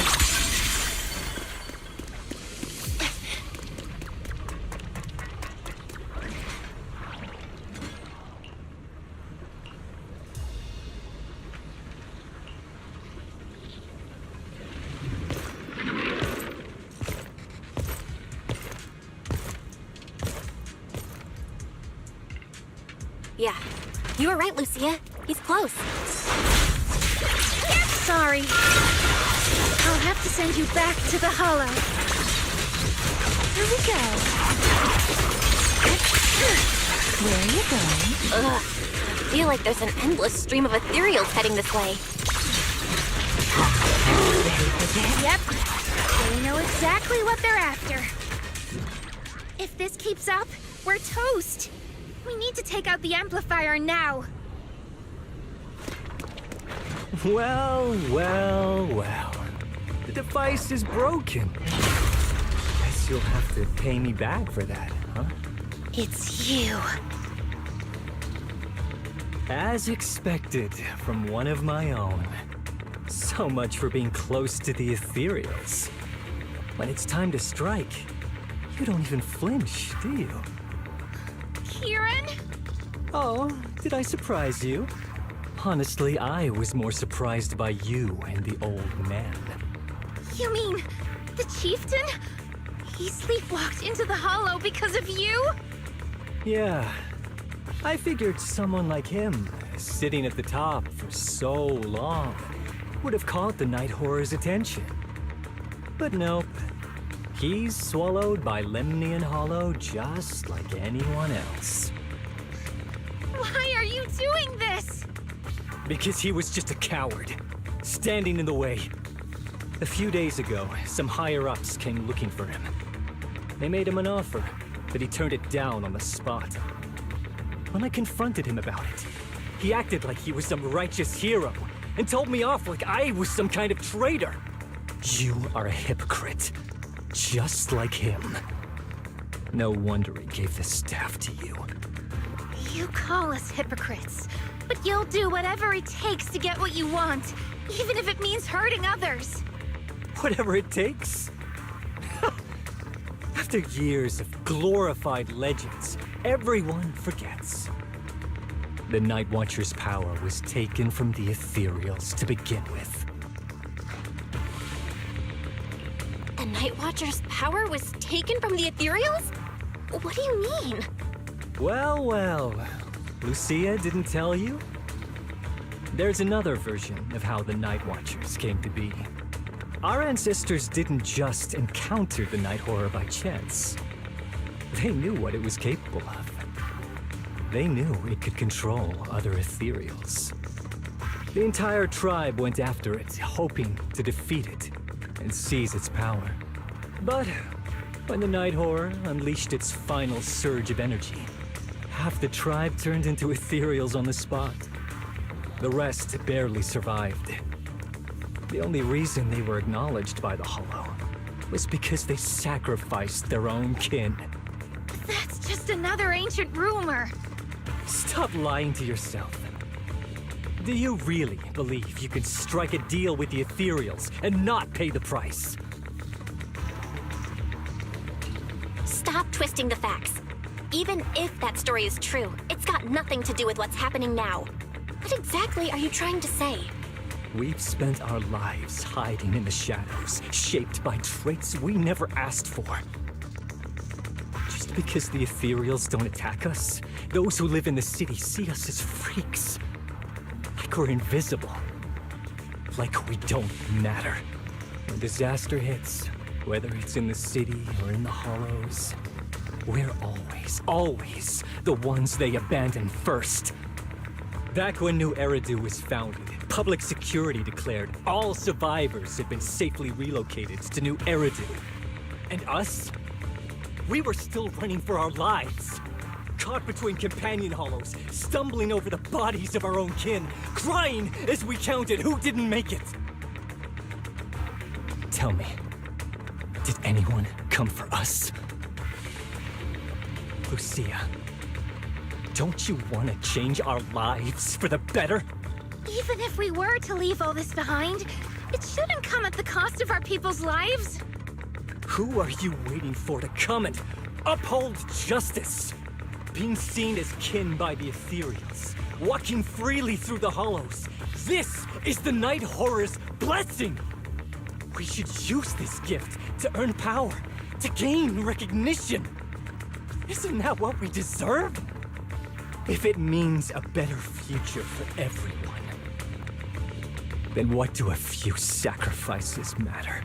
Yeah, you were right, Lucia. He's close. Sorry. I'll have to send you back to the Hollow. Here we go. Where are you going? Ugh. I feel like there's an endless stream of ethereals heading this way. Yep. They know exactly what they're after. If this keeps up, we're toast. We need to take out the amplifier now. Well. The device is broken. Guess you'll have to pay me back for that, huh? It's you. As expected from one of my own. So much for being close to the ethereals. When it's time to strike, you don't even flinch, do you? Kieran? Oh, did I surprise you? Honestly, I was more surprised by you and the old man. You mean the chieftain? He sleepwalked into the Hollow because of you? Yeah. I figured someone like him, sitting at the top for so long, would have caught the Night Horror's attention. But nope. He's swallowed by Lemnian Hollow just like anyone else. Why are you doing this? Because he was just a coward, standing in the way. A few days ago, some higher-ups came looking for him. They made him an offer, but he turned it down on the spot. When I confronted him about it, he acted like he was some righteous hero and told me off like I was some kind of traitor. You are a hypocrite, just like him. No wonder he gave the staff to you. You call us hypocrites, but you'll do whatever it takes to get what you want, even if it means hurting others. Whatever it takes. After years of glorified legends, everyone forgets. The Night Watcher's power was taken from the ethereals to begin with. The Night Watcher's power was taken from the ethereals? What do you mean? Well. Lucia didn't tell you? There's another version of how the Night Watchers came to be. Our ancestors didn't just encounter the Night Horror by chance. They knew what it was capable of. They knew it could control other ethereals. The entire tribe went after it, hoping to defeat it and seize its power. But when the Night Horror unleashed its final surge of energy, half the tribe turned into ethereals on the spot. The rest barely survived. The only reason they were acknowledged by the Hollow was because they sacrificed their own kin. That's just another ancient rumor. Stop lying to yourself. Do you really believe you can strike a deal with the Ethereals and not pay the price? Stop twisting the facts. Even if that story is true, it's got nothing to do with what's happening now. What exactly are you trying to say? We've spent our lives hiding in the shadows, shaped by traits we never asked for. Just because the Ethereals don't attack us, those who live in the city see us as freaks. Like we're invisible. Like we don't matter. When disaster hits, whether it's in the city or in the Hollows, we're always the ones they abandon first. Back when New Eridu was founded, public security declared all survivors had been safely relocated to New Eridu. And us? We were still running for our lives. Caught between companion hollows, stumbling over the bodies of our own kin, crying as we counted who didn't make it. Tell me, did anyone come for us? Lucia, don't you want to change our lives for the better? Even if we were to leave all this behind, it shouldn't come at the cost of our people's lives. Who are you waiting for to come and uphold justice? Being seen as kin by the Ethereals, walking freely through the Hollows. This is the Night Horror's blessing! We should use this gift to earn power, to gain recognition. Isn't that what we deserve? If it means a better future for everyone, then what do a few sacrifices matter?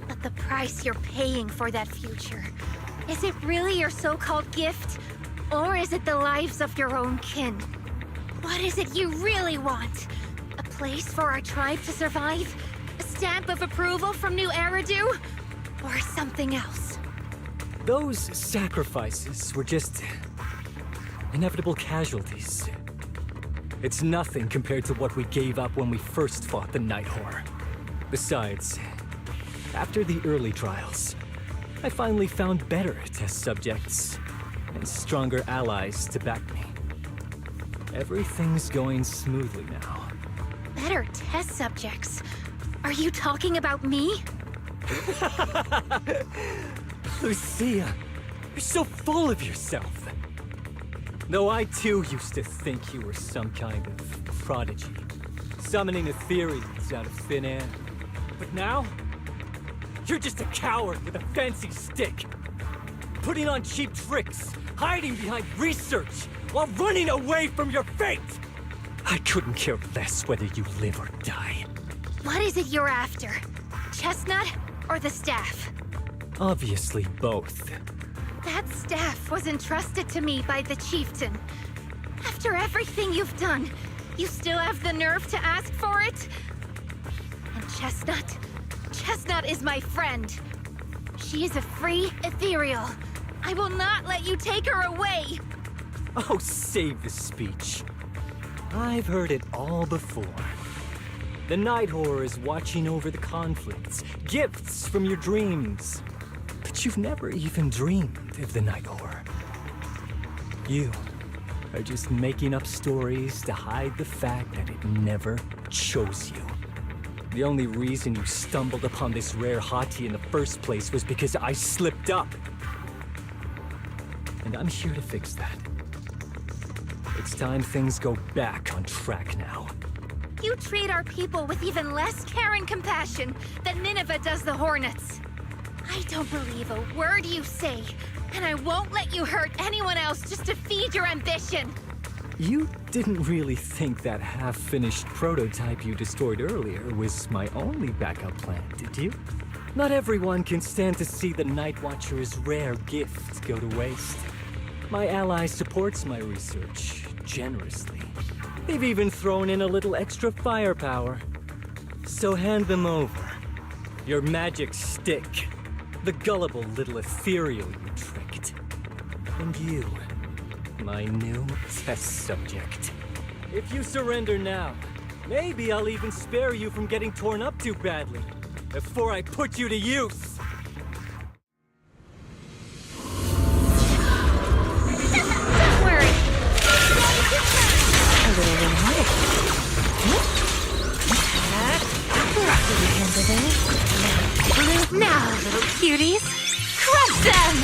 But the price you're paying for that future, is it really your so-called gift? Or is it the lives of your own kin? What is it you really want? A place for our tribe to survive? A stamp of approval from New Eridu? Or something else? Those sacrifices were just inevitable casualties. It's nothing compared to what we gave up when we first fought the Night Horror. Besides, after the early trials, I finally found better test subjects and stronger allies to back me. Everything's going smoothly now. Better test subjects? Are you talking about me? Lucia, you're so full of yourself. Though I too used to think you were some kind of prodigy, summoning Ethereals out of thin air. But now, you're just a coward with a fancy stick. Putting on cheap tricks, hiding behind research, while running away from your fate! I couldn't care less whether you live or die. What is it you're after? Chestnut or the staff? Obviously both. That staff was entrusted to me by the chieftain. After everything you've done, you still have the nerve to ask for it? And Chestnut? Chestnut is my friend. She is a free ethereal. I will not let you take her away! Oh, save the speech. I've heard it all before. The Night Horror is watching over the conflicts, gifts from your dreams. But you've never even dreamed of the Night Horror. You are just making up stories to hide the fact that it never chose you. The only reason you stumbled upon this rare hottie in the first place was because I slipped up. And I'm here to fix that. It's time things go back on track now. You treat our people with even less care and compassion than Nineveh does the Hornets. I don't believe a word you say, and I won't let you hurt anyone else just to feed your ambition. You didn't really think that half-finished prototype you destroyed earlier was my only backup plan, did you? Not everyone can stand to see the Night Watcher's rare gift go to waste. My ally supports my research generously. They've even thrown in a little extra firepower. So hand them over. Your magic stick. The gullible little ethereal you tricked. And you, my new test subject. If you surrender now, Maybe I'll even spare you from getting torn up too badly before I put you to use. Don't worry. A little reward. Now, little cuties, crush them!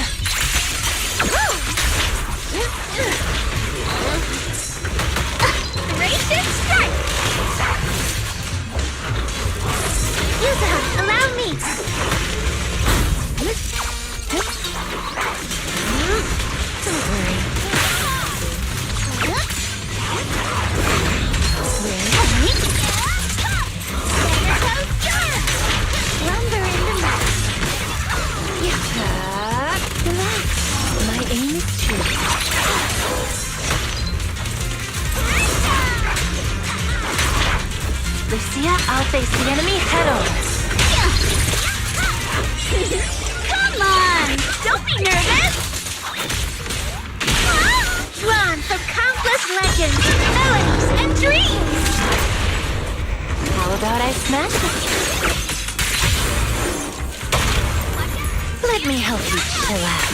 Radiant strike! Yuza, allow me! Don't worry. Lumber in the mud. Relax. My aim is true. Lucia, I'll face the enemy head on. Come on! Don't be nervous! Drawn from countless legends, melodies, and dreams! How about I smash it? Let me help you chill out.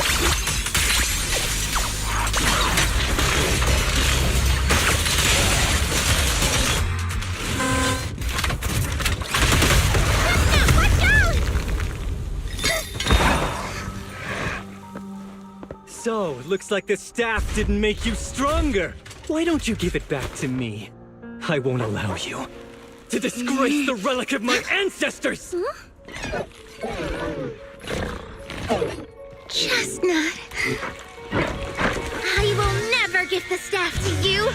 So, looks like the staff didn't make you stronger. Why don't you give it back to me? I won't allow you to disgrace the relic of my ancestors! Chestnut! I will never give the staff to you!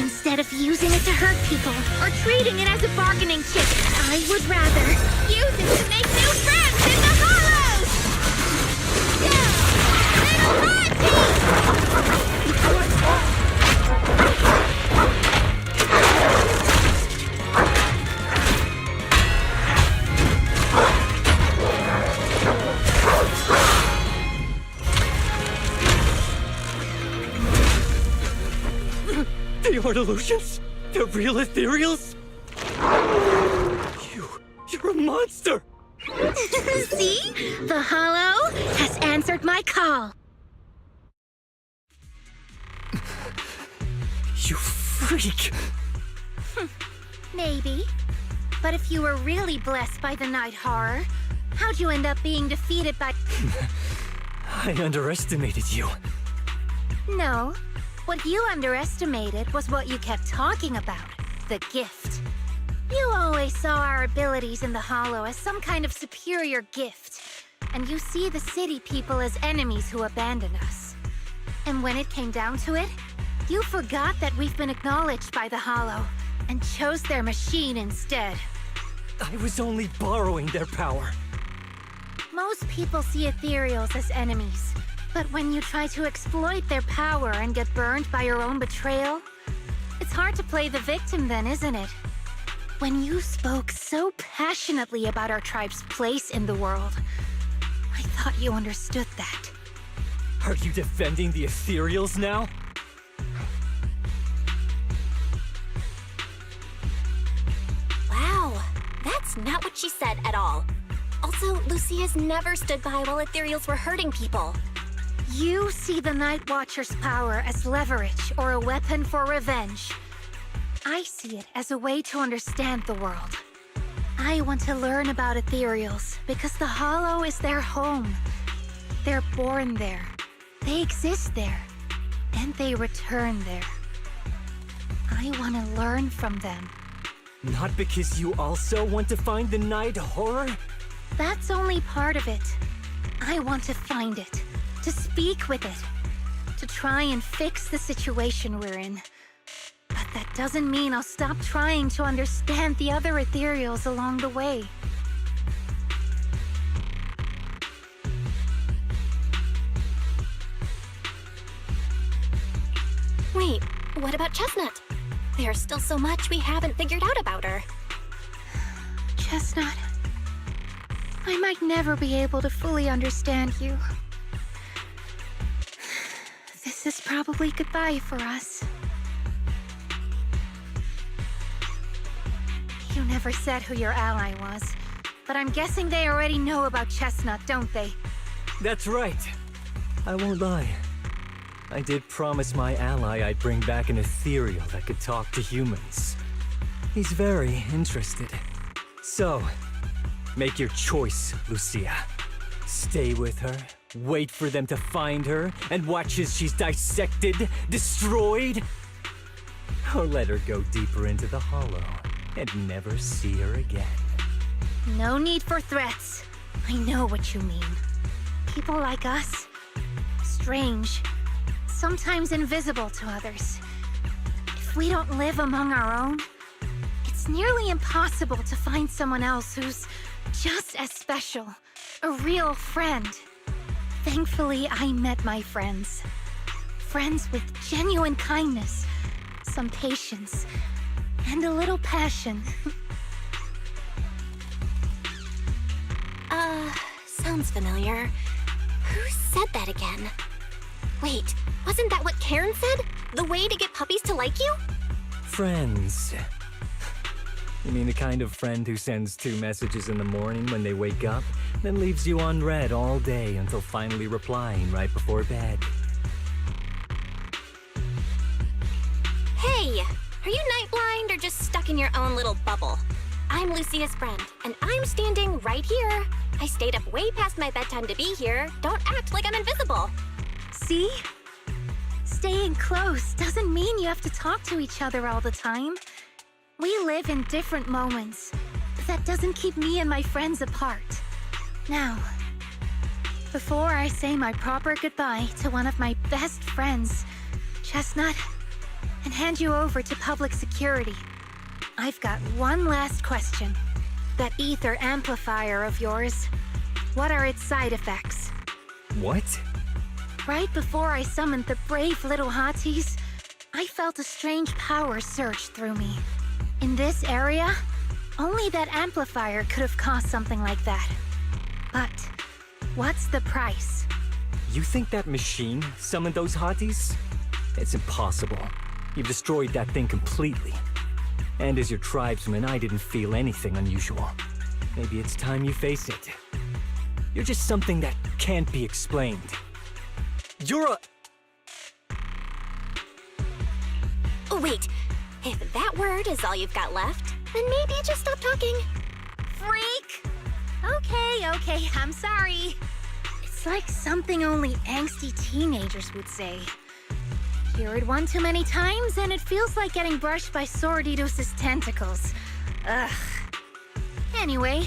Instead of using it to hurt people, or treating it as a bargaining chip, I would rather use it to make new friends in the hollows! The art illusions? The real ethereals? You're a monster! See? The hollow has answered my call. You freak! Maybe. But if you were really blessed by the night horror, how'd you end up being defeated by... I underestimated you. No. What you underestimated was what you kept talking about. The gift. You always saw our abilities in the Hollow as some kind of superior gift. And you see the city people as enemies who abandoned us. And when it came down to it, you forgot that we've been acknowledged by the Hollow and chose their machine instead. I was only borrowing their power. Most people see ethereals as enemies. But when you try to exploit their power and get burned by your own betrayal, it's hard to play the victim then, isn't it? When you spoke so passionately about our tribe's place in the world, I thought you understood that. Are you defending the ethereals now? Wow, that's not what she said at all. Also, Lucia's never stood by while ethereals were hurting people. You see the Night Watcher's power as leverage or a weapon for revenge. I see it as a way to understand the world. I want to learn about ethereals because the Hollow is their home. They're born there. They exist there. And they return there. I want to learn from them. Not because you also want to find the night horror? That's only part of it. I want to find it. To speak with it. To try and fix the situation we're in. But that doesn't mean I'll stop trying to understand the other ethereals along the way. Wait, what about Chestnut? There's still so much we haven't figured out about her. Chestnut, I might never be able to fully understand you. This is probably goodbye for us. You never said who your ally was, but I'm guessing they already know about Chestnut, don't they? That's right. I won't lie. I did promise my ally I'd bring back an ethereal that could talk to humans. He's very interested. So, make your choice, Lucia. Stay with her, wait for them to find her, and watch as she's dissected, destroyed? Or let her go deeper into the Hollow and never see her again. No need for threats. I know what you mean. People like us, strange, sometimes invisible to others. If we don't live among our own, it's nearly impossible to find someone else who's just as special, a real friend. Thankfully, I met my friends. Friends with genuine kindness, some patience, and a little passion. Sounds familiar. Who said that again? Wait, wasn't that what Karen said? The way to get puppies to like you? Friends. You mean the kind of friend who sends 2 messages in the morning when they wake up, then leaves you unread all day until finally replying right before bed? Hey, are you night blind or just stuck in your own little bubble? I'm Lucia's friend, and I'm standing right here. I stayed up way past my bedtime to be here. Don't act like I'm invisible. See? Staying close doesn't mean you have to talk to each other all the time. We live in different moments, but that doesn't keep me and my friends apart. Now, before I say my proper goodbye to one of my best friends, Chestnut, and hand you over to public security, I've got one last question. That ether amplifier of yours, what are its side effects? What? Right before I summoned the brave little hotties, I felt a strange power surge through me. In this area, only that amplifier could have caused something like that. But what's the price? You think that machine summoned those hotties? It's impossible. You've destroyed that thing completely. And as your tribesman, I didn't feel anything unusual. Maybe it's time you face it. You're just something that can't be explained. You're a... Oh, wait. If that word is all you've got left, then maybe just stop talking. Freak! Okay, I'm sorry. It's like something only angsty teenagers would say. Hear it one too many times, and it feels like getting brushed by Sordidus's tentacles. Ugh. Anyway,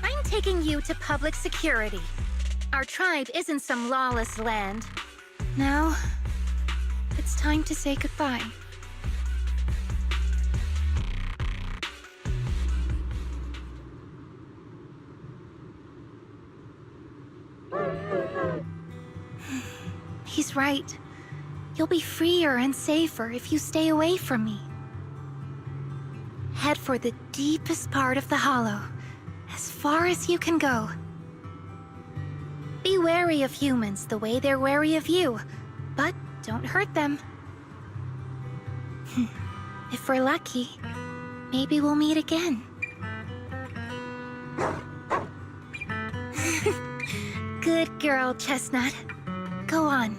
I'm taking you to public security. Our tribe isn't some lawless land. Now, it's time to say goodbye. He's right. You'll be freer and safer if you stay away from me. Head for the deepest part of the Hollow, as far as you can go. Be wary of humans the way they're wary of you, but don't hurt them. If we're lucky, maybe we'll meet again. Good girl, Chestnut. Go on.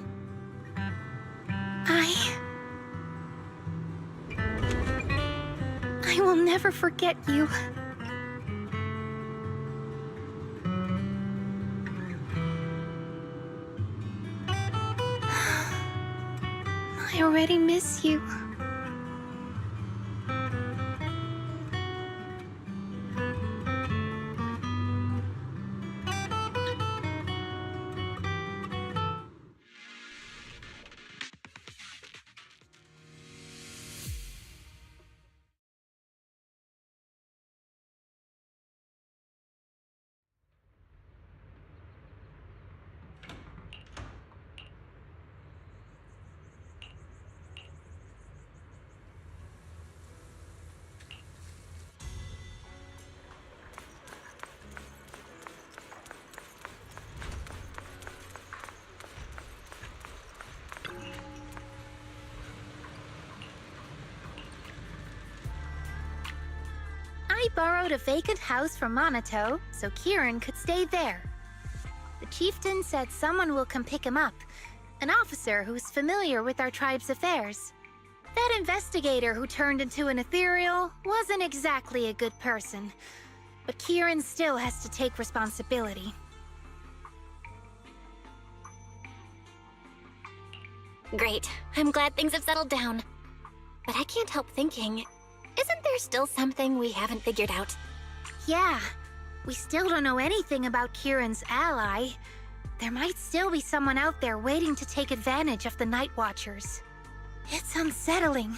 I will never forget you. I already miss you. borrowed a vacant house from Monato so Kieran could stay there. The chieftain said someone will come pick him up, an officer who's familiar with our tribe's affairs. That investigator who turned into an ethereal wasn't exactly a good person, but Kieran still has to take responsibility. Great. I'm glad things have settled down. But I can't help thinking, isn't there still something we haven't figured out? Yeah, we still don't know anything about Kieran's ally. There might still be someone out there waiting to take advantage of the Night Watchers. It's unsettling.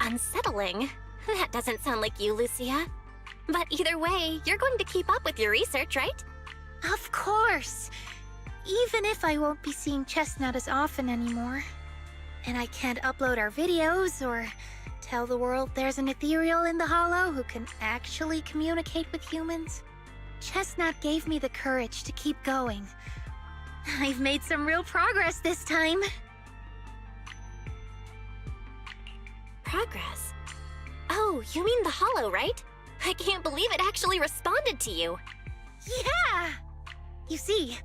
Unsettling? That doesn't sound like you, Lucia. But either way, you're going to keep up with your research, right? Of course! Even if I won't be seeing Chestnut as often anymore. And I can't upload our videos or tell the world there's an ethereal in the Hollow who can actually communicate with humans. Chestnut gave me the courage to keep going. I've made some real progress this time. Progress? Oh, you mean the Hollow, right? I can't believe it actually responded to you. Yeah! You see,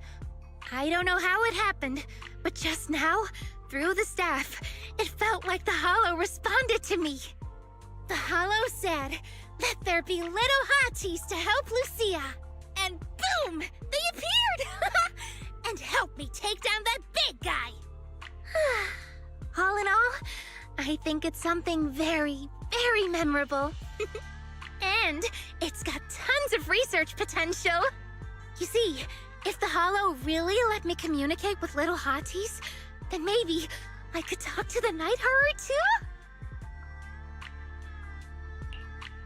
I don't know how it happened, but just now, through the staff, it felt like the Hollow responded to me. The Hollow said, "Let there be little hotties to help Lucia." And boom! They appeared! And helped me take down that big guy! All in all, I think it's something very, very memorable. And it's got tons of research potential. You see, if the Hollow really let me communicate with little hotties, then maybe I could talk to the Night Horror too?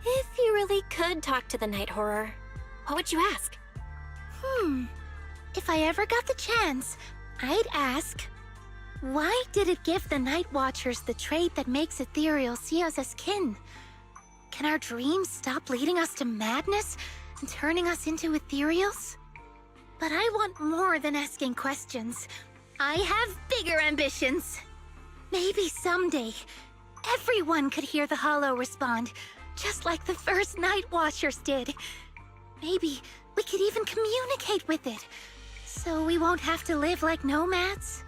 If you really could talk to the Night Horror, what would you ask? If I ever got the chance, I'd ask, why did it give the Night Watchers the trait that makes ethereal see us as kin? Can our dreams stop leading us to madness and turning us into ethereals? But I want more than asking questions. I have bigger ambitions. Maybe someday, everyone could hear the Hollow respond, just like the first Night Watchers did. Maybe we could even communicate with it, so we won't have to live like nomads.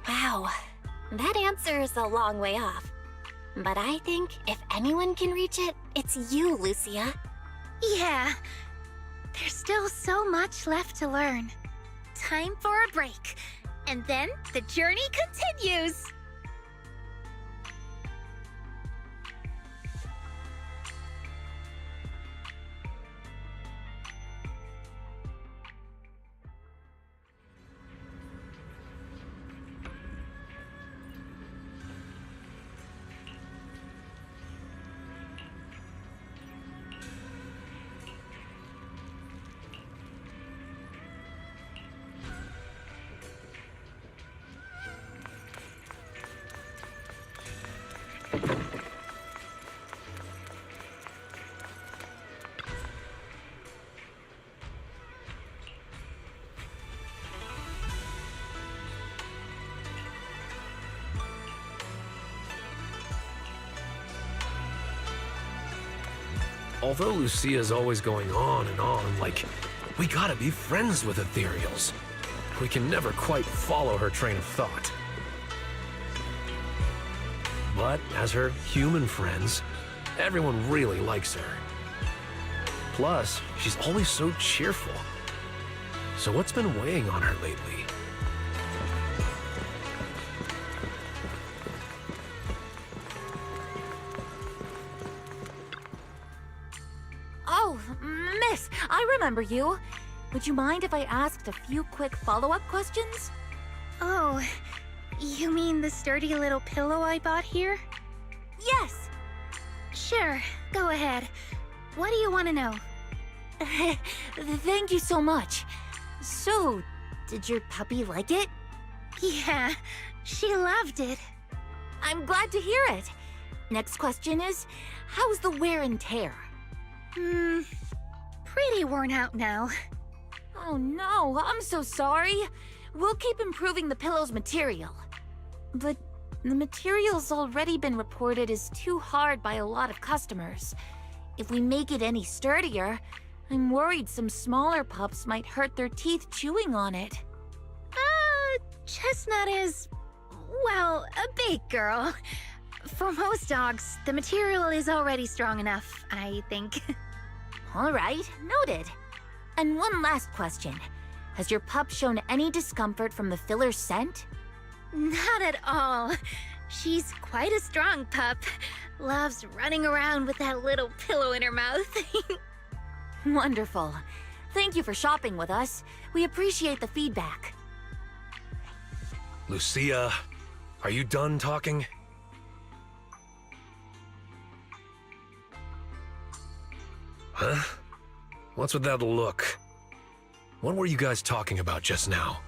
Wow, that answer is a long way off. But I think if anyone can reach it, it's you, Lucia. Yeah, there's still so much left to learn. Time for a break, and then the journey continues. Although Lucia's always going on and on, like, we gotta be friends with ethereals. We can never quite follow her train of thought. But as her human friends, everyone really likes her. Plus, she's always so cheerful. So what's been weighing on her lately? Oh, miss, I remember you. Would you mind if I asked a few quick follow-up questions? Oh, you mean the sturdy little pillow I bought here? Yes. Sure, go ahead. What do you want to know? Thank you so much. So, did your puppy like it? Yeah, she loved it. I'm glad to hear it. Next question is, how's the wear and tear? Pretty worn out now. Oh no, I'm so sorry. We'll keep improving the pillow's material. But The material's already been reported as too hard by a lot of customers. If we make it any sturdier, I'm worried some smaller pups might hurt their teeth chewing on it. Chestnut is, well, a big girl. For most dogs, the material is already strong enough, I think. All right, noted. And one last question. Has your pup shown any discomfort from the filler's scent? Not at all. She's quite a strong pup. Loves running around with that little pillow in her mouth. Wonderful. Thank you for shopping with us. We appreciate the feedback. Lucia, are you done talking? Huh? What's with that look? What were you guys talking about just now?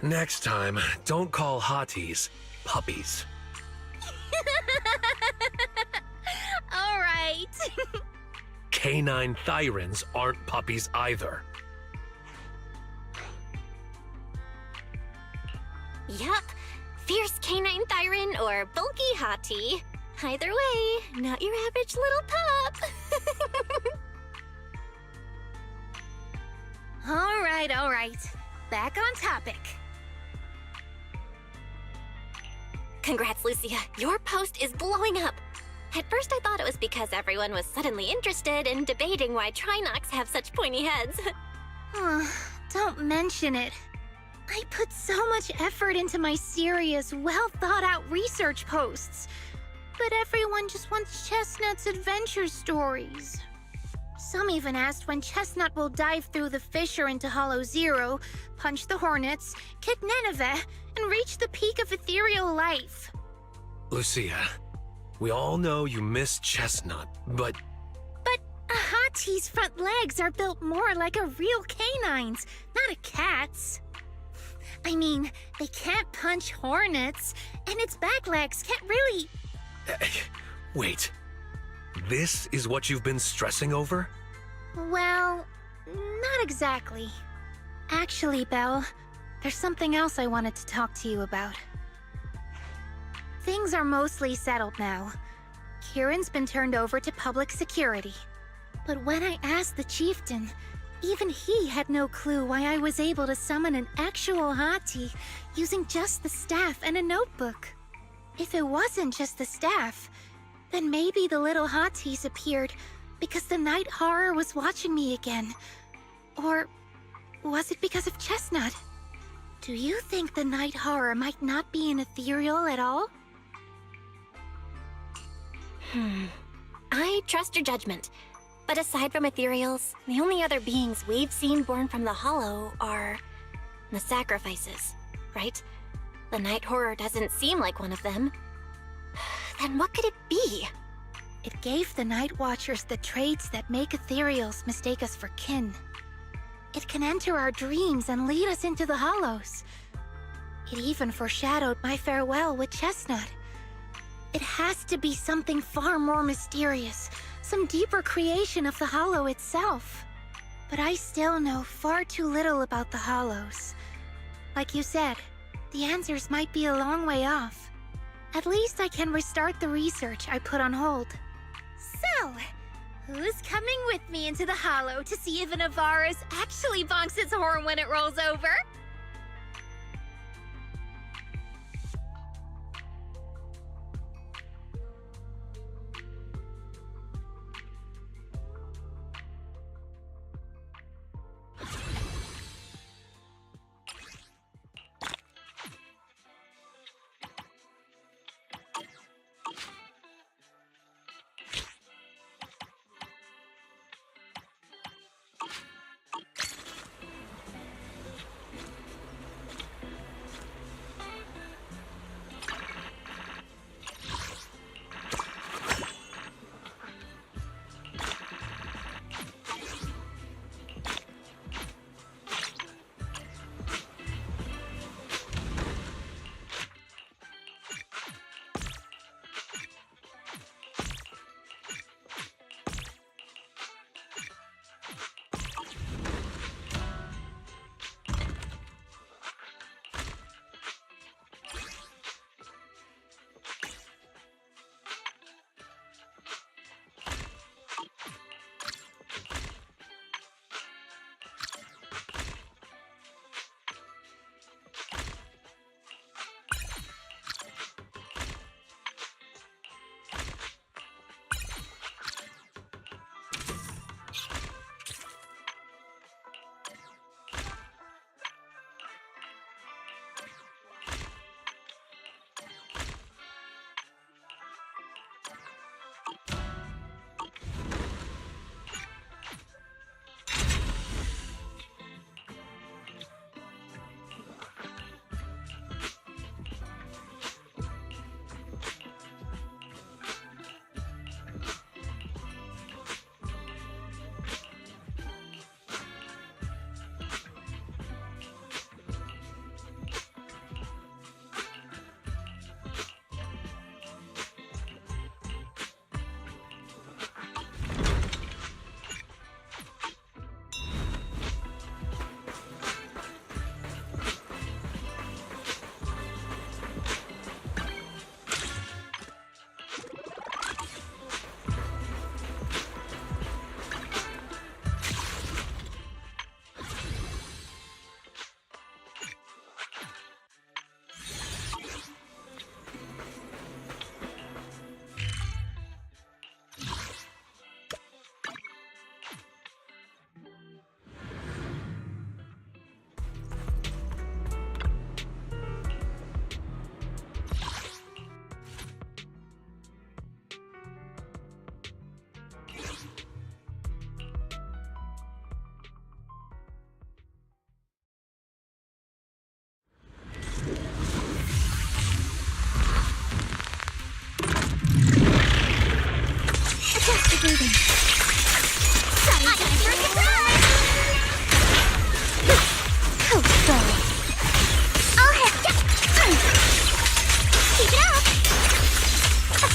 Next time, don't call hotties puppies. All right. Canine Thyrans aren't puppies either. Yup. Fierce canine Thyran or bulky hottie. Either way, not your average little pup. All right. Back on topic. Congrats, Lucia. Your post is blowing up. At first I thought it was because everyone was suddenly interested in debating why Trinocs have such pointy heads. Don't mention it. I put so much effort into my serious, well-thought-out research posts. But everyone just wants Chestnut's adventure stories. Some even asked when Chestnut will dive through the fissure into Hollow Zero, punch the hornets, kick Nineveh, and reach the peak of ethereal life. Lucia, we all know you miss Chestnut, but... But a hottie's front legs are built more like a real canine's, not a cat's. I mean, they can't punch hornets, and its back legs can't really... Wait. This is what you've been stressing over? Well, not exactly. Actually, Belle, there's something else I wanted to talk to you about. Things are mostly settled now. Kieran's been turned over to public security. But when I asked the chieftain, even he had no clue why I was able to summon an actual hottie using just the staff and a notebook. If it wasn't just the staff, then maybe the little hotties appeared because the night horror was watching me again. Or was it because of Chestnut? Do you think the night horror might not be an ethereal at all? I trust your judgment. But aside from ethereals, the only other beings we've seen born from the Hollow are... the sacrifices, right? The night horror doesn't seem like one of them. Then what could it be? It gave the Night Watchers the traits that make ethereals mistake us for kin. It can enter our dreams and lead us into the Hollows. It even foreshadowed my farewell with Chestnut. It has to be something far more mysterious, some deeper creation of the Hollow itself. But I still know far too little about the Hollows. Like you said, the answers might be a long way off. At least I can restart the research I put on hold. So, who's coming with me into the Hollow to see if an Avaris actually bonks its horn when it rolls over?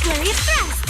flurry of thrust.